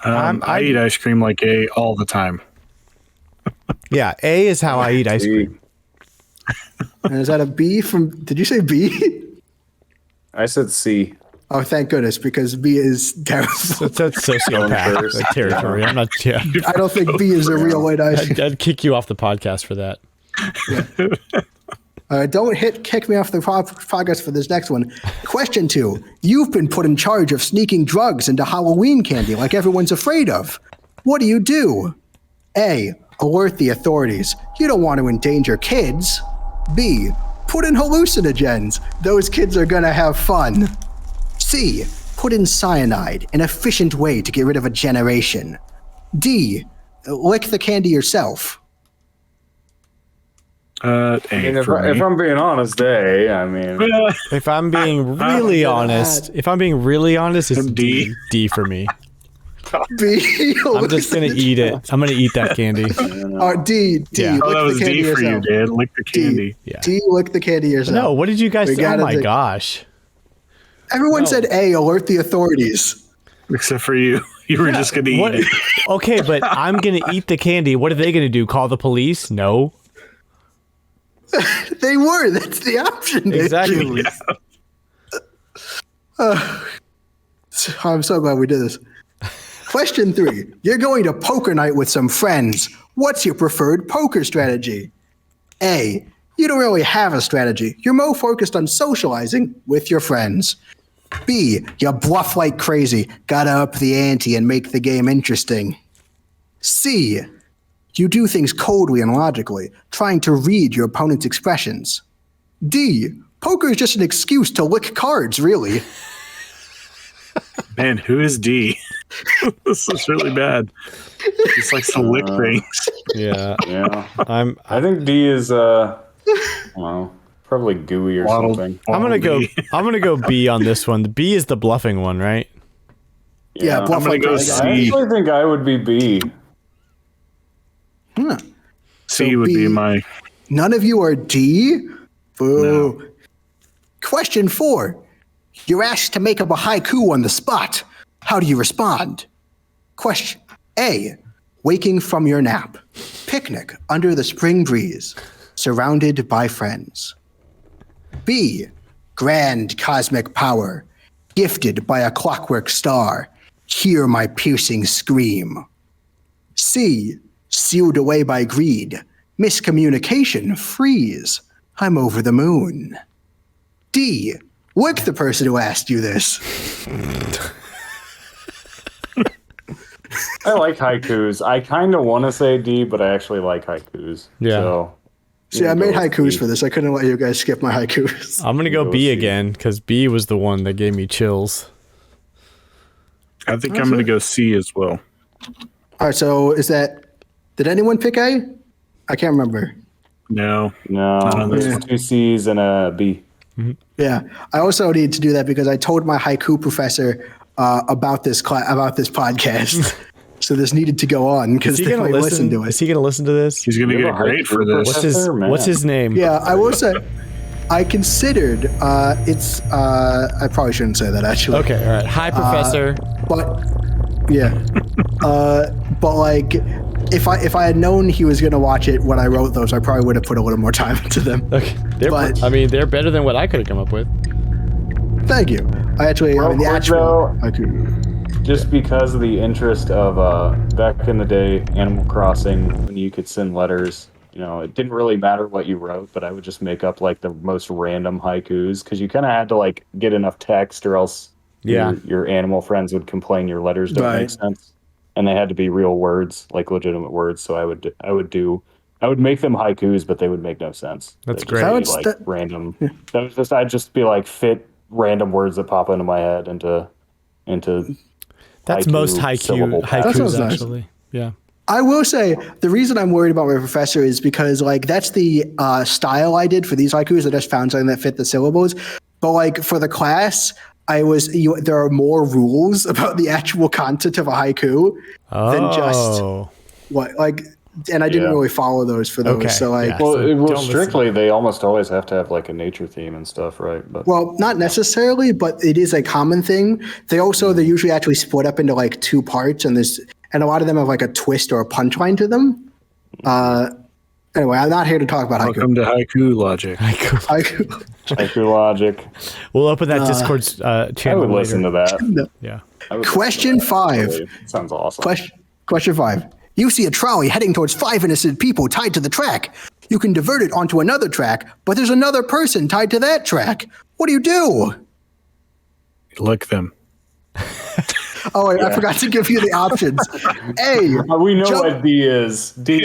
I eat ice cream like A all the time. Yeah, A is how I eat ice cream. And is that a B from? Did you say B? I said C. Oh, thank goodness, because B is terrible. That's sociopath territory. I'm not. Yeah. I don't think B is a real way to ice cream. I'd kick you off the podcast for that. Yeah. Don't kick me off the podcast for this next one. Question 2. You've been put in charge of sneaking drugs into Halloween candy like everyone's afraid of. What do you do? A, alert the authorities. You don't want to endanger kids. B, put in hallucinogens. Those kids are going to have fun. C, put in cyanide, an efficient way to get rid of a generation. D, lick the candy yourself. If I'm being honest, A. I mean, if I'm being really honest, it's D for me. B. I'm just gonna eat it. I'm gonna eat that candy. D. Yeah. Oh, that was D for you, Dad. Lick the candy. D, lick the candy yourself. No, what did you guys say? Oh my gosh. Everyone said A, alert the authorities. Except for you. You were just gonna eat it. Okay, but I'm gonna eat the candy. What are they gonna do? Call the police? No. They were. That's the option. Exactly. I'm so glad we did this. Question 3. You're going to poker night with some friends. What's your preferred poker strategy? A, you don't really have a strategy. You're more focused on socializing with your friends. B, you bluff like crazy. Gotta up the ante and make the game interesting. C, you do things coldly and logically, trying to read your opponent's expressions. D, poker is just an excuse to lick cards, really. Man, who is D? This is really bad. Just likes to lick things. Yeah. I think D is probably gooey or something. I'm gonna go B on this one. The B is the bluffing one, right? Yeah, I'm gonna go C. I actually think I would be B. C would be my. None of you are D? Boo. No. Question 4. You're asked to make up a haiku on the spot. How do you respond? Question A. Waking from your nap. Picnic under the spring breeze. Surrounded by friends. B. Grand cosmic power. Gifted by a clockwork star. Hear my piercing scream. C. Sealed away by greed. Miscommunication. Freeze. I'm over the moon. D. Lick the person who asked you this. I like haikus. I kind of want to say D, but I actually like haikus. Yeah. So, see, I made haikus for this. I couldn't let you guys skip my haikus. I'm going to go B again because B was the one that gave me chills. I think I'm going to go C as well. All right, so did anyone pick A? I can't remember. No. There's 2 C's and a B. Mm-hmm. Yeah, I also need to do that because I told my haiku professor about this podcast, so this needed to go on because they might listen to it. Is he going to listen to this? He's going to get a grade for this. What's his name? Yeah, I will say, I considered I probably shouldn't say that actually. Okay, all right. Hi, Professor. But yeah, but like. If I had known he was going to watch it when I wrote those, I probably would have put a little more time into them. Okay. They're better than what I could have come up with. Thank you. Just because of the interest of back in the day, Animal Crossing, when you could send letters, it didn't really matter what you wrote, but I would just make up like the most random haikus because you kind of had to like get enough text or else your animal friends would complain your letters don't make sense. And they had to be real words, like legitimate words. So I would do I would make them haikus, but they would make no sense. That's They'd great. just be, like random. That was just I'd just be like fit random words that pop into my head into. That's most haikus actually. Nice. Yeah. I will say the reason I'm worried about my professor is because like that's the style I did for these haikus. I just found something that fit the syllables. But like for the class, there are more rules about the actual content of a haiku than just what like. And I didn't really follow those for those. Okay. So like, strictly, they almost always have to have like a nature theme and stuff, right? But not necessarily, but it is a common thing. They're usually actually split up into like two parts, and a lot of them have like a twist or a punchline to them. Anyway, I'm not here to talk about haiku. Welcome to Haiku Logic. Haiku Logic. We'll open that Discord channel. I would listen to that. Yeah. Question 5. Sounds awesome. Question 5. You see a trolley heading towards 5 innocent people tied to the track. You can divert it onto another track, but there's another person tied to that track. What do? You lick them. I forgot to give you the options. A. We know what D is. D.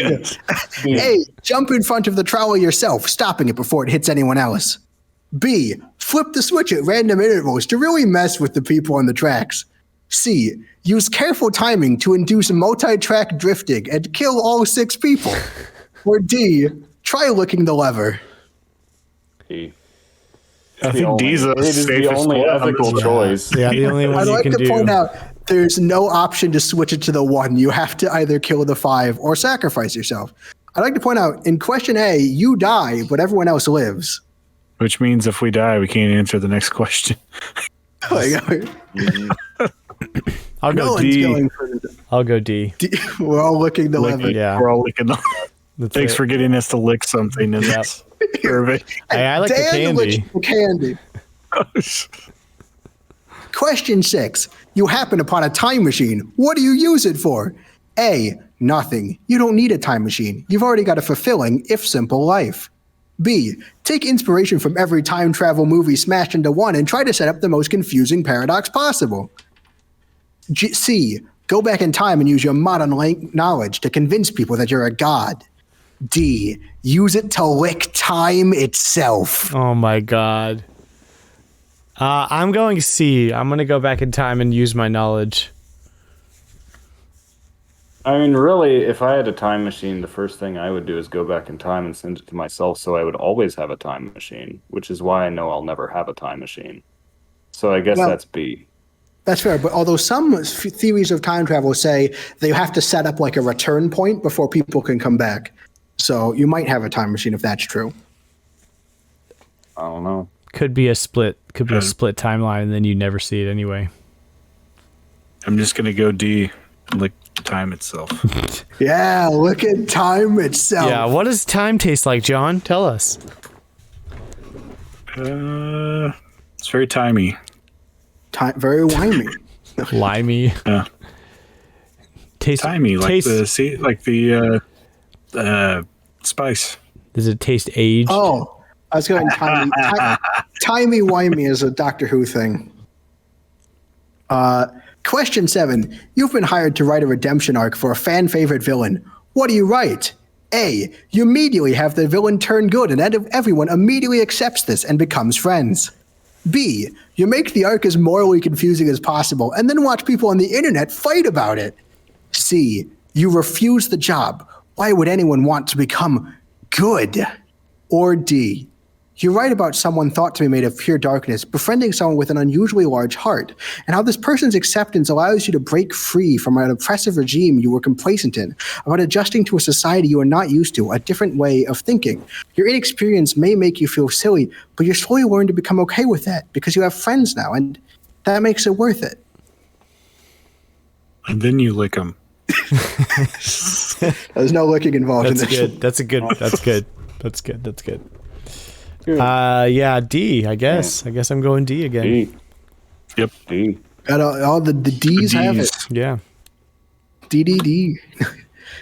A. Jump in front of the trolley yourself, stopping it before it hits anyone else. B. Flip the switch at random intervals to really mess with the people on the tracks. C. Use careful timing to induce multi-track drifting and kill all 6 people. Or D. Try licking the lever. D. I think D's the only ethical choice. Yeah, the only one you can do. I'd like to point out there's no option to switch it to the 1. You have to either kill the 5 or sacrifice yourself. I'd like to point out in question A, you die, but everyone else lives. Which means if we die, we can't answer the next question. I'll go D. I'll go D. We're all licking the lever. Yeah, we're all licking the lever. Thanks for getting us to lick something in this survey. Hey, I like the candy. Question 6. You happen upon a time machine. What do you use it for? A. Nothing. You don't need a time machine. You've already got a fulfilling, if simple, life. B. Take inspiration from every time travel movie smashed into one and try to set up the most confusing paradox possible. C. Go back in time and use your modern knowledge to convince people that you're a god. D. Use it to lick time itself. Oh my god. I'm going C. I'm going to go back in time and use my knowledge. I mean, really, if I had a time machine, the first thing I would do is go back in time and send it to myself so I would always have a time machine, which is why I know I'll never have a time machine. So I guess that's B. That's fair, but although some theories of time travel say they have to set up like a return point before people can come back. So you might have a time machine if that's true. I don't know. Could be a split timeline, and then you never see it anyway. I'm just gonna go D, lick time itself. Yeah, look at time itself. Yeah, what does time taste like, John? Tell us. It's very timey. Very limey. Limey. Yeah. Taste timey, like the spice. Does it taste aged? Oh, I was going timey. Timey-wimey is a Doctor Who thing. Question 7. You've been hired to write a redemption arc for a fan-favorite villain. What do you write? A. You immediately have the villain turn good and everyone immediately accepts this and becomes friends. B. You make the arc as morally confusing as possible and then watch people on the internet fight about it. C. You refuse the job. Why would anyone want to become good? Or D. You write about someone thought to be made of pure darkness, befriending someone with an unusually large heart, and how this person's acceptance allows you to break free from an oppressive regime you were complacent in, about adjusting to a society you are not used to, a different way of thinking. Your inexperience may make you feel silly, but you're slowly learning to become okay with that, because you have friends now, and that makes it worth it. And then you lick them. There's no licking involved in this. That's good. Yeah, D, I guess. I guess I'm going D again. D. Yep. D. Got all the D's have it. Yeah. D.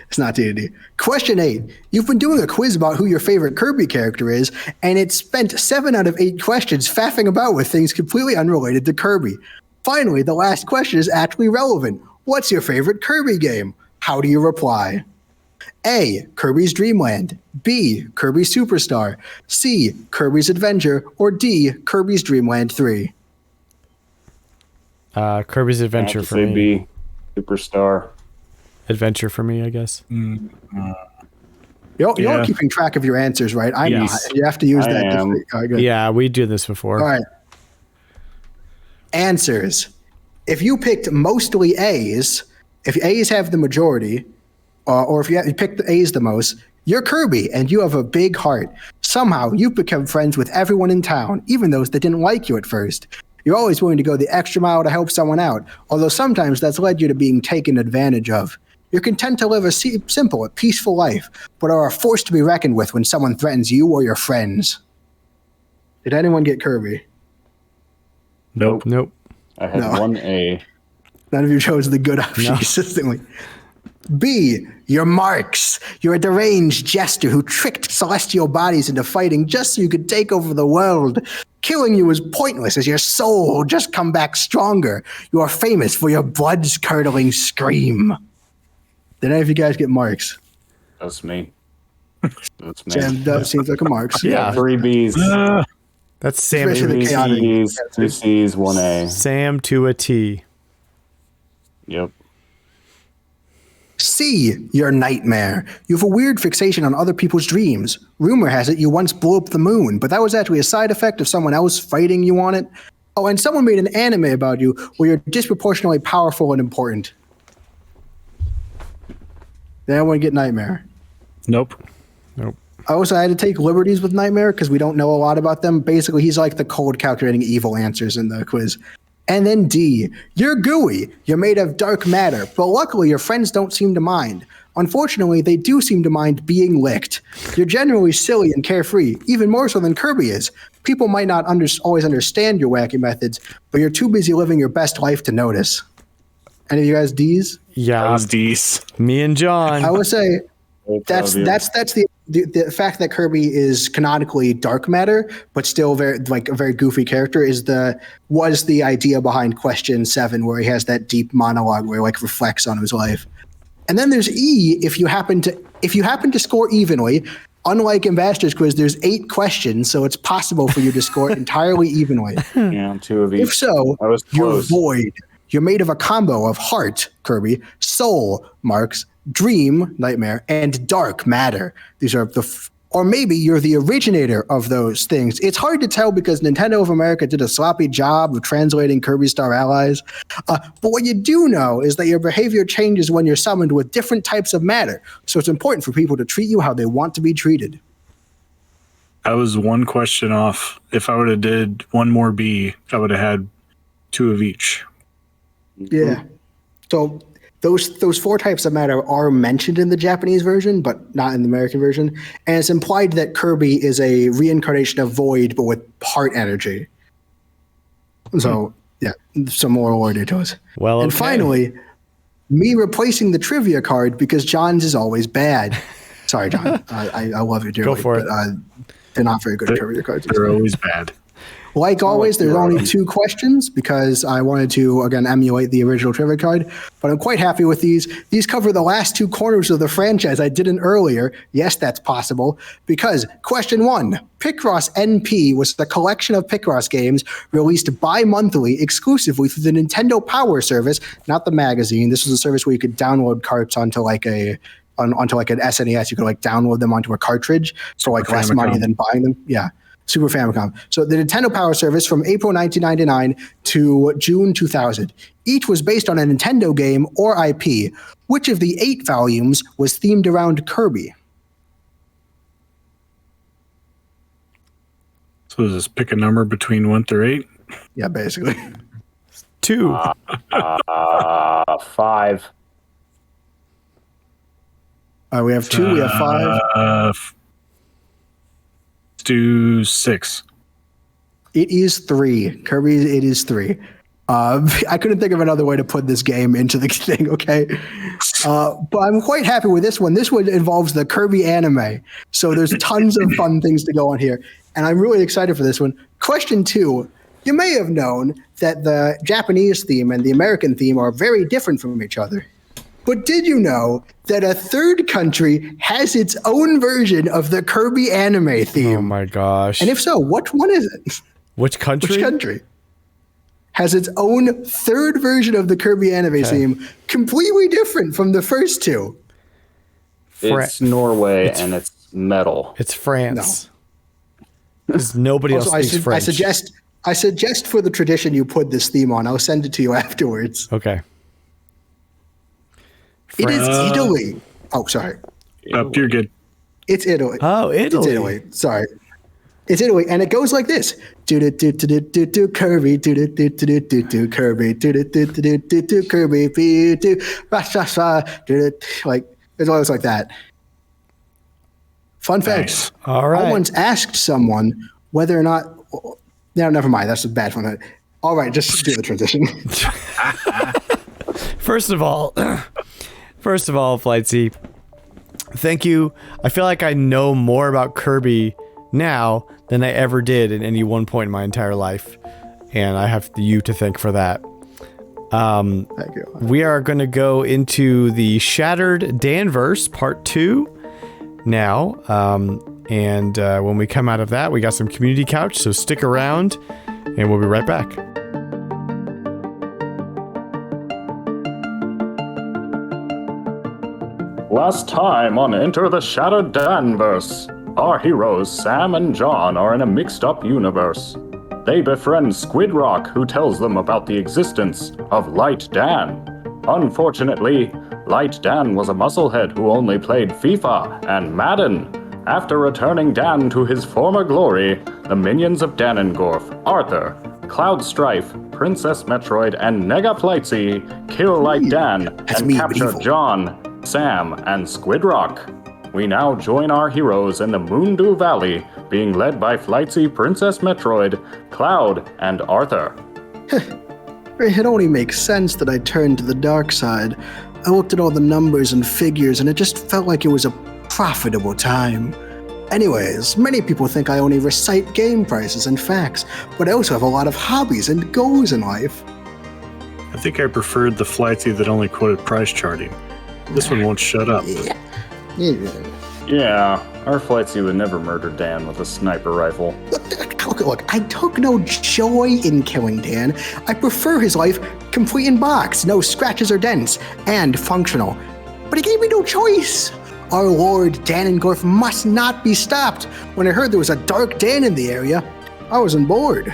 It's not D. Question 8. You've been doing a quiz about who your favorite Kirby character is, and it's spent 7 out of 8 questions faffing about with things completely unrelated to Kirby. Finally, the last question is actually relevant. What's your favorite Kirby game? How do you reply? A. Kirby's Dream Land. B. Kirby's Superstar. C. Kirby's Adventure. Or D. Kirby's Dream Land 3. Kirby's Adventure for me. B. Superstar. Adventure for me, I guess. You're all keeping track of your answers, right? I'm not. You have to use that. Am. All right, good. Yeah, we do this before. All right. Answers. If you picked mostly A's, if A's have the majority, or if you pick the A's the most, you're Kirby and you have a big heart. Somehow you've become friends with everyone in town, even those that didn't like you at first. You're always willing to go the extra mile to help someone out, although sometimes that's led you to being taken advantage of. You're content to live a simple, peaceful life, but are a force to be reckoned with when someone threatens you or your friends. Did anyone get Kirby? Nope. I had one A. None of you chose the good option consistently. B, you're Marx. You're a deranged jester who tricked celestial bodies into fighting just so you could take over the world. Killing you is pointless as your soul will just come back stronger. You are famous for your blood-curdling scream. Did any of you guys get Marx? That's me. That's me. Sam, that seems like a Marx. Yeah. 3 B's. That's Sam. Especially the 3 chaotic. C's, 2 C's, 1 A. Sam to a T. Yep. C, you're Nightmare. You have a weird fixation on other people's dreams. Rumor has it you once blew up the moon, but that was actually a side effect of someone else fighting you on it. Oh, and someone made an anime about you where you're disproportionately powerful and important. Did anyone get Nightmare? Nope. I had to take liberties with Nightmare because we don't know a lot about them. Basically, he's like the cold calculating evil answers in the quiz. And then D, you're gooey. You're made of dark matter, but luckily your friends don't seem to mind. Unfortunately, they do seem to mind being licked. You're generally silly and carefree, even more so than Kirby is. People might not always understand your wacky methods, but you're too busy living your best life to notice. Any of you guys D's? Yeah. That was D's. Me and John. I would say that's the fact that Kirby is canonically dark matter, but still a very goofy character was the idea behind question 7, where he has that deep monologue where he reflects on his life. And then there's E, if you happen to score evenly. Unlike Ambassador's Quiz, there's 8 questions, so it's possible for you to score entirely evenly. Yeah, 2 of each. If so, you're void. You're made of a combo of heart, Kirby, soul, Marx, dream, Nightmare, and dark matter. These are or maybe you're the originator of those things. It's hard to tell because Nintendo of America did a sloppy job of translating Kirby Star Allies. But what you do know is that your behavior changes when you're summoned with different types of matter. So it's important for people to treat you how they want to be treated. I was 1 question off. If I would have did 1 more B, I would have had 2 of each. Yeah. So those 4 types of matter are mentioned in the Japanese version, but not in the American version. And it's implied that Kirby is a reincarnation of Void, but with heart energy. So, some more order to us. Well, and finally, me replacing the trivia card because John's is always bad. Sorry, John. I love you dearly. Go for it. They're not very good at trivia cards. They're always bad. Like always, there's only 2 questions because I wanted to, again, emulate the original trivia card. But I'm quite happy with these. These cover the last 2 corners of the franchise I didn't earlier. Yes, that's possible. Because question 1, Picross NP was the collection of Picross games released bi-monthly exclusively through the Nintendo Power Service, not the magazine. This was a service where you could download carts onto an SNES. You could download them onto a cartridge for less money than buying them. Yeah. Super Famicom. So the Nintendo Power Service from April 1999 to June 2000. Each was based on a Nintendo game or IP. Which of the 8 volumes was themed around Kirby? So does this pick a number between 1 through 8? Yeah, basically. 2. 5. We have 2. We have 5. Do 6. It is 3. Kirby, it is 3. I couldn't think of another way to put this game into the thing, okay? But I'm quite happy with this one. This one involves the Kirby anime. So there's tons of fun things to go on here. And I'm really excited for this one. Question 2. You may have known that the Japanese theme and the American theme are very different from each other. But did you know that a third country has its own version of the Kirby anime theme? Oh my gosh. And if so, which one is it? Which country? Which country has its own third version of the Kirby anime theme, completely different from the first two? It's Norway, and it's metal. It's France. Because nobody else speaks French. I suggest for the tradition you put this theme on. I'll send it to you afterwards. Okay. It is Italy. Oh, sorry. You're good. It's Italy. Oh, Italy. It's Italy. Sorry. It's Italy, and it goes like this: do do do do do do Kirby, do do do do do do Kirby, do do do do do do Kirby, do do like it's always like that. Fun fact: Nice. All right. I once asked someone whether or not. No, never mind. That's a bad one. All right, just do the transition. First of all, Flightsy, thank you. I feel like I know more about Kirby now than I ever did at any one point in my entire life, and I have you to thank for that. Thank you. We are going to go into the Shattered Danverse Part 2 now, and when we come out of that, we got some Community Couch, so stick around, and we'll be right back. Last time on Enter the Shattered Danverse, our heroes Sam and John are in a mixed-up universe. They befriend Squid Rock, who tells them about the existence of Light Dan. Unfortunately, Light Dan was a musclehead who only played FIFA and Madden. After returning Dan to his former glory, the minions of Danengorf, Arthur, Cloud Strife, Princess Metroid, and Nega Flightsy kill Light Dan and capture John, Sam, and Squid Rock. We now join our heroes in the Moondew Valley, being led by Flightsy, Princess Metroid, Cloud, and Arthur. It only makes sense that I turned to the dark side. I looked at all the numbers and figures, and it just felt like it was a profitable time. Anyways, many people think I only recite game prices and facts, but I also have a lot of hobbies and goals in life. I think I preferred the Flightsy that only quoted price charting. This one won't shut up. Yeah, our Flightsy would never murder Dan with a sniper rifle. Look, I took no joy in killing Dan. I prefer his life complete in box, no scratches or dents, and functional. But he gave me no choice. Our Lord Danengorf must not be stopped. When I heard there was a Dark Dan in the area, I was on board.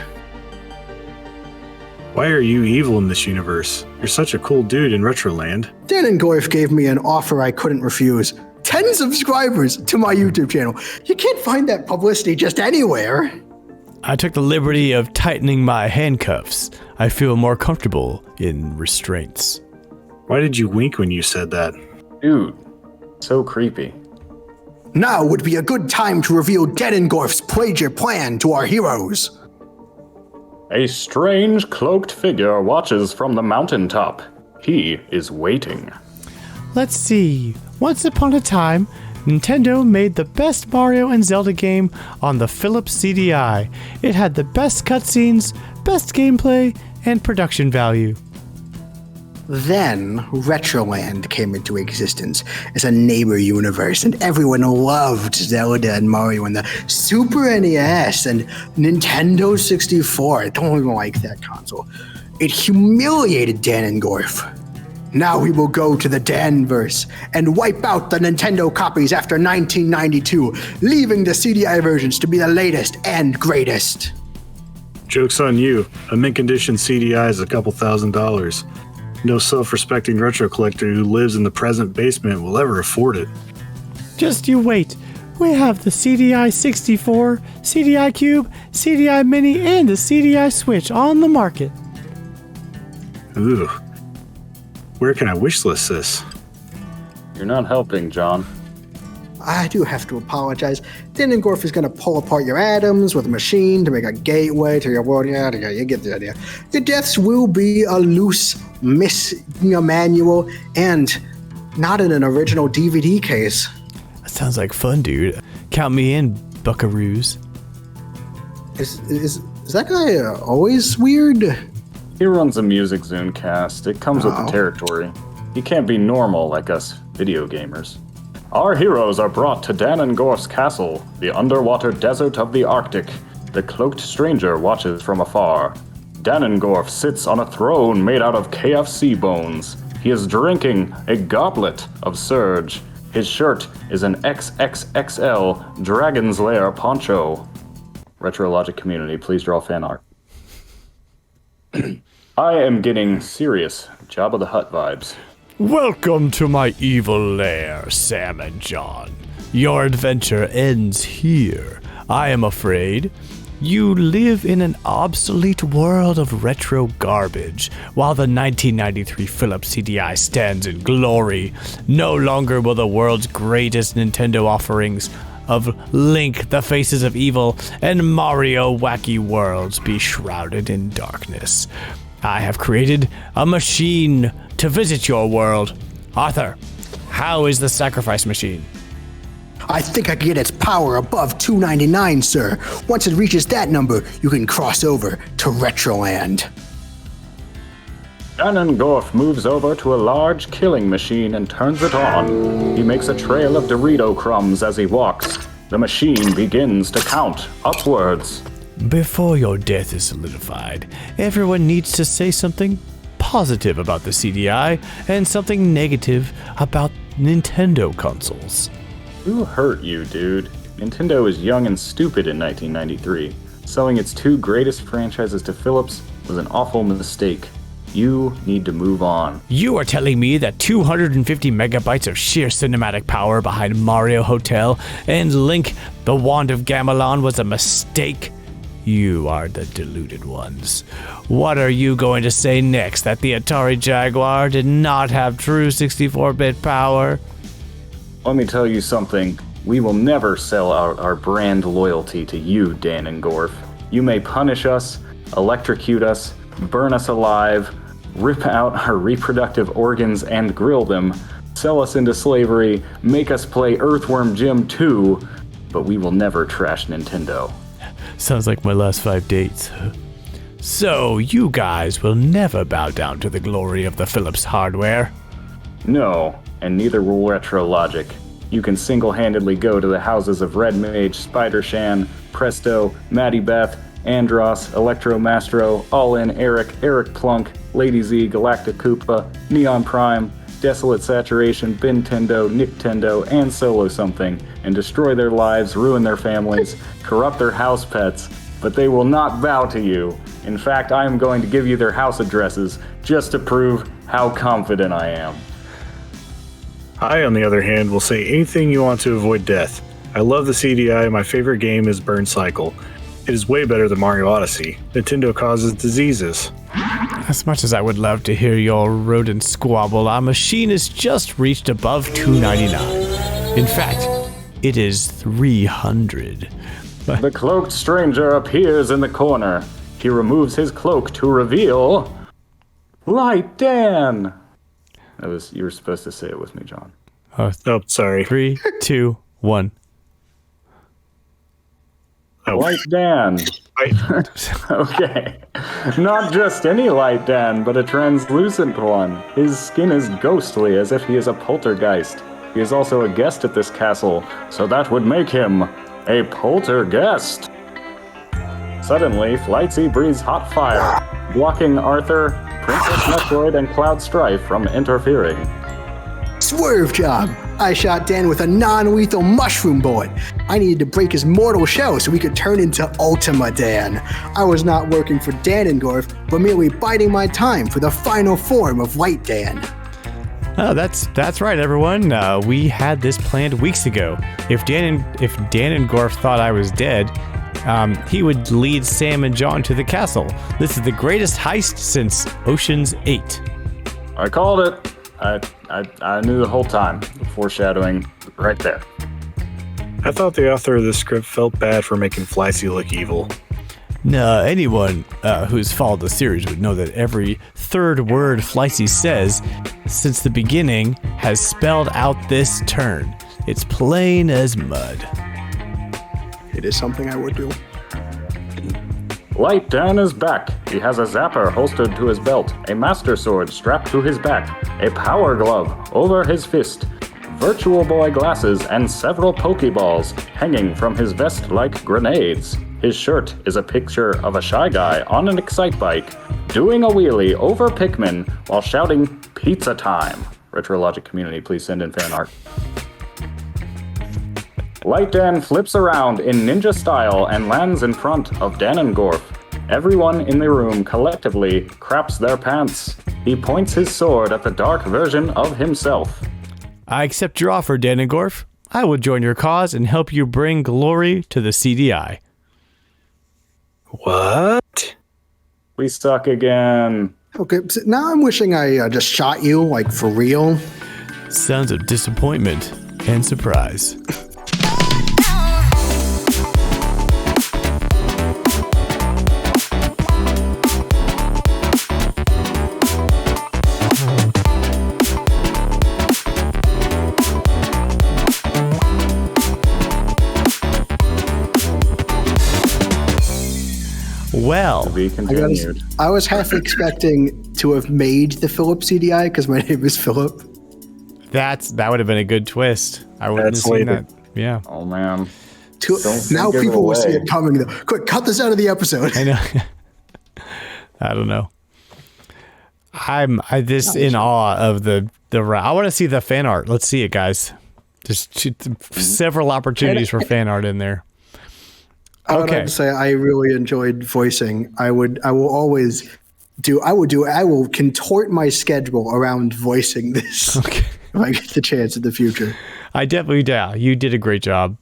Why are you evil in this universe? You're such a cool dude in Retroland. Danengorf gave me an offer I couldn't refuse. 10 subscribers to my YouTube channel. You can't find that publicity just anywhere. I took the liberty of tightening my handcuffs. I feel more comfortable in restraints. Why did you wink when you said that? Dude, so creepy. Now would be a good time to reveal Danengorf's Plagiar plan to our heroes. A strange cloaked figure watches from the mountaintop. He is waiting. Let's see. Once upon a time, Nintendo made the best Mario and Zelda game on the Philips CDI. It had the best cutscenes, best gameplay, and production value. Then, Retroland came into existence as a neighbor universe, and everyone loved Zelda and Mario and the Super NES and Nintendo 64. I don't even like that console. It humiliated Danengorf. Now we will go to the Danverse and wipe out the Nintendo copies after 1992, leaving the CDI versions to be the latest and greatest. Joke's on you. A mint condition CDI is a couple $1,000s. No self-respecting retro collector who lives in the present basement will ever afford it. Just you wait. We have the CDI 64, CDI Cube, CDI Mini, and the CDI Switch on the market. Ooh. Where can I wishlist this? You're not helping, John. I do have to apologize. Danengorf is going to pull apart your atoms with a machine to make a gateway to your world. Yeah, you get the idea. Your deaths will be a loose missing a manual and not in an original DVD case. That sounds like fun, dude. Count me in, buckaroos. Is that guy always weird? He runs a Music Zune cast. It comes with the territory. He can't be normal like us video gamers. Our heroes are brought to Danengorf's castle, the underwater desert of the Arctic. The cloaked stranger watches from afar. Danengorf sits on a throne made out of KFC bones. He is drinking a goblet of Surge. His shirt is an XXXL Dragon's Lair poncho. RetroLogic community, please draw fan art. I am getting serious Jabba the Hutt vibes. Welcome to my evil lair, Sam and John. Your adventure ends here. I am afraid. You live in an obsolete world of retro garbage, while the 1993 Philips CDI stands in glory. No longer will the world's greatest Nintendo offerings of Link, the Faces of Evil, and Mario Wacky Worlds be shrouded in darkness. I have created a machine to visit your world. Arthur, how is the sacrifice machine? I think I can get its power above 299, sir. Once it reaches that number, you can cross over to Retroland. Danengorf moves over to a large killing machine and turns it on. He makes a trail of Dorito crumbs as he walks. The machine begins to count upwards. Before your death is solidified, everyone needs to say something positive about the CDI and something negative about Nintendo consoles. Who hurt you, dude? Nintendo was young and stupid in 1993. Selling its two greatest franchises to Philips was an awful mistake. You need to move on. You are telling me that 250 megabytes of sheer cinematic power behind Mario Hotel and Link, the Wand of Gamelon was a mistake? You are the deluded ones. What are you going to say next? That the Atari Jaguar did not have true 64-bit power? Let me tell you something. We will never sell out our brand loyalty to you, Danengorf. You may punish us, electrocute us, burn us alive, rip out our reproductive organs and grill them, sell us into slavery, make us play Earthworm Jim 2, but we will never trash Nintendo. Sounds like my last 5 dates. So, you guys will never bow down to the glory of the Philips hardware? No, and neither will RetroLogic. You can single-handedly go to the houses of Red Mage, Spider-Shan, Presto, Maddie Beth, Andros, Electro-Mastro, All-In Eric, Eric Plunk, Lady Z, Galactic Koopa, Neon Prime, Desolate Saturation, Bintendo, Nicktendo, and Solo Something, and destroy their lives, ruin their families, corrupt their house pets, but they will not bow to you. In fact, I am going to give you their house addresses just to prove how confident I am. I, on the other hand, will say anything you want to avoid death. I love the CDI, my favorite game is Burn Cycle. It is way better than Mario Odyssey. Nintendo causes diseases. As much as I would love to hear your rodent squabble, our machine has just reached above $299. In fact, it is $300. The cloaked stranger appears in the corner. He removes his cloak to reveal... Light Dan! You were supposed to say it with me, John. Oh, sorry. 3, 2, 1. Light Dan. Okay. Not just any Light Dan, but a translucent one. His skin is ghostly, as if he is a poltergeist. He is also a guest at this castle, so that would make him a poltergeist. Suddenly, Flightsy breathes hot fire, blocking Arthur, Princess Metroid, and Cloud Strife from interfering. Swerve job! I shot Dan with a non-lethal mushroom bullet. I needed to break his mortal shell so we could turn into Ultima Dan. I was not working for Danengorf, but merely biding my time for the final form of Light Dan. Oh, that's right, everyone. We had this planned weeks ago. If Danengorf thought I was dead, he would lead Sam and John to the castle. This is the greatest heist since Ocean's 8. I called it. I knew the whole time. Foreshadowing right there. I thought the author of this script felt bad for making Flightsy look evil. No, anyone who's followed the series would know that every third word Flightsy says since the beginning has spelled out this turn. It's plain as mud. It is something I would do. Light Dan is back. He has a zapper holstered to his belt, a master sword strapped to his back, a power glove over his fist, Virtual Boy glasses, and several Pokeballs hanging from his vest like grenades. His shirt is a picture of a shy guy on an Excite bike doing a wheelie over Pikmin while shouting pizza time. RetroLogic community, please send in fan art. Light Dan flips around in ninja style and lands in front of Danengorf. Everyone in the room collectively craps their pants. He points his sword at the dark version of himself. I accept your offer, Danengorf. I will join your cause and help you bring glory to the CDI. What? We suck again. Okay, so now I'm wishing I just shot you, like, for real. Sounds of disappointment and surprise. Well, To be continued. I was half expecting to have made the Philip CDI because my name is Philip. that would have been a good twist. I wouldn't have seen that. Yeah. Oh man. Now give it people will see away. it coming, though. Quick, cut this out of the episode. I know. I don't know. I'm just in awe of the I want to see the fan art. Let's see it, guys. There's several opportunities for fan art in there. I would like to say I really enjoyed voicing. I will contort my schedule around voicing this Okay. if I get the chance in the future. I definitely do. You did a great job.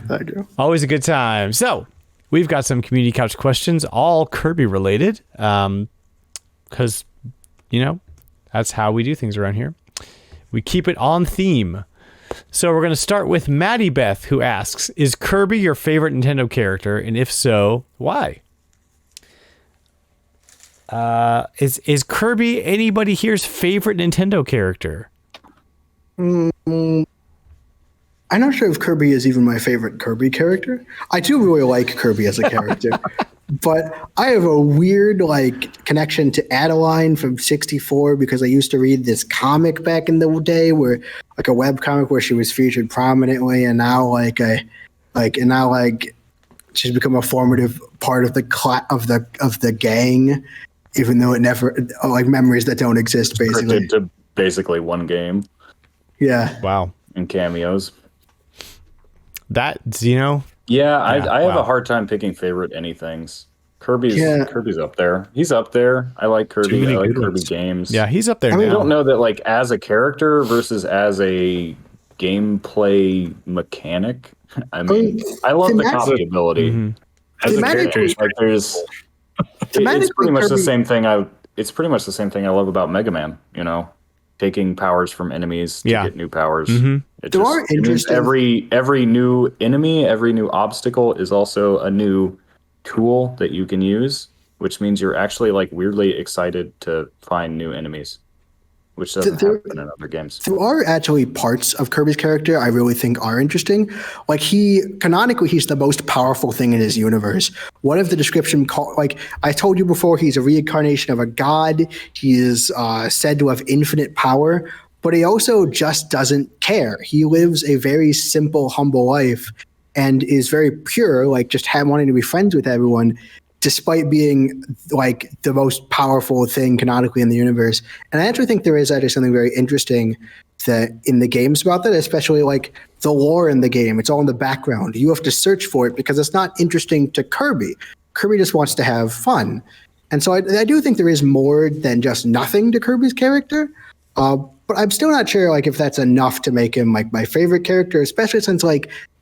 Thank you. Always a good time. So we've got some community couch questions, all Kirby related. Because, that's how we do things around here. We keep it on theme. So we're going to start with Maddie Beth, who asks, is Kirby your favorite Nintendo character? And if so, why? Is Kirby anybody here's favorite Nintendo character? I'm not sure if Kirby is even my favorite Kirby character. I do really like Kirby as a character. But I have a weird connection to Adeline from 64 because I used to read this comic back in the day where a web comic where she was featured prominently, and now she's become a formative part of the gang, even though it never memories that don't exist basically. Scripted to basically one game. Yeah. Wow. And cameos. That's, Yeah, I have wow. a hard time picking favorite anythings. Kirby's up there. He's up there. I like Kirby. I like Kirby games. Yeah, he's up there I now. don't know that as a character versus as a gameplay mechanic. I mean, I love the copy ability. Mm-hmm. As a character, It's pretty much the same thing. It's pretty much the same thing I love about Mega Man. Taking powers from enemies to get new powers. Mm-hmm. It means every new enemy, every new obstacle is also a new tool that you can use, which means you're actually weirdly excited to find new enemies, which doesn't happen in other games. There are actually parts of Kirby's character I really think are interesting. Canonically, he's the most powerful thing in his universe. One of the description I told you before, he's a reincarnation of a god. He is said to have infinite power, but he also just doesn't care. He lives a very simple, humble life and is very pure, wanting to be friends with everyone, despite being the most powerful thing canonically in the universe. And I actually think there is actually something very interesting that in the games about that, especially the lore in the game. It's all in the background. You have to search for it because it's not interesting to Kirby. Kirby just wants to have fun. And so I do think there is more than just nothing to Kirby's character. But I'm still not sure if that's enough to make him my favorite character, especially since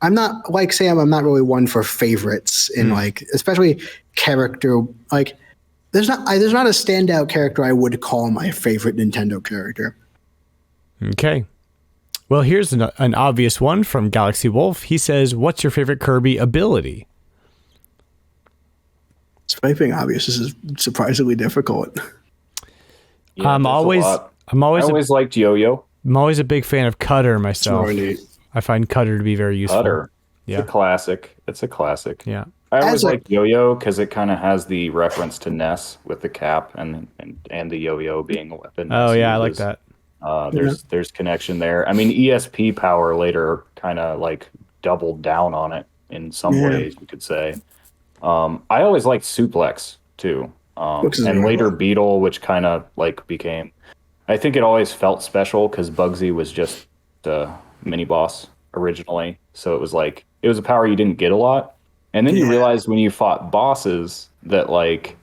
I'm not like Sam, I'm not really one for favorites in especially character. There's not a standout character I would call my favorite Nintendo character. Okay. Well, here's an obvious one from Galaxy Wolf. He says, what's your favorite Kirby ability? Despite being obvious, this is surprisingly difficult. Yeah, I always liked Yo-Yo. I'm always a big fan of Cutter myself. I find Cutter to be very useful. Cutter. Yeah. It's a classic. Yeah. I always like yo-yo because it kind of has the reference to Ness with the cap and the yo-yo being a weapon. Oh yeah, I like that. There's connection there. I mean, ESP power later kind of like doubled down on it in some ways, you could say. I always liked Suplex too, and later Beetle, which kind of like became. I think it always felt special because Bugsy was just a mini boss originally, so it was a power you didn't get a lot, and then you realized when you fought bosses that like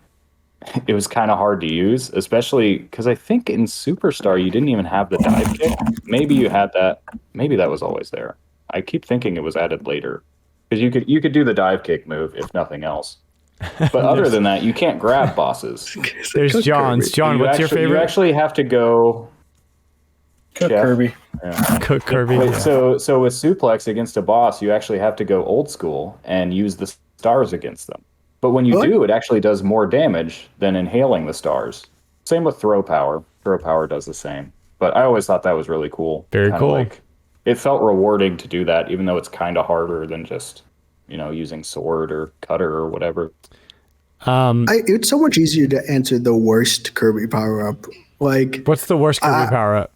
it was kind of hard to use, especially because I think in Superstar you didn't even have the dive kick. Maybe you had that. Maybe that was always there. I keep thinking it was added later because you could do the dive kick move if nothing else. But other than that, you can't grab bosses. There's John's. John, what's your favorite? You actually have to go. Cook Kirby. Yeah. Cook Kirby. So with Suplex against a boss, you actually have to go old school and use the stars against them. But when you do, it actually does more damage than inhaling the stars. Same with Throw Power. Throw Power does the same. But I always thought that was really cool. Very cool. It felt rewarding to do that, even though it's kind of harder than just, using sword or cutter or whatever. It's so much easier to answer the worst Kirby power up. Like, what's the worst Kirby power up?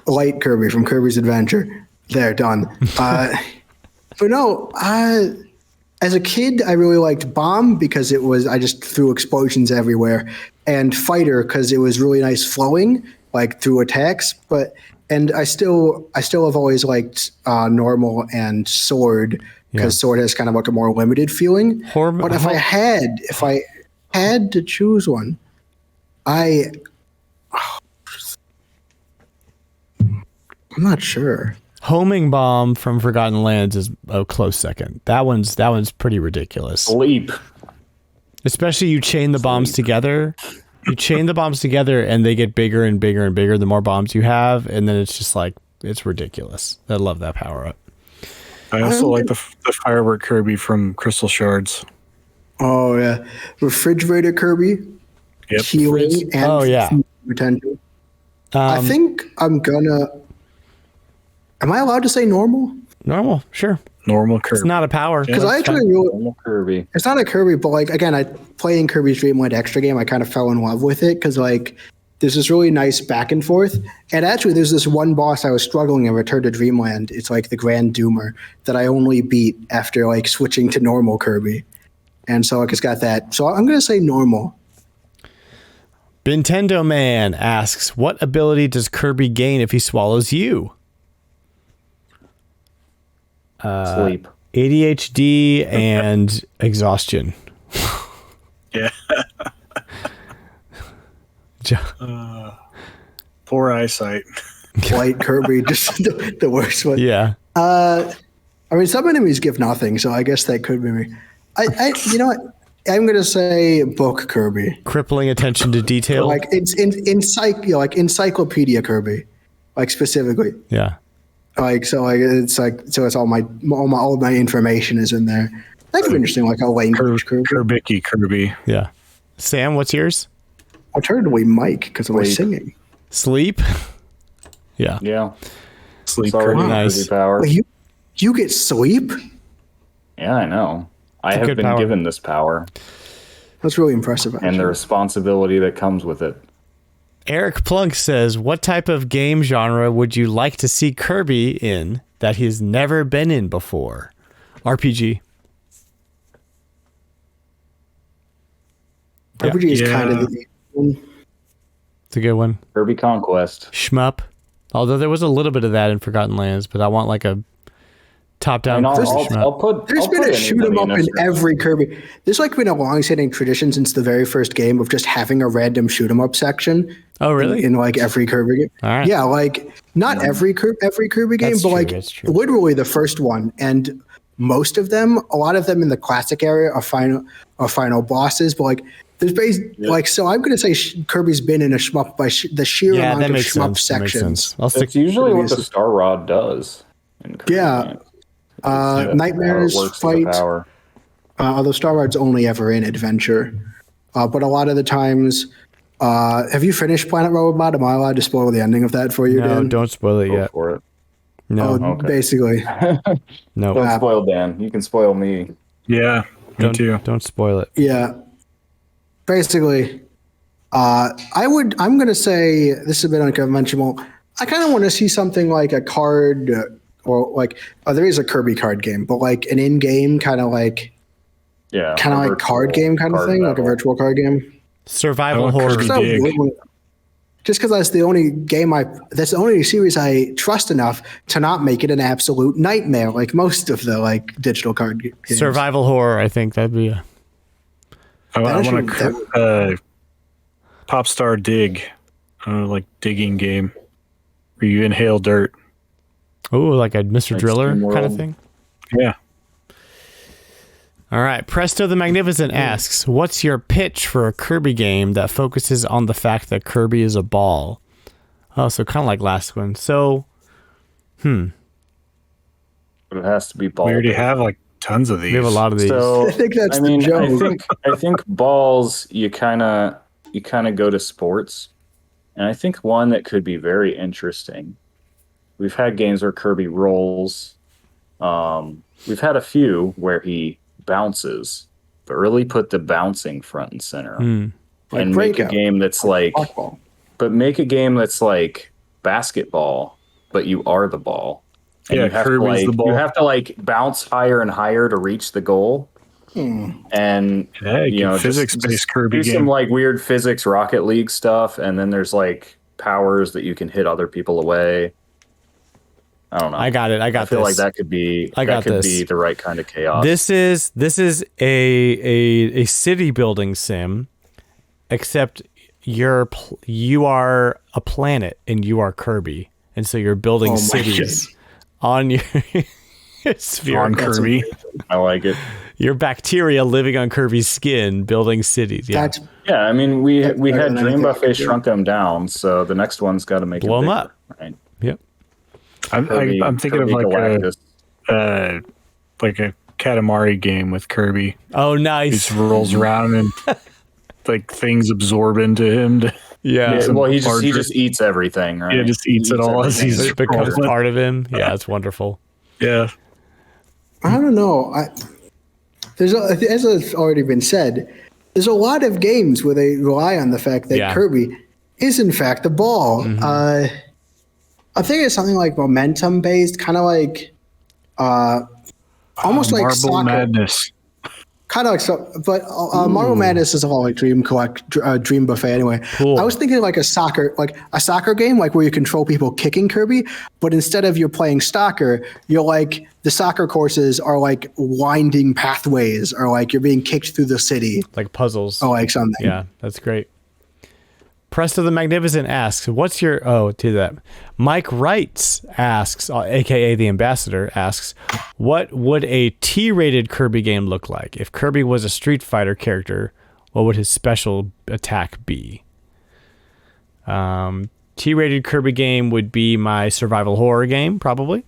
Light Kirby from Kirby's Adventure. There, done. But no, as a kid, I really liked Bomb because I just threw explosions everywhere, and Fighter because it was really nice flowing, like through attacks. And I still have always liked Normal and Sword because Sword has kind of like a more limited feeling. But if I had to choose one, I'm not sure. Homing Bomb from Forgotten Lands is a close second. That one's pretty ridiculous. Sleep. Especially you chain the bombs together. You chain the bombs together and they get bigger and bigger and bigger the more bombs you have, and then it's just like it's ridiculous. I love that power up. I also like the firework Kirby from Crystal Shards. Oh yeah, refrigerator Kirby. Yep. Healing and potential. I think I'm gonna. Am I allowed to say normal? Normal, sure. Normal Kirby. It's not a power. Because I actually normal Kirby. It's not a Kirby, but like again, I playing Kirby's Dream Land Extra game. I kind of fell in love with it because like there's this really nice back and forth. And actually, there's this one boss I was struggling in Return to Dreamland. It's like the Grand Doomer that I only beat after like switching to normal Kirby. And so like it's got that. So I'm gonna say normal. Nintendo Man asks, what ability does Kirby gain if he swallows you? Sleep. ADHD and exhaustion. Yeah. Poor eyesight. Light Kirby, just the worst one. Yeah. I mean, some enemies give nothing, so I guess that could be me. You know what? I'm gonna say book Kirby. Crippling attention to detail. Like it's like Encyclopedia Kirby, like specifically. Yeah. It's all my information is in there. That could be interesting, like a language Kirby. Kirby. Yeah. Sam, what's yours? I turned away Mike because of my singing. Sleep. Yeah. Yeah. Sleep Kirby. Nice. Power. Wait, you get sleep? Yeah, I know. I have been given this power. That's really impressive. Actually. And the responsibility that comes with it. Eric Plunk says, what type of game genre would you like to see Kirby in that he's never been in before? RPG. RPG is kind of the one. It's a good one. Kirby Conquest. Shmup. Although there was a little bit of that in Forgotten Lands, but I want like a top-down. There's been a shoot 'em up in every Kirby. There's like been a long-standing tradition since the very first game of just having a random shoot 'em up section. Oh, really? In like every Kirby game. All right. Yeah, like not every Kirby game, but like literally the first one. And most of them, a lot of them in the classic area are final bosses. But like there's like, so I'm going to say Kirby's been in a shmup by the sheer amount of shmup sections. It's usually what the Star Rod does. Yeah. Nightmares, Fight. Although Star Rod's only ever in Adventure. But a lot of the times, have you finished Planet Robot? Am I allowed to spoil the ending of that for you, Dan? No, don't spoil it yet. For it. No. Basically. No. Don't spoil Dan. You can spoil me. Yeah. Me too. Don't spoil it. Yeah. Basically, I'm going to say this is a bit unconventional. I kind of want to see something like a card or like, there is a Kirby card game, but like an in-game kind of like, card game kind of thing, like a virtual card game. Survival horror. Just because that's the only that's the only series I trust enough to not make it an absolute nightmare, like most of the like digital card games. Survival horror, I think that'd be I want a Pop Star Dig, like digging game where you inhale dirt. Oh, like a Mr. Driller kind of thing? Yeah. All right. Presto the Magnificent asks, what's your pitch for a Kirby game that focuses on the fact that Kirby is a ball? Oh, so kind of like last one. So, But it has to be ball. We already have like tons of these. We have a lot of these. So, I think that's the joke. I think balls, you kind of go to sports. And I think one that could be very interesting. We've had games where Kirby rolls. We've had a few where he bounces, but really put the bouncing front and center. And make a game that's like basketball, but you are the ball. And you have Kirby's the ball. You have to like bounce higher and higher to reach the goal. And physics-based Kirby do game. some like weird physics Rocket League stuff, and then there's like powers that you can hit other people away. I don't know. I got it. I feel like that could be the right kind of chaos. This is a city building sim, except you are a planet and you are Kirby, and so you're building cities on your sphere. On Kirby. I like it. Your bacteria living on Kirby's skin, building cities. Yeah. I mean, we had Dream Buffet shrunk them down, so the next one's got to make blow it them bigger, up. Right? Yep. I'm thinking of like a Katamari game with Kirby. Oh, nice. He just rolls around and like things absorb into him. Well, he just eats everything, right? Yeah, just eats it all as he's it becomes part of him. Yeah, it's wonderful. Yeah. I don't know. As has already been said, there's a lot of games where they rely on the fact that Kirby is in fact a ball. I think it's something like momentum based, kind of like almost like Marble soccer. Madness. Kind of like but Marble Madness is all like Dream Buffet anyway. Cool. I was thinking like a soccer game, like where you control people kicking Kirby, but instead of you're playing soccer, you're like the soccer courses are like winding pathways, or like you're being kicked through the city, like puzzles. or like something. Yeah, that's great. Presto the Magnificent asks, what's your... Oh, to that. Mike Wrights asks, a.k.a. the Ambassador, asks, what would a T-rated Kirby game look like? If Kirby was a Street Fighter character, what would his special attack be? T-rated Kirby game would be my survival horror game, probably.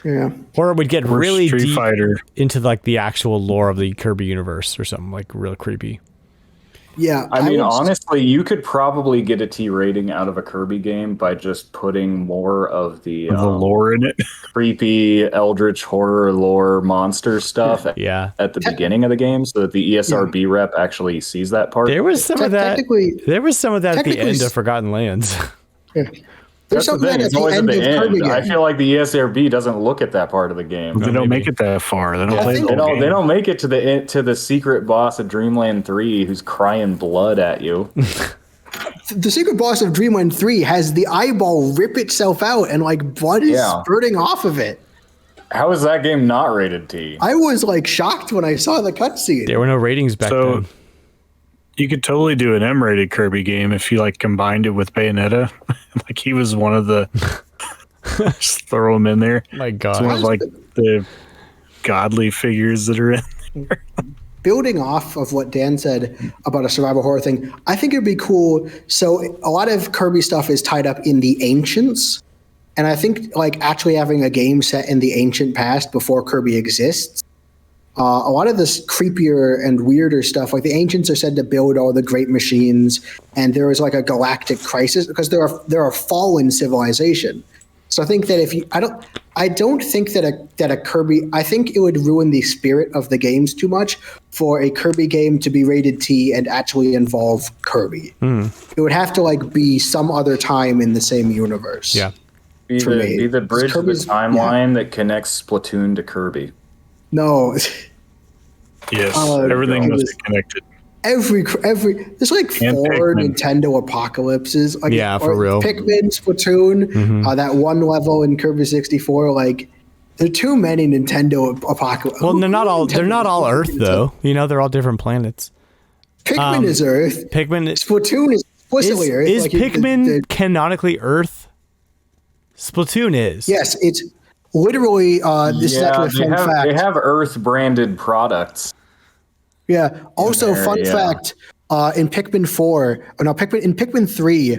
Yeah. Or it would get really Street deep Fighter. into like the actual lore of the Kirby universe or something like real creepy. Yeah, I mean, honestly, you could probably get a T rating out of a Kirby game by just putting more of the lore in it. Creepy eldritch horror lore monster stuff at the beginning of the game, so that the ESRB rep actually sees that part. There was some of that. There was some of that at the end of Forgotten Lands. Yeah. There's something at the end of Kirby game. I feel like the ESRB doesn't look at that part of the game. They don't make it that far. They don't play They don't make it to the secret boss of Dreamland 3 who's crying blood at you. The secret boss of Dreamland 3 has the eyeball rip itself out and like blood is spurting off of it. How is that game not rated T? I was like shocked when I saw the cutscene. There were no ratings back then. You could totally do an M-rated Kirby game if you like combined it with Bayonetta. Like he was one of the just throw him in there. My God. It's one of like the godly figures that are in there. Building off of what Dan said about a survival horror thing, I think it'd be cool. So a lot of Kirby stuff is tied up in the ancients. And I think like actually having a game set in the ancient past before Kirby exists. A lot of this creepier and weirder stuff, like the ancients are said to build all the great machines, and there is like a galactic crisis because they're a fallen civilization. So I think that I don't think that a Kirby, I think it would ruin the spirit of the games too much for a Kirby game to be rated T and actually involve Kirby. It would have to be some other time in the same universe. Yeah. Be the bridge of the timeline that connects Splatoon to Kirby. No. Yes, everything must be connected. Every there's 4 Nintendo apocalypses. For real. Pikmin, Splatoon, that one level in Kirby 64. There are too many Nintendo apocalypses. Well, they're not all Earth though. They're all different planets. Pikmin is Earth. Splatoon is explicitly Earth. Is Pikmin canonically Earth? Splatoon is. Yes, it's literally. This is actually a fun fact. They have Earth branded products. Yeah. Also, fun fact: in Pikmin 4, in Pikmin 3,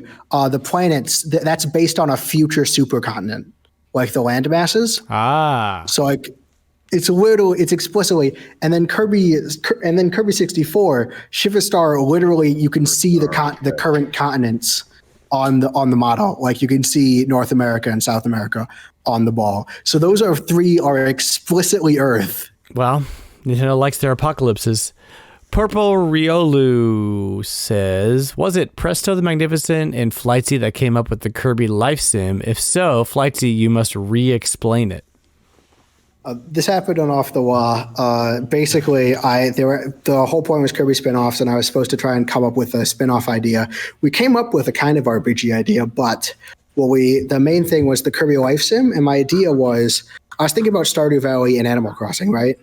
the planets that's based on a future supercontinent, like the land masses. So it's explicitly, and then Kirby 64, Shiverstar, literally you can see the current continents on the model. You can see North America and South America on the ball. So those three are explicitly Earth. Well, Nintendo likes their apocalypses. Purple Riolu says, was it Presto the Magnificent and Flightsy that came up with the Kirby Life Sim? If so, Flightsy, you must re-explain it. This happened on Off the Wall. Basically, the whole point was Kirby spinoffs, and I was supposed to try and come up with a spinoff idea. We came up with a kind of RPG idea, but the main thing was the Kirby Life Sim, and my idea was, I was thinking about Stardew Valley and Animal Crossing, right?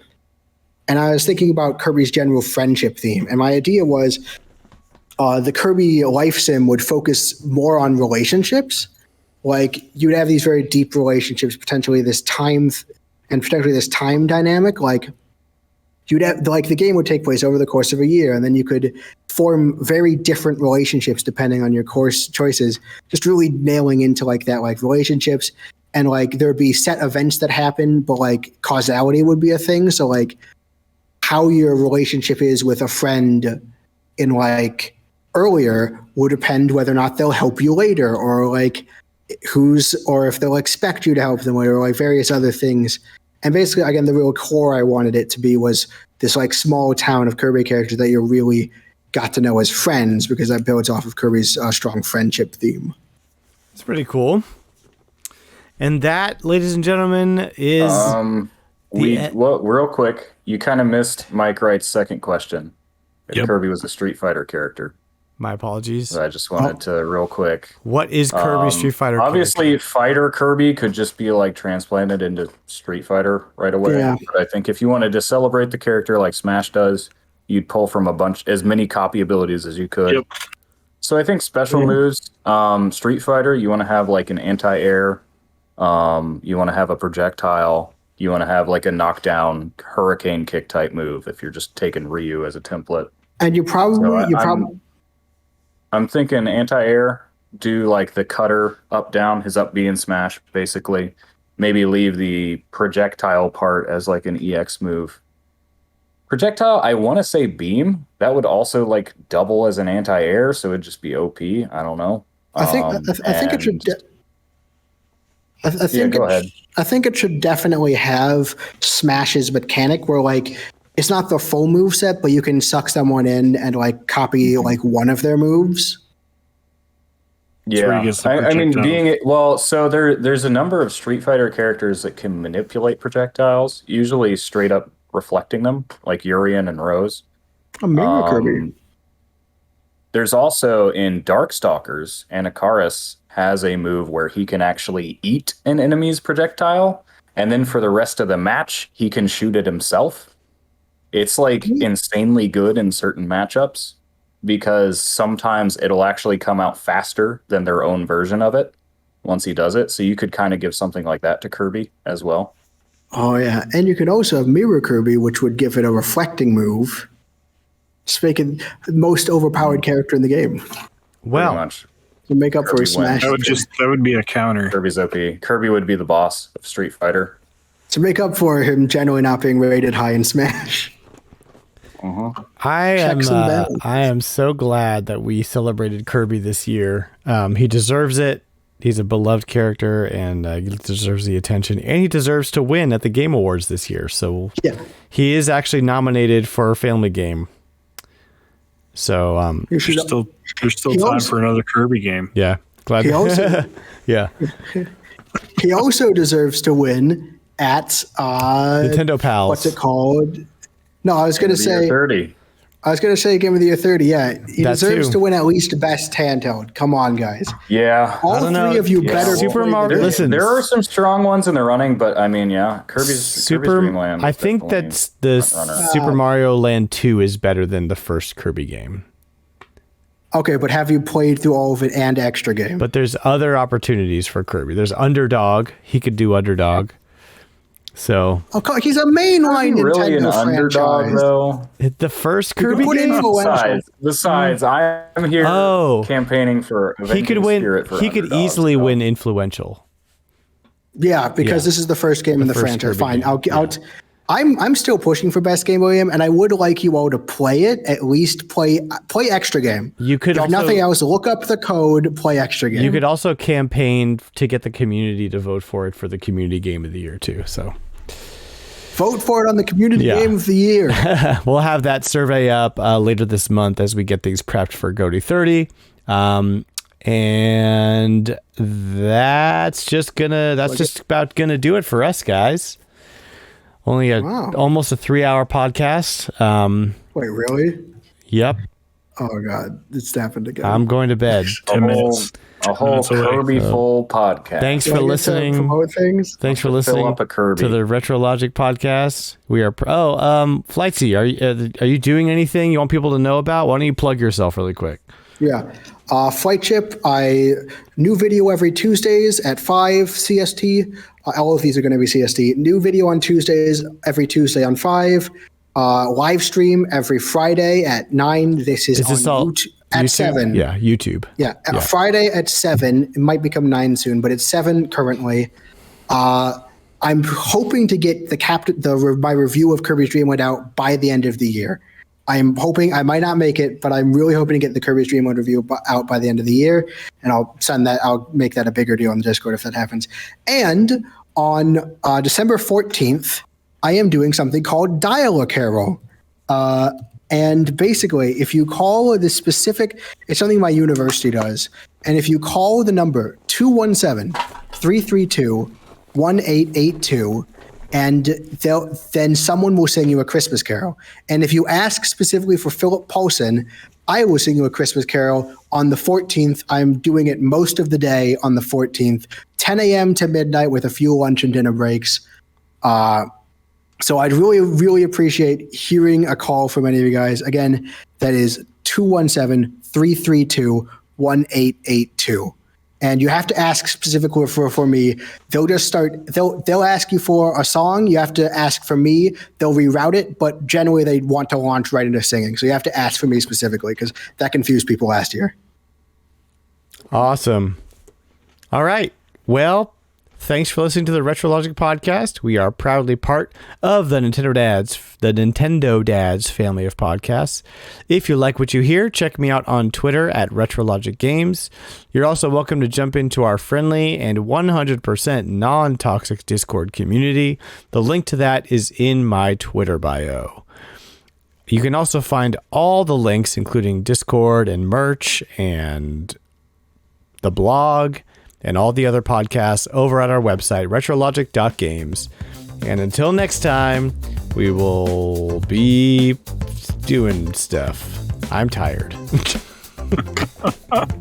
And I was thinking about Kirby's general friendship theme. And my idea was the Kirby Life Sim would focus more on relationships. You'd have these very deep relationships, potentially this time dynamic. You'd have, the game would take place over the course of a year, and then you could form very different relationships depending on your course choices, just really nailing into that, relationships. And there'd be set events that happen, but causality would be a thing. So how your relationship is with a friend in earlier would depend whether or not they'll help you later, or if they'll expect you to help them later, or various other things. And basically, again, the real core I wanted it to be was this small town of Kirby characters that you really got to know as friends, because that builds off of Kirby's strong friendship theme. It's pretty cool. And that, ladies and gentlemen, is real quick, you kind of missed Mike Wright's second question. If Kirby was a Street Fighter character. My apologies. So I just wanted to real quick. What is Kirby Street Fighter? Obviously, Fighter Kirby could just be transplanted into Street Fighter right away. Yeah. But I think if you wanted to celebrate the character like Smash does, you'd pull from as many copy abilities as you could. Yep. So I think special moves, Street Fighter, you want to have an anti-air, you want to have a projectile. You want to have a knockdown hurricane kick type move if you're just taking Ryu as a template. And I'm thinking anti-air, do the cutter up down, his up B and smash basically. Maybe leave the projectile part as an EX move. Projectile, I want to say beam. That would also double as an anti-air, so it'd just be OP. I don't know. I think it should. Go ahead. I think it should definitely have Smash's mechanic where it's not the full move set, but you can suck someone in and copy one of their moves. Yeah, I mean, so there's a number of Street Fighter characters that can manipulate projectiles, usually straight up reflecting them, like Urien and Rose. Kirby. There's also in Darkstalkers, Anacaris has a move where he can actually eat an enemy's projectile, and then for the rest of the match, he can shoot it himself. It's insanely good in certain matchups, because sometimes it'll actually come out faster than their own version of it once he does it. So you could kind of give something like that to Kirby as well. Oh, yeah. And you could also have Mirror Kirby, which would give it a reflecting move. Just making the most overpowered character in the game. Well, much. To make up for his Smash. That would be a counter. Kirby's OP. Kirby would be the boss of Street Fighter. To make up for him generally not being rated high in Smash. I am so glad that we celebrated Kirby this year. He deserves it. He's a beloved character, and he deserves the attention, and he deserves to win at the Game Awards this year. So he is actually nominated for Family Game. So there's still time for another Kirby game. Yeah, glad. Yeah. He also deserves to win at Nintendo Pals. What's it called? No, I was going to say 30. I was going to say Game of the Year 30. Yeah, he deserves to win at least Best Handheld. Come on, guys. Yeah, all three of you better. Super Mario. Listen, there are some strong ones in the running, but I mean, Kirby's Dream Land. I think that's the Super Mario Land 2 is better than the first Kirby game. Okay, but have you played through all of it and extra game? But there's other opportunities for Kirby. There's Underdog. He could do Underdog. So he's a mainline Nintendo really an franchise. Underdog, though. The first Kirby game. Besides, I'm here campaigning for. He could win. He could easily win influential. Yeah, because this is the first game in the franchise. Fine, I'm still pushing for Best Game Boy, and I would like you all to play it. At least play extra game. You could, if nothing else, look up the code, play extra game. You could also campaign to get the community to vote for it for the Community Game of the Year too. So vote for it on the Community Game of the Year. We'll have that survey up later this month as we get things prepped for GOTY 30. And that's just about gonna do it for us, guys. Only almost a 3-hour podcast. Wait, really? Yep. Oh God, it's happened again. I'm going to bed. 10 minutes. A whole Kirby full podcast. Thanks for listening. Thanks for listening to the RetroLogic podcast. We are Flightsy. Are you doing anything you want people to know about? Why don't you plug yourself really quick? Yeah. Flight Chip, new video every Tuesdays at 5 CST. All of these are going to be CST. New video on Tuesdays, every Tuesday on 5. Live stream every Friday at 9. This is on YouTube at YouTube? 7. Yeah, YouTube. Yeah, Friday at 7. It might become 9 soon, but it's 7 currently. I'm hoping to get my review of Kirby's Dream Land out by the end of the year. I'm hoping, I might not make it, but I'm really hoping to get the Kirby's Dream Land review out by the end of the year, and I'll make that a bigger deal on the Discord if that happens. And on December 14th, I am doing something called Dial-A-Carol. And basically, if you call the specific, it's something my university does, and if you call the number 217-332-1882, and then someone will sing you a Christmas carol. And if you ask specifically for Philip Paulson, I will sing you a Christmas carol on the 14th. I'm doing it most of the day on the 14th, 10 a.m. to midnight with a few lunch and dinner breaks. So I'd really, really appreciate hearing a call from any of you guys. Again, that is 217-332-1882. And you have to ask specifically for me. They'll ask you for a song. You have to ask for me. They'll reroute it, but generally they want to launch right into singing. So you have to ask for me specifically because that confused people last year. Awesome. All right. Well, thanks for listening to the RetroLogic podcast. We are proudly part of the Nintendo Dads family of podcasts. If you like what you hear, check me out on Twitter at RetroLogic Games. You're also welcome to jump into our friendly and 100% non-toxic Discord community. The link to that is in my Twitter bio. You can also find all the links, including Discord and merch and the blog and all the other podcasts over at our website, retrologic.games. And until next time, we will be doing stuff. I'm tired.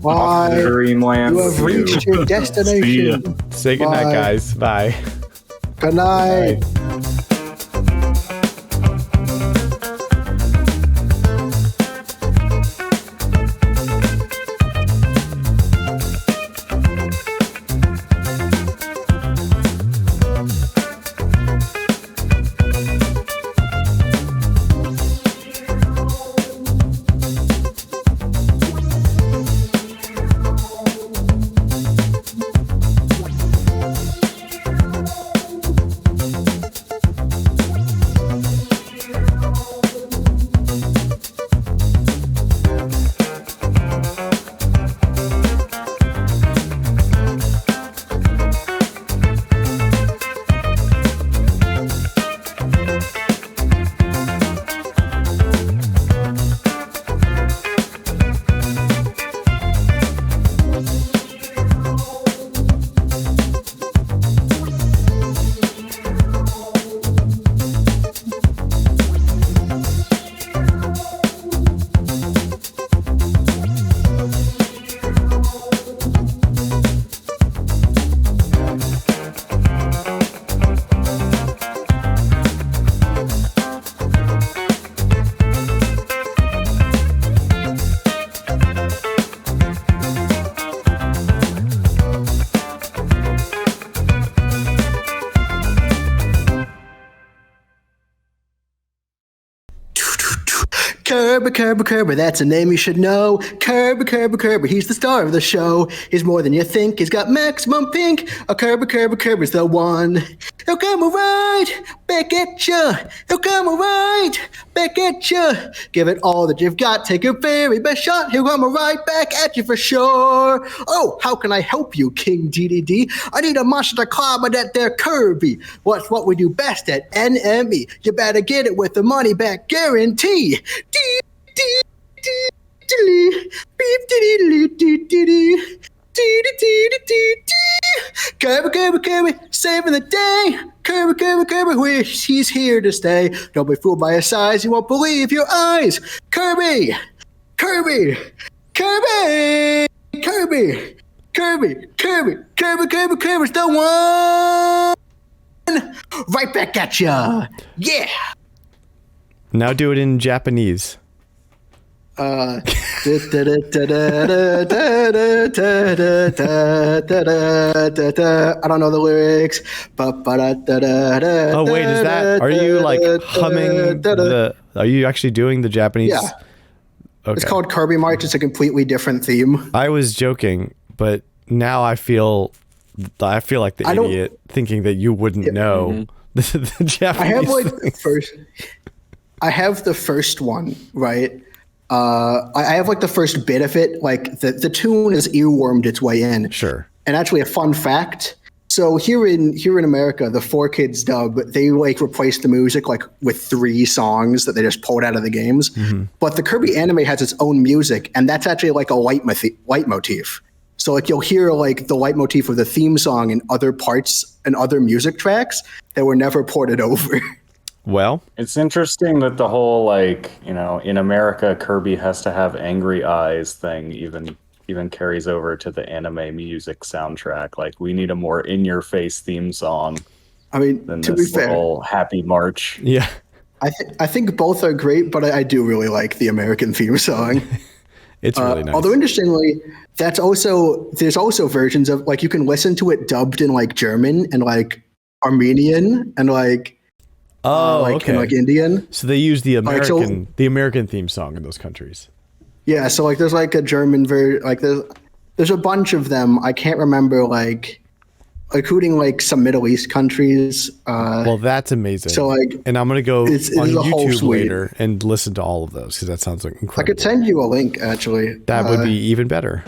Bye. Dreamland. You have reached your destination. Say goodnight, guys. Bye. Good night. Bye. Kirby, that's a name you should know. Kirby, he's the star of the show. He's more than you think, he's got maximum pink. Kirby's the one. He'll come right back at you. He'll come right back at you. Give it all that you've got, take your very best shot. He'll come right back at you for sure. Oh, how can I help you, King DDD? I need a monster to climb at that there Kirby. What's what we do best at NME? You better get it with the money back guarantee. Kirby, saving the day. Kirby, he's here to stay. Don't be fooled by his size, you won't believe your eyes. Kirby's the one. Right back at ya. Yeah. Now do it in Japanese. I don't know the lyrics. Oh wait, is that? Are you like humming the? Are you actually doing the Japanese? Yeah. Okay. It's called Kirby March. It's a completely different theme. I was joking, but now I feel like the idiot thinking that you wouldn't know the Japanese. I have like the first. I have the first one, right? I have like the first bit of it. Like the tune has earwormed its way in. Sure. And actually, a fun fact. So here in America, the 4Kids dub, they like replaced the music like with 3 songs that they just pulled out of the games. Mm-hmm. But the Kirby anime has its own music, and that's actually like a leitmotif. So like you'll hear like the leitmotif of the theme song in other parts and other music tracks that were never ported over. Well, it's interesting that the whole like, you know, in America, Kirby has to have angry eyes thing even carries over to the anime music soundtrack. Like, we need a more in-your-face theme song. I mean, than to this be fair, little happy march. Yeah, I think both are great, but I do really like the American theme song. It's really nice. Although interestingly, there's also versions of like you can listen to it dubbed in like German and like Armenian and like. Okay. In like Indian. So they use the American theme song in those countries. Yeah, so like there's like a German version, like there's a bunch of them. I can't remember like including like some Middle East countries. Well, that's amazing. So like, and I'm gonna go on YouTube later later and listen to all of those because that sounds like incredible. I could send you a link actually. That would be even better.